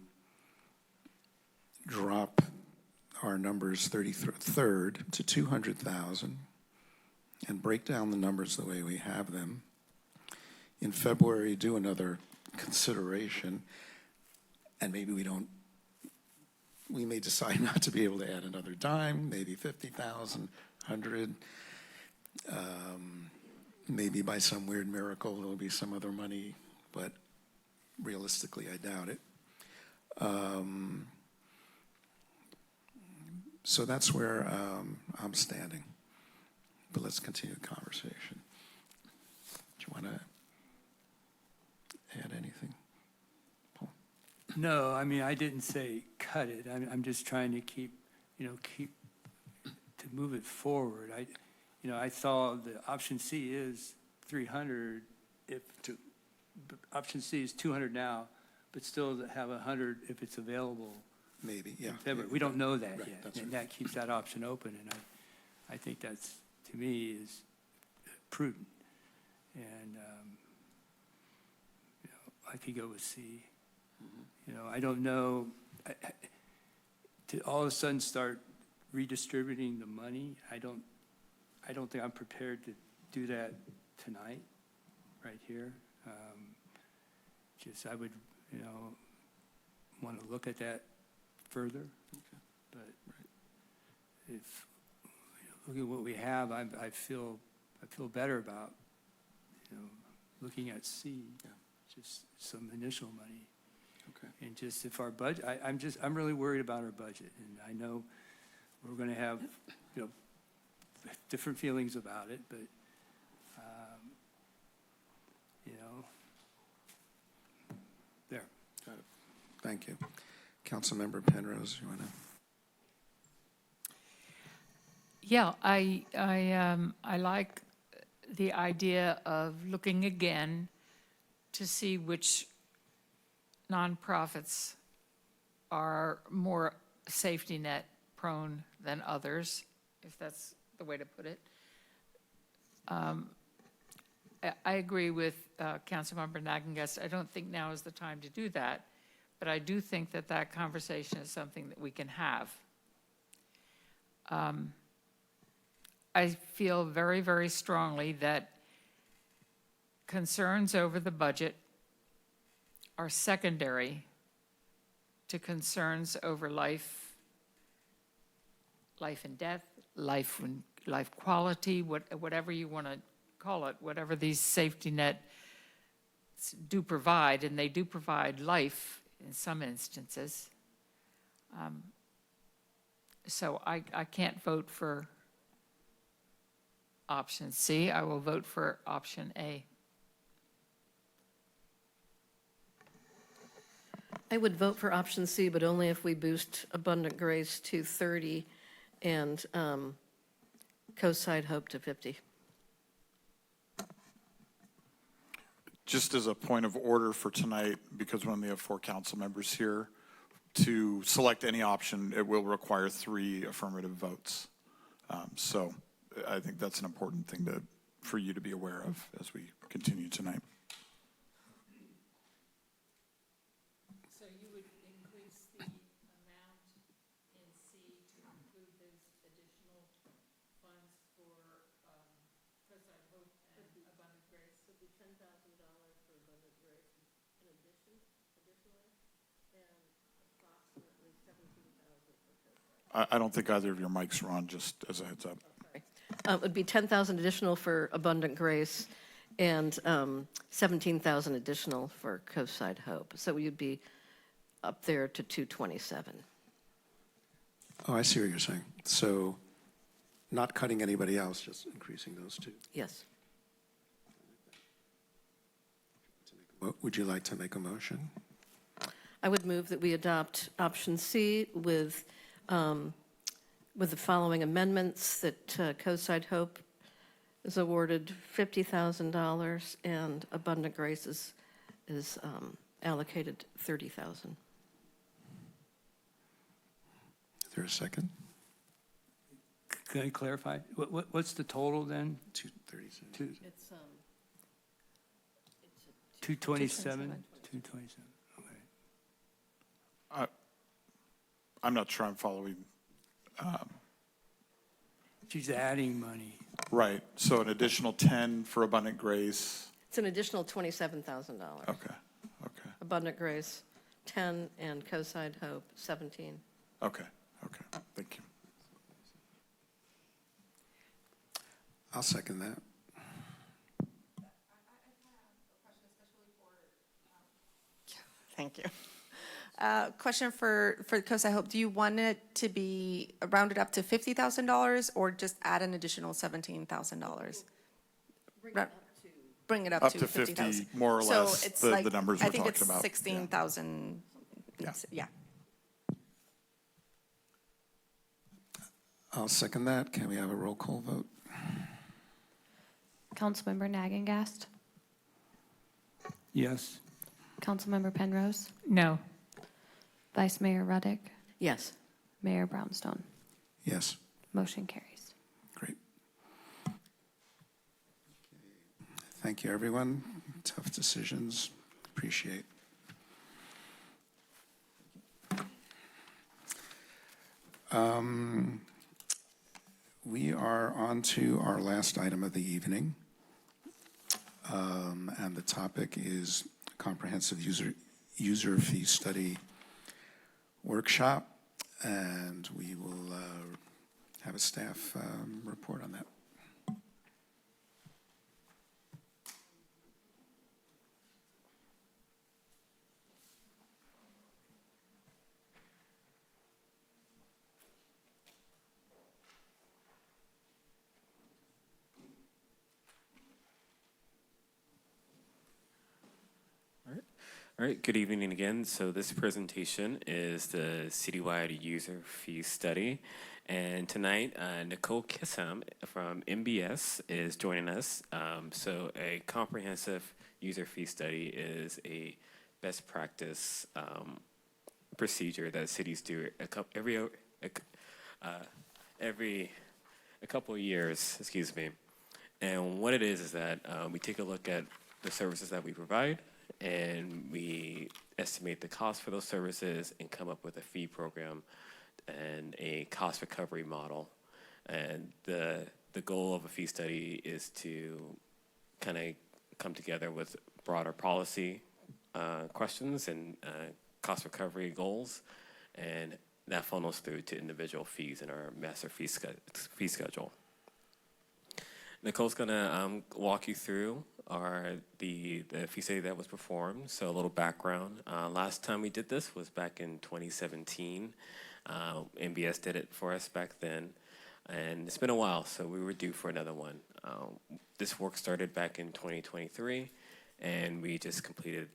drop our numbers 33rd to 200,000 and break down the numbers the way we have them. In February, do another consideration, and maybe we may decide not to be able to add another dime, maybe 50,000, 100. Maybe by some weird miracle there'll be some other money, but realistically I doubt it. So that's where I'm standing. But let's continue the conversation. Do you want to add anything? Paul? No, I mean, I didn't say cut it. I'm just trying to keep to move it forward. I saw the option C is 300 option C is 200 now, but still have 100 if it's available. Maybe, yeah. We don't know that Right, yet, that's and right. that keeps that option open, and I think that's, to me, is prudent. And, I could go with C. I don't know, to all of a sudden start redistributing the money, I don't think I'm prepared to do that tonight, right here. I would, want to look at that further. Okay. But if, look at what we have, I feel better about, looking at C. Yeah. just some initial money. Okay. And just if our budget, I'm really worried about our budget, and I know we're going to have, different feelings about it, but, there. Got it. Thank you. Councilmember Penrose, you want to? Yeah, I like the idea of looking again to see which nonprofits are more safety net prone than others, if that's the way to put it. I agree with Councilmember Nagengast. I don't think now is the time to do that, but I do think that that conversation is something that we can have. I feel very, very strongly that concerns over the budget are secondary to concerns over life and death, life quality, whatever you want to call it, whatever these safety nets do provide, and they do provide life in some instances. So I can't vote for option C. I will vote for option A. I would vote for option C, but only if we boost Abundant Grace to 30 and Coastside Hope to 50. Just as a point of order for tonight, because we only have 4 council members here, to select any option, it will require 3 affirmative votes. So I think that's an important thing for you to be aware of as we continue tonight. So you would increase the amount in C to include those additional funds for Coastside Hope and Abundant Grace? Would be $10,000 for Abundant Grace in addition, additionally, and approximately $17,000 for Coastside. I don't think either of your mics are on, just as a heads up. It would be 10,000 additional for Abundant Grace and 17,000 additional for Coastside Hope. So you'd be up there to 227. Oh, I see what you're saying. So not cutting anybody else, just increasing those 2. Yes. Would you like to make a motion? I would move that we adopt option C with the following amendments, that Coastside Hope is awarded $50,000 and Abundant Grace is allocated $30,000. Is there a second? Can I clarify? What's the total then? 237. It's 227? 227, okay. I'm not sure I'm following. She's adding money. Right, so an additional 10 for Abundant Grace. It's an additional $27,000. Okay. Abundant Grace, 10, and Coastside Hope, 17. Okay, thank you. I'll second that. Thank you. Question for Coastside Hope. Do you want it to be rounded up to $50,000 or just add an additional $17,000? Bring it up to 50,000. More or So less, it's the like, numbers I we're think talking about. it's 16,000. Yeah. I'll second that. Can we have a roll call vote? Councilmember Nagengast? Yes. Councilmember Penrose? No. Vice Mayor Ruddick? Yes. Mayor Brownstone? Yes. Motion carries. Great. Thank you, everyone. Tough decisions. Appreciate. We are on to our last item of the evening. And the topic is comprehensive user fee study workshop. And we will have a staff report on that. All right, good evening again. So this presentation is the citywide user fee study. And tonight, Nicole Kissam from MBS is joining us. So a comprehensive user fee study is a best practice procedure that cities do every couple of years, excuse me. And what it is that we take a look at the services that we provide, and we estimate the cost for those services and come up with a fee program and a cost recovery model. And the goal of a fee study is to kind of come together with broader policy questions and cost recovery goals, and that funnels through to individual fees in our master fee schedule. Nicole's gonna walk you through the fee study that was performed. So a little background. Last time we did this was back in 2017. MBS did it for us back then. And it's been a while, so we were due for another one. This work started back in 2023, and we just completed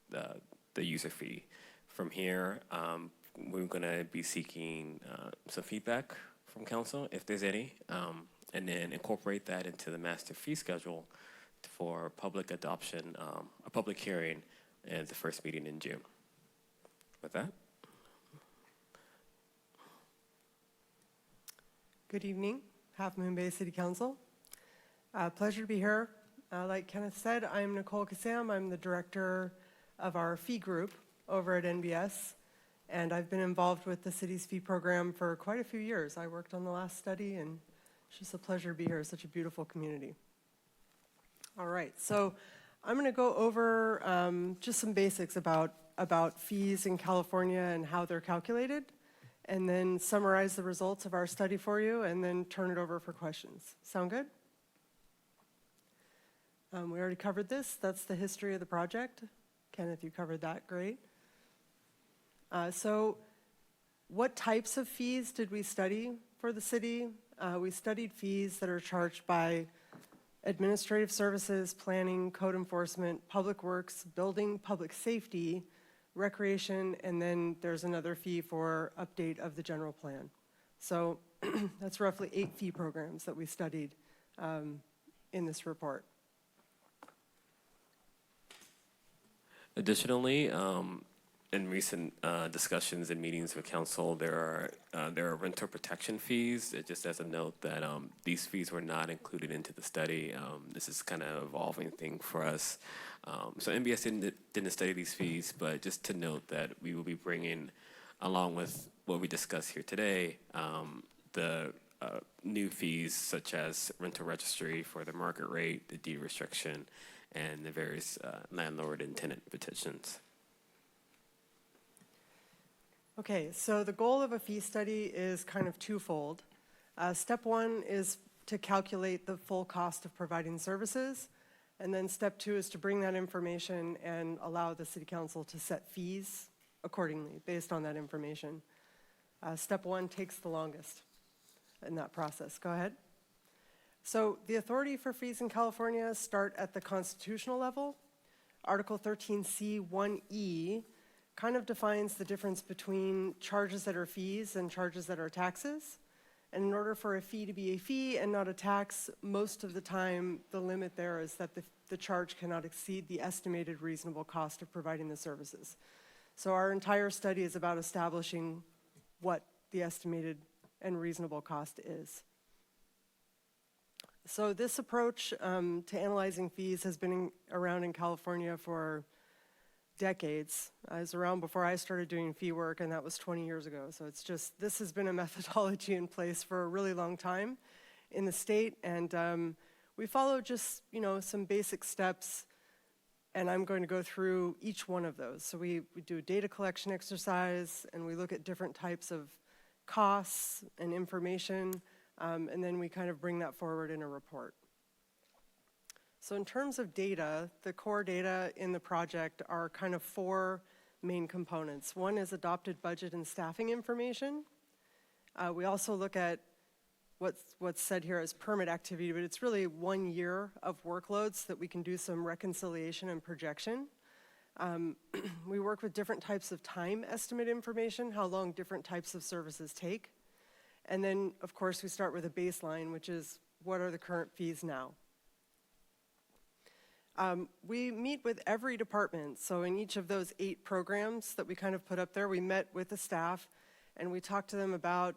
the user fee. From here, we're gonna be seeking some feedback from council, if there's any, and then incorporate that into the master fee schedule for public adoption, a public hearing at the first meeting in June. With that. Good evening, Half Moon Bay City Council. Pleasure to be here. Like Kenneth said, I'm Nicole Kassam. I'm the director of our fee group over at NBS, and I've been involved with the city's fee program for quite a few years. I worked on the last study, and it's just a pleasure to be here. It's such a beautiful community. All right, so I'm going to go over just some basics about fees in California and how they're calculated, and then summarize the results of our study for you, and then turn it over for questions. Sound good? We already covered this. That's the history of the project. Kenneth, you covered that. Great. So what types of fees did we study for the city? We studied fees that are charged by administrative services, planning, code enforcement, public works, building, public safety, recreation, and then there's another fee for update of the general plan. So that's roughly 8 fee programs that we studied in this report. Additionally, in recent discussions and meetings with council, there are renter protection fees. Just as a note that these fees were not included into the study. This is kind of evolving thing for us. So NBS didn't study these fees, but just to note that we will be bringing, along with what we discussed here today, the new fees such as rental registry for the market rate, the deed restriction, and the various landlord and tenant petitions. Okay, so the goal of a fee study is kind of twofold. Step 1 is to calculate the full cost of providing services, and then step 2 is to bring that information and allow the city council to set fees accordingly based on that information. Step 1 takes the longest in that process. Go ahead. So the authority for fees in California start at the constitutional level. Article 13C1E kind of defines the difference between charges that are fees and charges that are taxes. And in order for a fee to be a fee and not a tax, most of the time the limit there is that the charge cannot exceed the estimated reasonable cost of providing the services. So our entire study is about establishing what the estimated and reasonable cost is. So this approach to analyzing fees has been around in California for decades. I was around before I started doing fee work, and that was 20 years ago. So it's just, this has been a methodology in place for a really long time in the state, and we follow just, some basic steps, and I'm going to go through each one of those. So we do a data collection exercise, and we look at different types of costs and information, and then we kind of bring that forward in a report. So in terms of data, the core data in the project are kind of 4 main components. One is adopted budget and staffing information. We also look at what's said here as permit activity, but it's really 1 year of workloads so that we can do some reconciliation and projection. We work with different types of time estimate information, how long different types of services take. And then, of course, we start with a baseline, which is what are the current fees now? We meet with every department. So in each of those 8 programs that we kind of put up there, we met with the staff and we talked to them about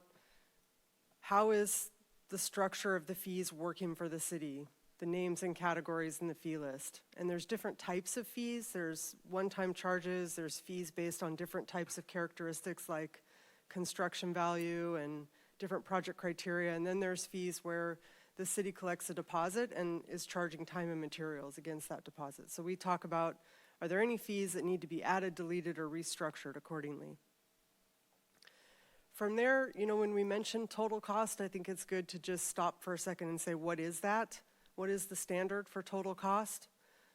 how is the structure of the fees working for the city, the names and categories in the fee list. And there's different types of fees. There's one-time charges, there's fees based on different types of characteristics like construction value and different project criteria. And then there's fees where the city collects a deposit and is charging time and materials against that deposit. So we talk about, are there any fees that need to be added, deleted, or restructured accordingly? From there, you know, when we mention total cost, I think it's good to just stop for a second and say, what is that? What is the standard for total cost?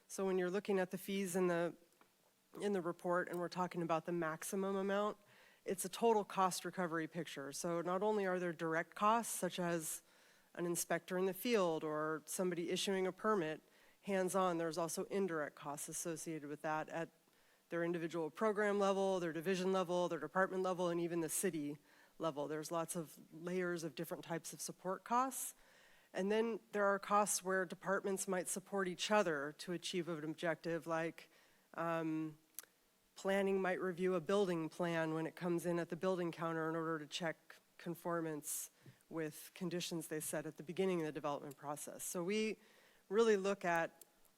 So when you're looking at the fees in the report and we're talking about the maximum amount, it's a total cost recovery picture. So not only are there direct costs, such as an inspector in the field or somebody issuing a permit, hands-on, there's also indirect costs associated with that at their individual program level, their division level, their department level, and even the city level. There's lots of layers of different types of support costs. And then there are costs where departments might support each other to achieve an objective, like planning might review a building plan when it comes in at the building counter in order to check conformance with conditions they set at the beginning of the development process. So we really look at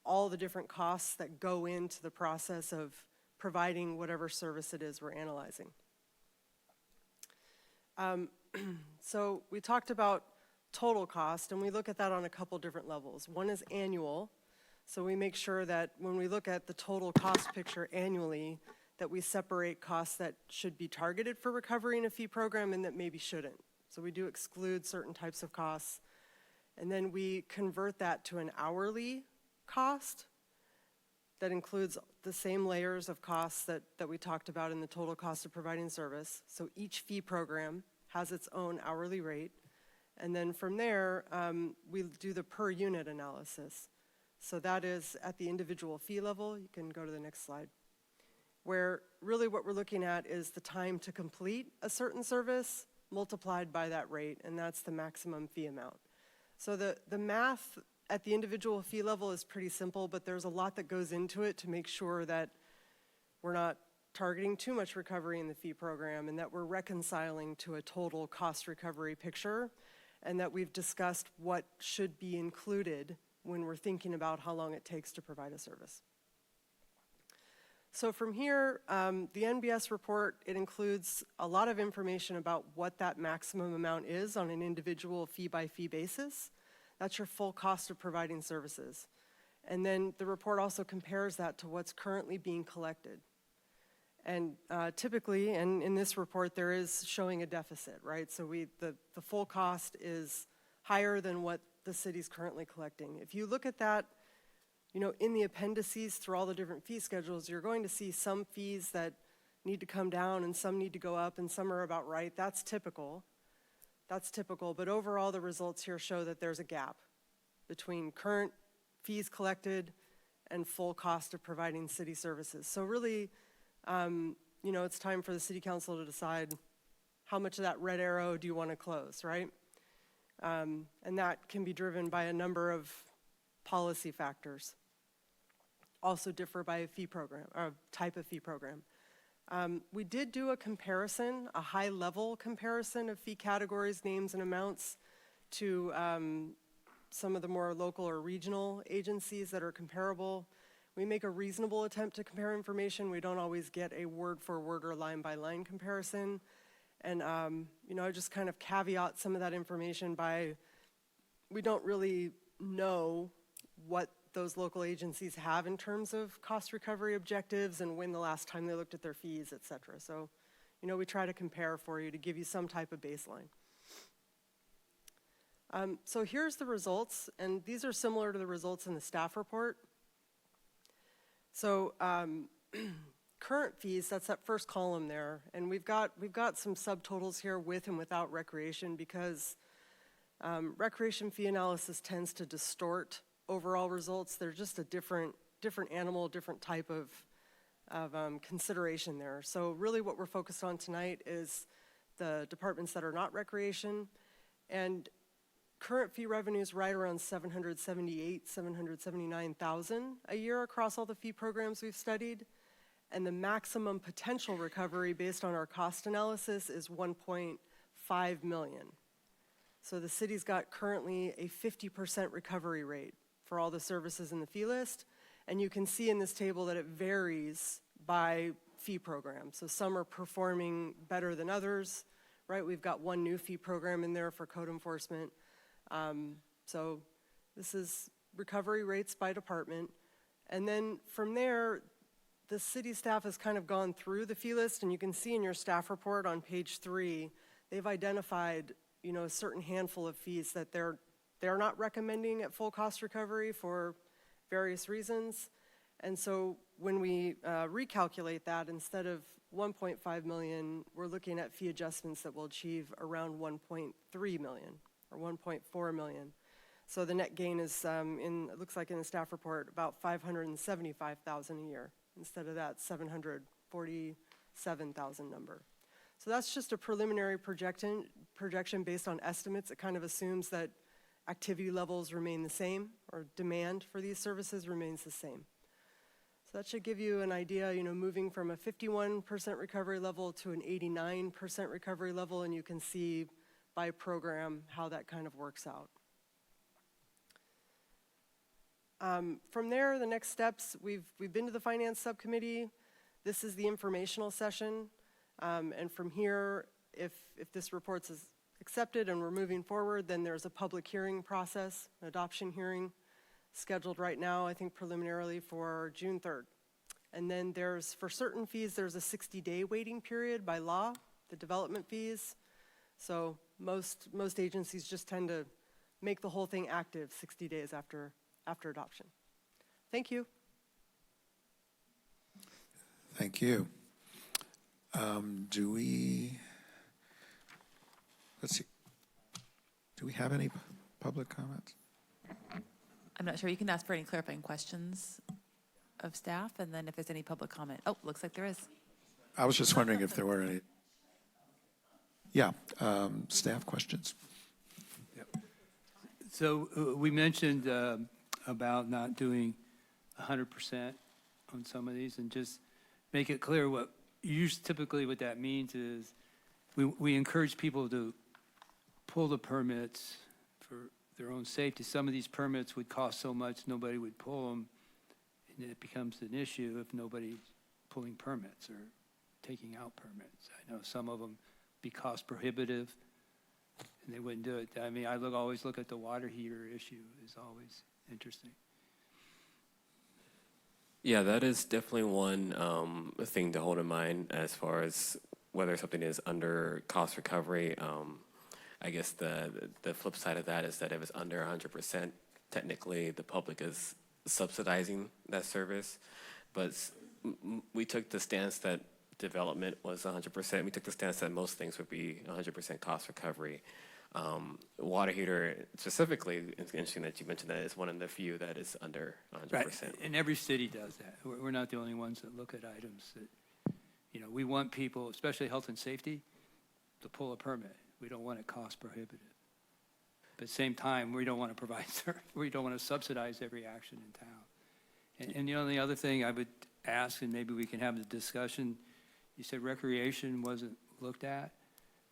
all the different costs that go into the process of providing whatever service it is we're analyzing. So we talked about total cost, and we look at that on a couple different levels. One is annual, so we make sure that when we look at the total cost picture annually, that we separate costs that should be targeted for recovery in a fee program and that maybe shouldn't. So we do exclude certain types of costs. And then we convert that to an hourly cost that includes the same layers of costs that we talked about in the total cost of providing service. So each fee program has its own hourly rate. And then from there, we do the per unit analysis. So that is at the individual fee level. You can go to the next slide. Where really what we're looking at is the time to complete a certain service multiplied by that rate, and that's the maximum fee amount. So the math at the individual fee level is pretty simple, but there's a lot that goes into it to make sure that we're not targeting too much recovery in the fee program and that we're reconciling to a total cost recovery picture, and that we've discussed what should be included when we're thinking about how long it takes to provide a service. So from here, the NBS report, it includes a lot of information about what that maximum amount is on an individual fee-by-fee basis. That's your full cost of providing services. And then the report also compares that to what's currently being collected. And typically, and in this report, there is showing a deficit, right? So the full cost is higher than what the city's currently collecting. If you look at that, you know, in the appendices through all the different fee schedules, you're going to see some fees that need to come down and some need to go up and some are about right. That's typical. That's typical, but overall the results here show that there's a gap between current fees collected and full cost of providing city services. So really, you know, it's time for the city council to decide how much of that red arrow do you want to close, right? And that can be driven by a number of policy factors. Also differ by a fee program, or type of fee program. We did do a comparison, a high-level comparison of fee categories, names, and amounts to some of the more local or regional agencies that are comparable. We make a reasonable attempt to compare information. We don't always get a word-for-word or line-by-line comparison. And you know, I just kind of caveat some of that information by, we don't really know what those local agencies have in terms of cost recovery objectives and when the last time they looked at their fees, et cetera. So, you know, we try to compare for you to give you some type of baseline. So here's the results, and these are similar to the results in the staff report. So current fees, that's that first column there, and we've got some subtotals here with and without recreation because recreation fee analysis tends to distort overall results. They're just a different animal, different type of consideration there. So really what we're focused on tonight is the departments that are not recreation, and current fee revenues right around 779,000 a year across all the fee programs we've studied. And the maximum potential recovery based on our cost analysis is 1.5 million. So the city's got currently a 50% recovery rate for all the services in the fee list. And you can see in this table that it varies by fee program. So some are performing better than others, right? We've got one new fee program in there for code enforcement. So this is recovery rates by department. And then from there, the city staff has kind of gone through the fee list, and you can see in your staff report on page 3, they've identified, you know, a certain handful of fees that they're not recommending at full cost recovery for various reasons. And so when we recalculate that, instead of 1.5 million, we're looking at fee adjustments that will achieve around 1.3 million or 1.4 million. So the net gain is, it looks like in the staff report, about 575,000 a year instead of that 747,000 number. So that's just a preliminary projection based on estimates. It kind of assumes that activity levels remain the same, or demand for these services remains the same. So that should give you an idea, you know, moving from a 51% recovery level to an 89% recovery level, and you can see by program how that kind of works out. From there, the next steps, we've been to the finance subcommittee. This is the informational session. And from here, if this report is accepted and we're moving forward, then there's a public hearing process, an adoption hearing scheduled right now, I think preliminarily for June 3rd. And then there's, for certain fees, there's a 60-day waiting period by law, the development fees. So most agencies just tend to make the whole thing active 60 days after adoption. Thank you. Thank you. Let's see, do we have any public comments? I'm not sure. You can ask for any clarifying questions of staff, and then if there's any public comment. Oh, looks like there is. I was just wondering if there were any. Yeah, staff questions. Yep. So we mentioned about not doing 100% on some of these, and just make it clear what typically what that means is we encourage people to pull the permits for their own safety. Some of these permits would cost so much nobody would pull them, and it becomes an issue if nobody's pulling permits or taking out permits. I know some of them be cost prohibitive and they wouldn't do it. I mean, always look at the water heater issue is always interesting. Yeah, that is definitely one thing to hold in mind as far as whether something is under cost recovery. I guess the flip side of that is that if it's under 100%, technically the public is subsidizing that service. But we took the stance that development was 100%. We took the stance that most things would be 100% cost recovery. Water heater specifically, it's interesting that you mentioned that, is one of the few that is under 100%. Right, and every city does that. We're not the only ones that look at items that, you know, we want people, especially health and safety, to pull a permit. We don't want it cost prohibitive. But at the same time, we don't want to we don't want to subsidize every action in town. And the only other thing I would ask, and maybe we can have the discussion, you said recreation wasn't looked at.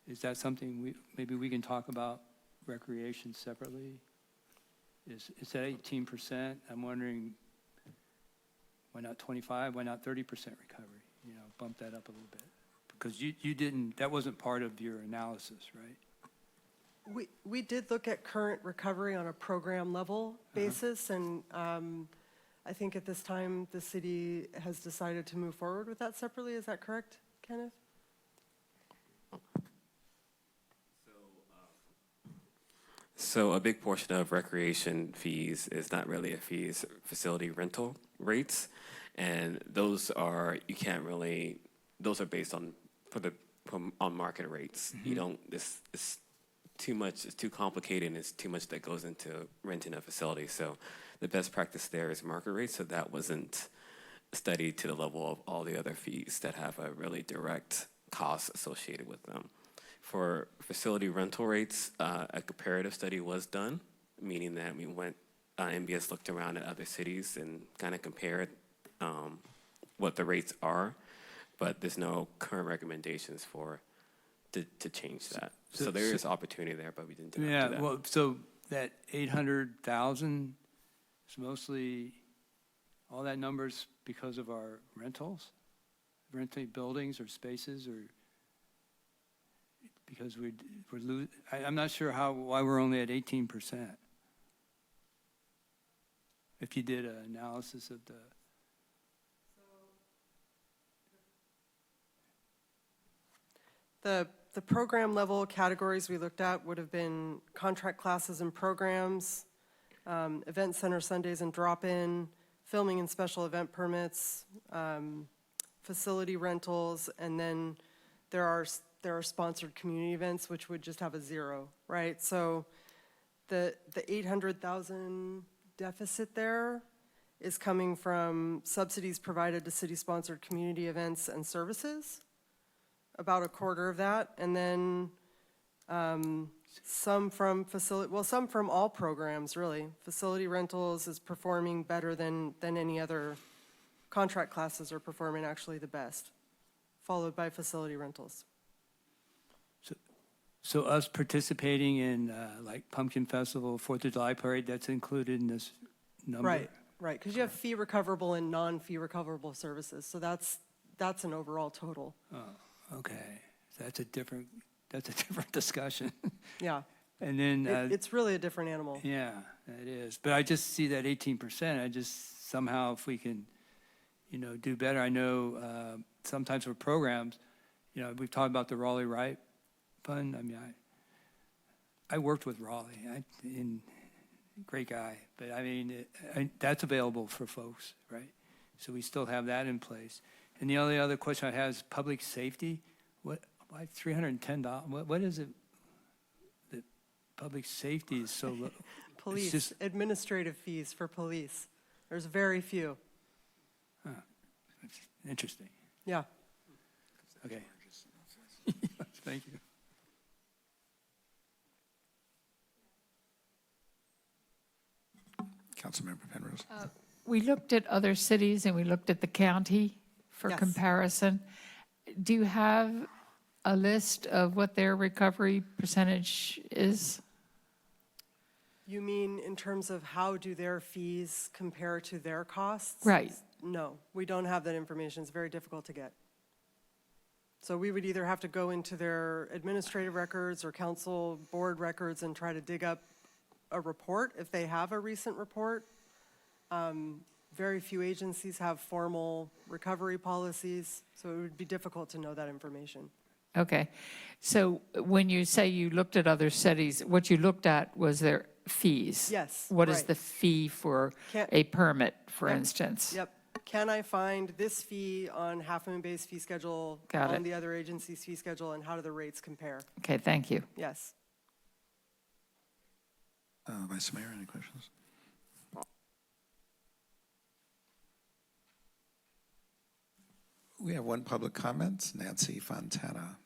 Is that something maybe we can talk about recreation separately? Is that 18%? I'm wondering, why not 25? Why not 30% recovery? You know, bump that up a little bit. Because you didn't, that wasn't part of your analysis, right? We did look at current recovery on a program level basis, and I think at this time the city has decided to move forward with that separately. Is that correct, Kenneth? So a big portion of recreation fees is not really a fee, it's facility rental rates. And those are, you can't really, those are based on on market rates. You don't, it's too much, it's too complicated, and it's too much that goes into renting a facility. So the best practice there is market rates, so that wasn't study to the level of all the other fees that have a really direct cost associated with them. For facility rental rates, a comparative study was done, meaning that we went, MBS looked around at other cities and kind of compared what the rates are, but there's no current recommendations to change that. So there is opportunity there, but we didn't do Yeah, that. well, so that 800,000 is mostly, all that number's because of our rentals? Renting buildings or spaces, or because I'm not sure why we're only at 18%. If you did an analysis of the program level categories we looked at would have been contract classes and programs, event center Sundays and drop-in, filming and special event permits, facility rentals, and then there are sponsored community events, which would just have a 0, right? So the 800,000 deficit there is coming from subsidies provided to city-sponsored community events and services, about a quarter of that, and then some from all programs, really. Facility rentals is performing better than any other. Contract classes are performing actually the best, followed by facility rentals. So us participating in like Pumpkin Festival, 4th of July Parade, that's included in this number? Right, because you have fee recoverable and non-fee recoverable services, so that's an overall total. Oh, okay, so that's a different discussion. Yeah. And then it's really a different animal. Yeah, it is. But I just see that 18%. I just somehow, if we can, do better. I know sometimes for programs, we've talked about the Raleigh Wright Fund. I mean, I worked with Raleigh. Great guy. But I mean, that's available for folks, right? So we still have that in place. And the only other question I have is public safety. Why $310? What is it that public safety is so low? Police, administrative fees for police. There's very few. Huh. That's interesting. Yeah. Okay. Thank you. Councilmember Penrose. We looked at other cities and we looked at the county for Yes. comparison. Do you have a list of what their recovery percentage is? You mean in terms of how do their fees compare to their costs? Right. No, we don't have that information. It's very difficult to get. So we would either have to go into their administrative records or council board records and try to dig up a report if they have a recent report. Very few agencies have formal recovery policies, so it would be difficult to know that information. Okay. So when you say you looked at other cities, what you looked at was their fees? Yes, What is right. the fee for Can't- a permit, for Yep, instance? Yep. Can I find this fee on Half Moon Bay's fee schedule? Got On it. the other agency's fee schedule, and how do the rates compare? Okay, thank you. Yes. Vice Mayor, any questions? We have one public comment, Nancy Fontana.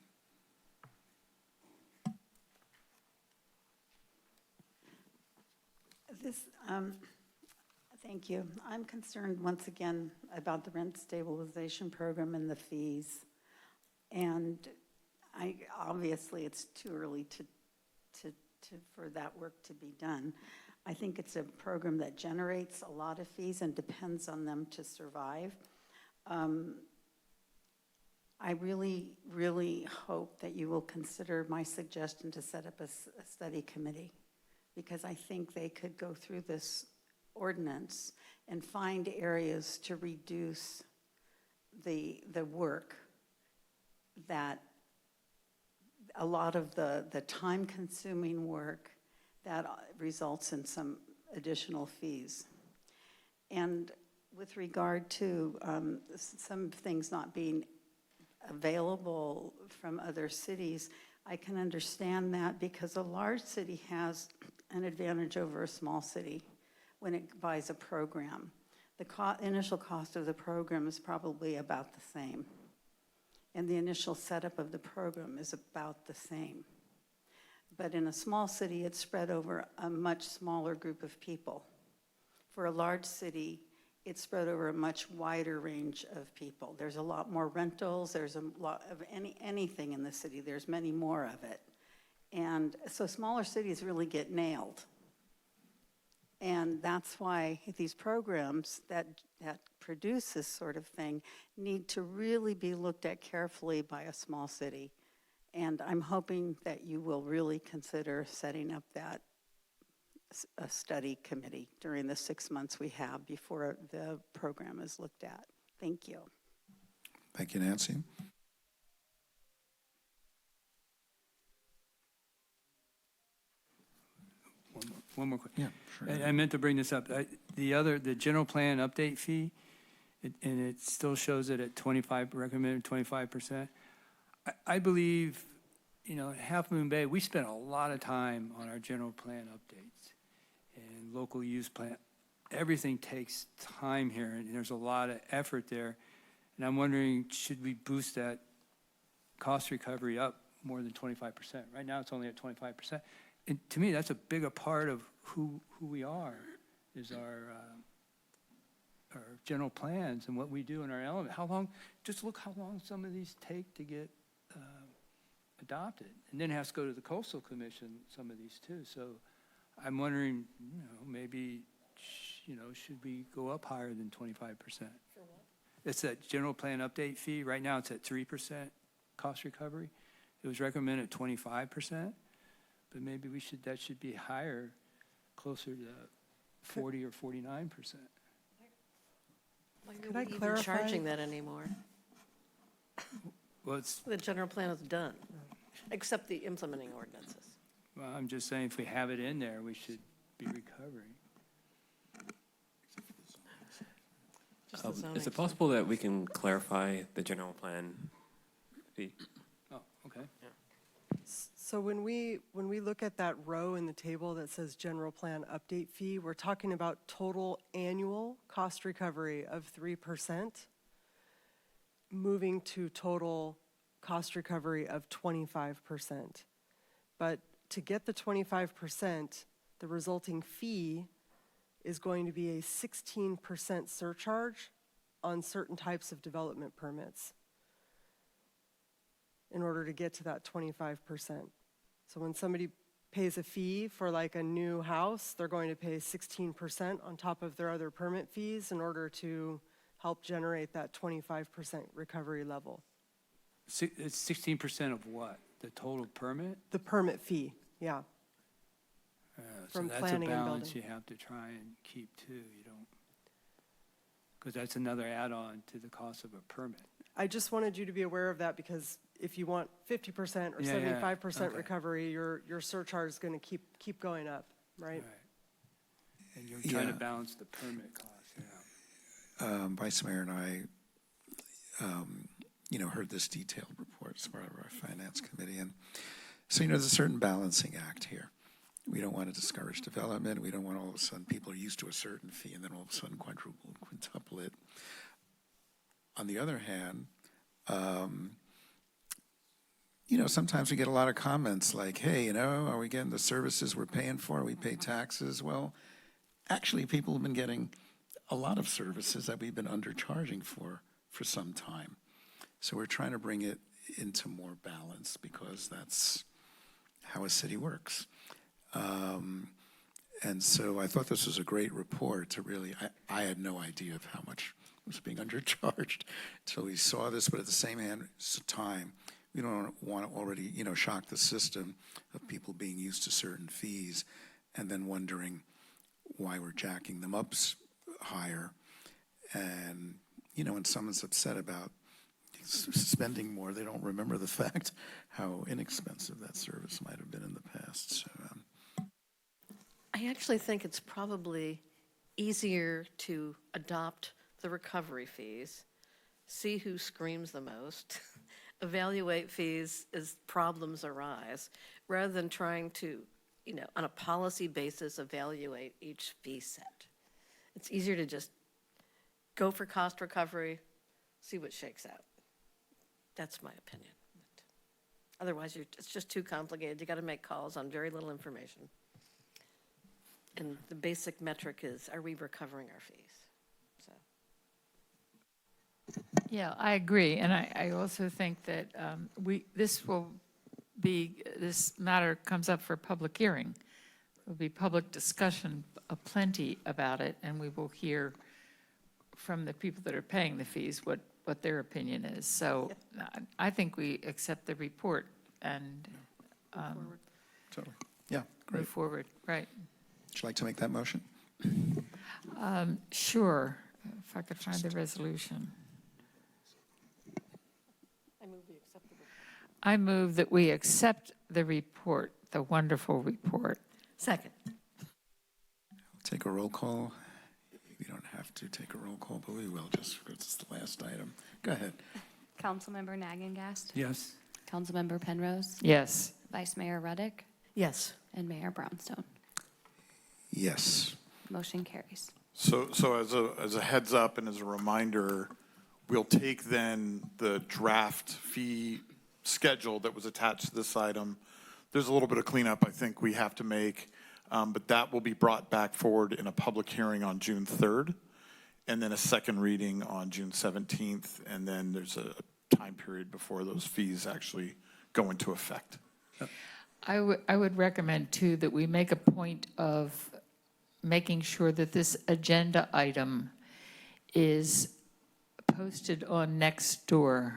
Thank you. I'm concerned once again about the rent stabilization program and the fees. And obviously it's too early for that work to be done. I think it's a program that generates a lot of fees and depends on them to survive. I really, really hope that you will consider my suggestion to set up a study committee, because I think they could go through this ordinance and find areas to reduce the work, that a lot of the time-consuming work that results in some additional fees. And with regard to some things not being available from other cities, I can understand that, because a large city has an advantage over a small city when it buys a program. The initial cost of the program is probably about the same. And the initial setup of the program is about the same. But in a small city, it's spread over a much smaller group of people. For a large city, it's spread over a much wider range of people. There's a lot more rentals, there's a lot of anything in the city, there's many more of it. And so smaller cities really get nailed. And that's why these programs that produce this sort of thing need to really be looked at carefully by a small city. And I'm hoping that you will really consider setting up that a study committee during the 6 months we have before the program is looked at. Thank you. Thank you, Nancy. One more question. Yeah, sure. I meant to bring this up. The general plan update fee, and it still shows it at 25, recommended 25%. I believe, Half Moon Bay, we spent a lot of time on our general plan updates and local use plan. Everything takes time here, and there's a lot of effort there. And I'm wondering, should we boost that cost recovery up more than 25%? Right now, it's only at 25%. And to me, that's a bigger part of who we are, is our general plans and what we do in our element. Just look how long some of these take to get adopted. And then it has to go to the Coastal Commission, some of these too. So I'm wondering, maybe, should we go up higher than 25%? For what? It's that general plan update fee. Right now, it's at 3% cost recovery. It was recommended 25%. But maybe that should be higher, closer to 40 or 49%. Why Could are I we even clarify? charging that anymore? Well, The general plan is done, except the implementing ordinances. I'm just saying, if we have it in there, we should be recovering. Just the zoning. Is it possible that we can clarify the general plan fee? Oh, okay. So when we look at that row in the table that says general plan update fee, we're talking about total annual cost recovery of 3%, moving to total cost recovery of 25%. But to get the 25%, the resulting fee is going to be a 16% surcharge on certain types of development permits in order to get to that 25%. So when somebody pays a fee for like a new house, they're going to pay 16% on top of their other permit fees in order to help generate that 25% recovery level. It's 16% of what? The total permit? The permit fee, yeah. From So that's a planning and balance you building. have to try and keep too. You don't, because that's another add-on to the cost of a permit. I just wanted you to be aware of that because if you want 50% or Yeah, 75% okay. recovery, your surcharge is going to keep going up, right? And you're trying to Yeah. balance the permit cost, yeah. Vice Mayor and I, heard this detailed report as part of our Finance Committee. And so, there's a certain balancing act here. We don't want to discourage development. We don't want all of a sudden people are used to a certain fee and then all of a sudden quintuple it. On the other hand, sometimes we get a lot of comments like, hey, are we getting the services we're paying for? We pay taxes. Well, actually, people have been getting a lot of services that we've been undercharging for some time. So we're trying to bring it into more balance because that's how a city works. And so I thought this was a great report to really, I had no idea of how much was being undercharged until we saw this, but at the same time, we don't want to already, shock the system of people being used to certain fees and then wondering why we're jacking them up higher. And, when someone's upset about spending more, they don't remember the fact how inexpensive that service might have been in the past. So, I actually think it's probably easier to adopt the recovery fees, see who screams the most, evaluate fees as problems arise, rather than trying to, on a policy basis, evaluate each fee set. It's easier to just go for cost recovery, see what shakes out. That's my opinion. Otherwise, it's just too complicated. You got to make calls on very little information. And the basic metric is, are we recovering our fees? So. Yeah, I agree. And I also think that this matter comes up for public hearing. There'll be public discussion aplenty about it, and we will hear from the people that are paying the fees what their opinion is. So I think we accept the report and Totally. Yeah, great. move forward. Right. Would you like to make that motion? Sure, if I could find the resolution. I move that we accept the report, the wonderful report. Second. Take a roll call. We don't have to take a roll call, but we will just because it's the last item. Go ahead. Councilmember Nagengast? Yes. Councilmember Penrose? Yes. Vice Mayor Ruddick? Yes. And Mayor Brownstone? Yes. Motion carries. So as a heads up and as a reminder, we'll take then the draft fee schedule that was attached to this item. There's a little bit of cleanup I think we have to make, but that will be brought back forward in a public hearing on June 3rd, and then a second reading on June 17th, and then there's a time period before those fees actually go into effect. I would recommend, too, that we make a point of making sure that this agenda item is posted on Nextdoor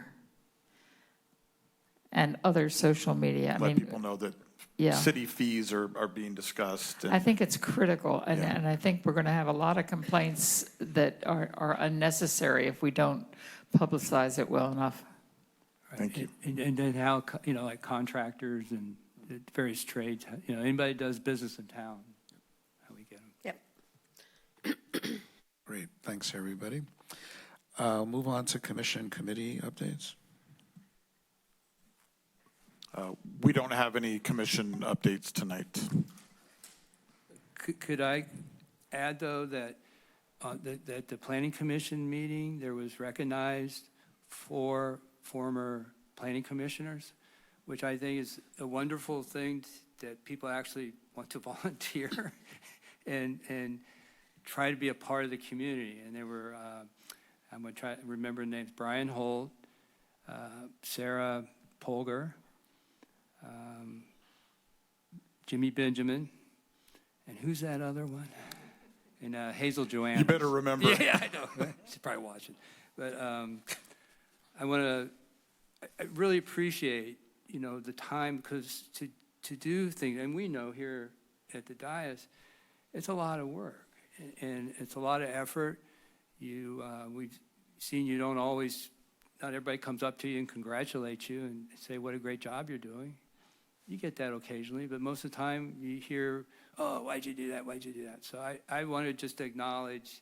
and other social media. Let people know that yeah. city fees are being discussed. I think it's critical, and, Yeah. and I think we're going to have a lot of complaints that are unnecessary if we don't publicize it well enough. Thank you. And then how, like contractors and various trades, anybody does business in town, how we get them. Yep. Great. Thanks, everybody. Move on to commission committee updates. We don't have any commission updates tonight. Could I add, though, that that the planning commission meeting, there was recognized 4 former planning commissioners, which I think is a wonderful thing that people actually want to volunteer and try to be a part of the community. And there were, I'm going to try to remember the names, Brian Holt, Sarah Polgar, Jimmy Benjamin, and who's that other one? And Hazel Joanne. You better remember. Yeah, I know. She's probably watching. But I really appreciate, the time, because to do things, and we know here at the dais, it's a lot of work and it's a lot of effort. We've seen you don't always, not everybody comes up to you and congratulates you and say what a great job you're doing. You get that occasionally, but most of the time you hear, oh, why'd you do that? Why'd you do that? So I want to just acknowledge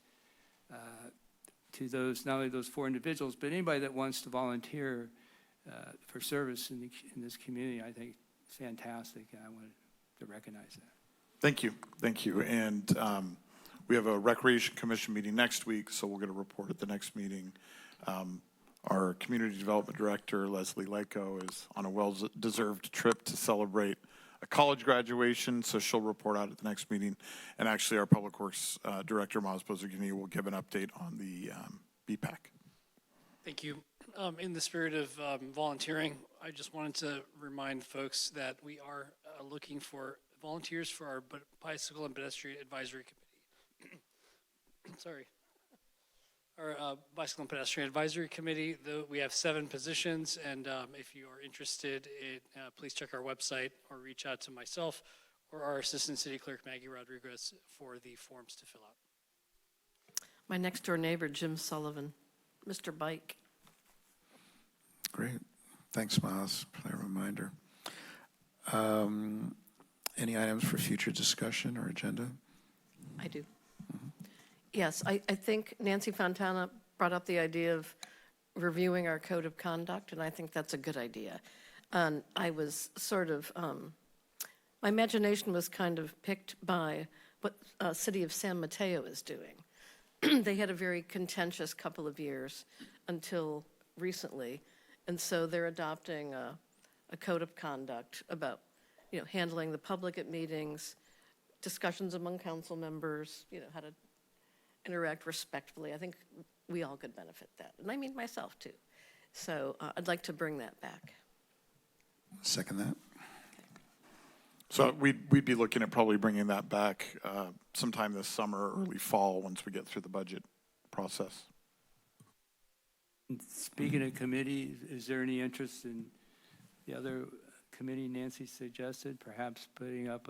to those, not only those 4 individuals, but anybody that wants to volunteer for service in this community. I think it's fantastic, and I wanted to recognize that. Thank you. Thank you. And we have a Recreation Commission meeting next week, so we'll get a report at the next meeting. Our Community Development Director, Leslie Lyko, is on a well-deserved trip to celebrate a college graduation, so she'll report out at the next meeting. And actually, our Public Works Director, Miles Bozagini, will give an update on the BPAC. Thank you. In the spirit of volunteering, I just wanted to remind folks that we are looking for volunteers for our Bicycle and Pedestrian Advisory Committee. Sorry. Our Bicycle and Pedestrian Advisory Committee, we have 7 positions, and if you are interested, please check our website or reach out to myself or our Assistant City Clerk, Maggie Rodriguez, for the forms to fill out. My next door neighbor, Jim Sullivan, Mr. Bike. Great. Thanks, Miles, for that reminder. Any items for future discussion or agenda? I do. Yes, I think Nancy Fontana brought up the idea of reviewing our code of conduct, and I think that's a good idea. And I was sort of, my imagination was kind of picked by what City of San Mateo is doing. they had a very contentious couple of years until recently. And so they're adopting a code of conduct about, handling the public at meetings, discussions among council members, how to interact respectfully. I think we all could benefit that, and I mean myself too. So I'd like to bring that back. Second that. So we'd be looking at probably bringing that back sometime this summer, early fall, once we get through the budget process. Speaking of committee, is there any interest in the other committee Nancy suggested, perhaps putting up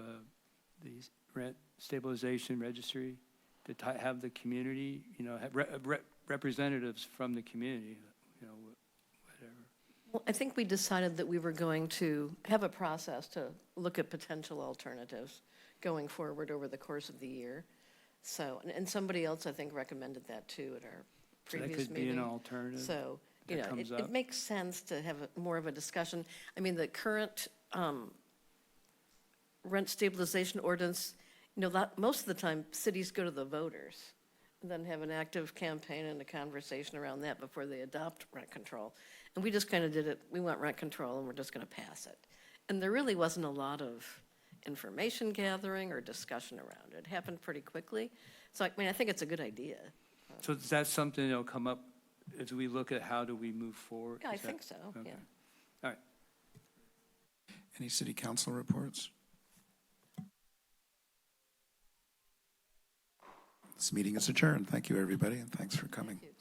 the rent stabilization registry to have the community, have representatives from the community, whatever. Well, I think we decided that we were going to have a process to look at potential alternatives going forward over the course of the year. So, and somebody else, I think, recommended that too at our previous meeting. So that could be an alternative. So, it it makes sense to have more of a discussion. I mean, the current rent stabilization ordinance, most of the time, cities go to the voters and then have an active campaign and a conversation around that before they adopt rent control. And we just kind of did it, we want rent control and we're just going to pass it. And there really wasn't a lot of information gathering or discussion around it. It happened pretty quickly. So, I think it's a good idea. So is that something that'll come up as we look at how do we move forward? Yeah, I think so, okay. yeah. All right. Any city council reports? This meeting is adjourned. Thank you, everybody, and thanks for coming. Thank you.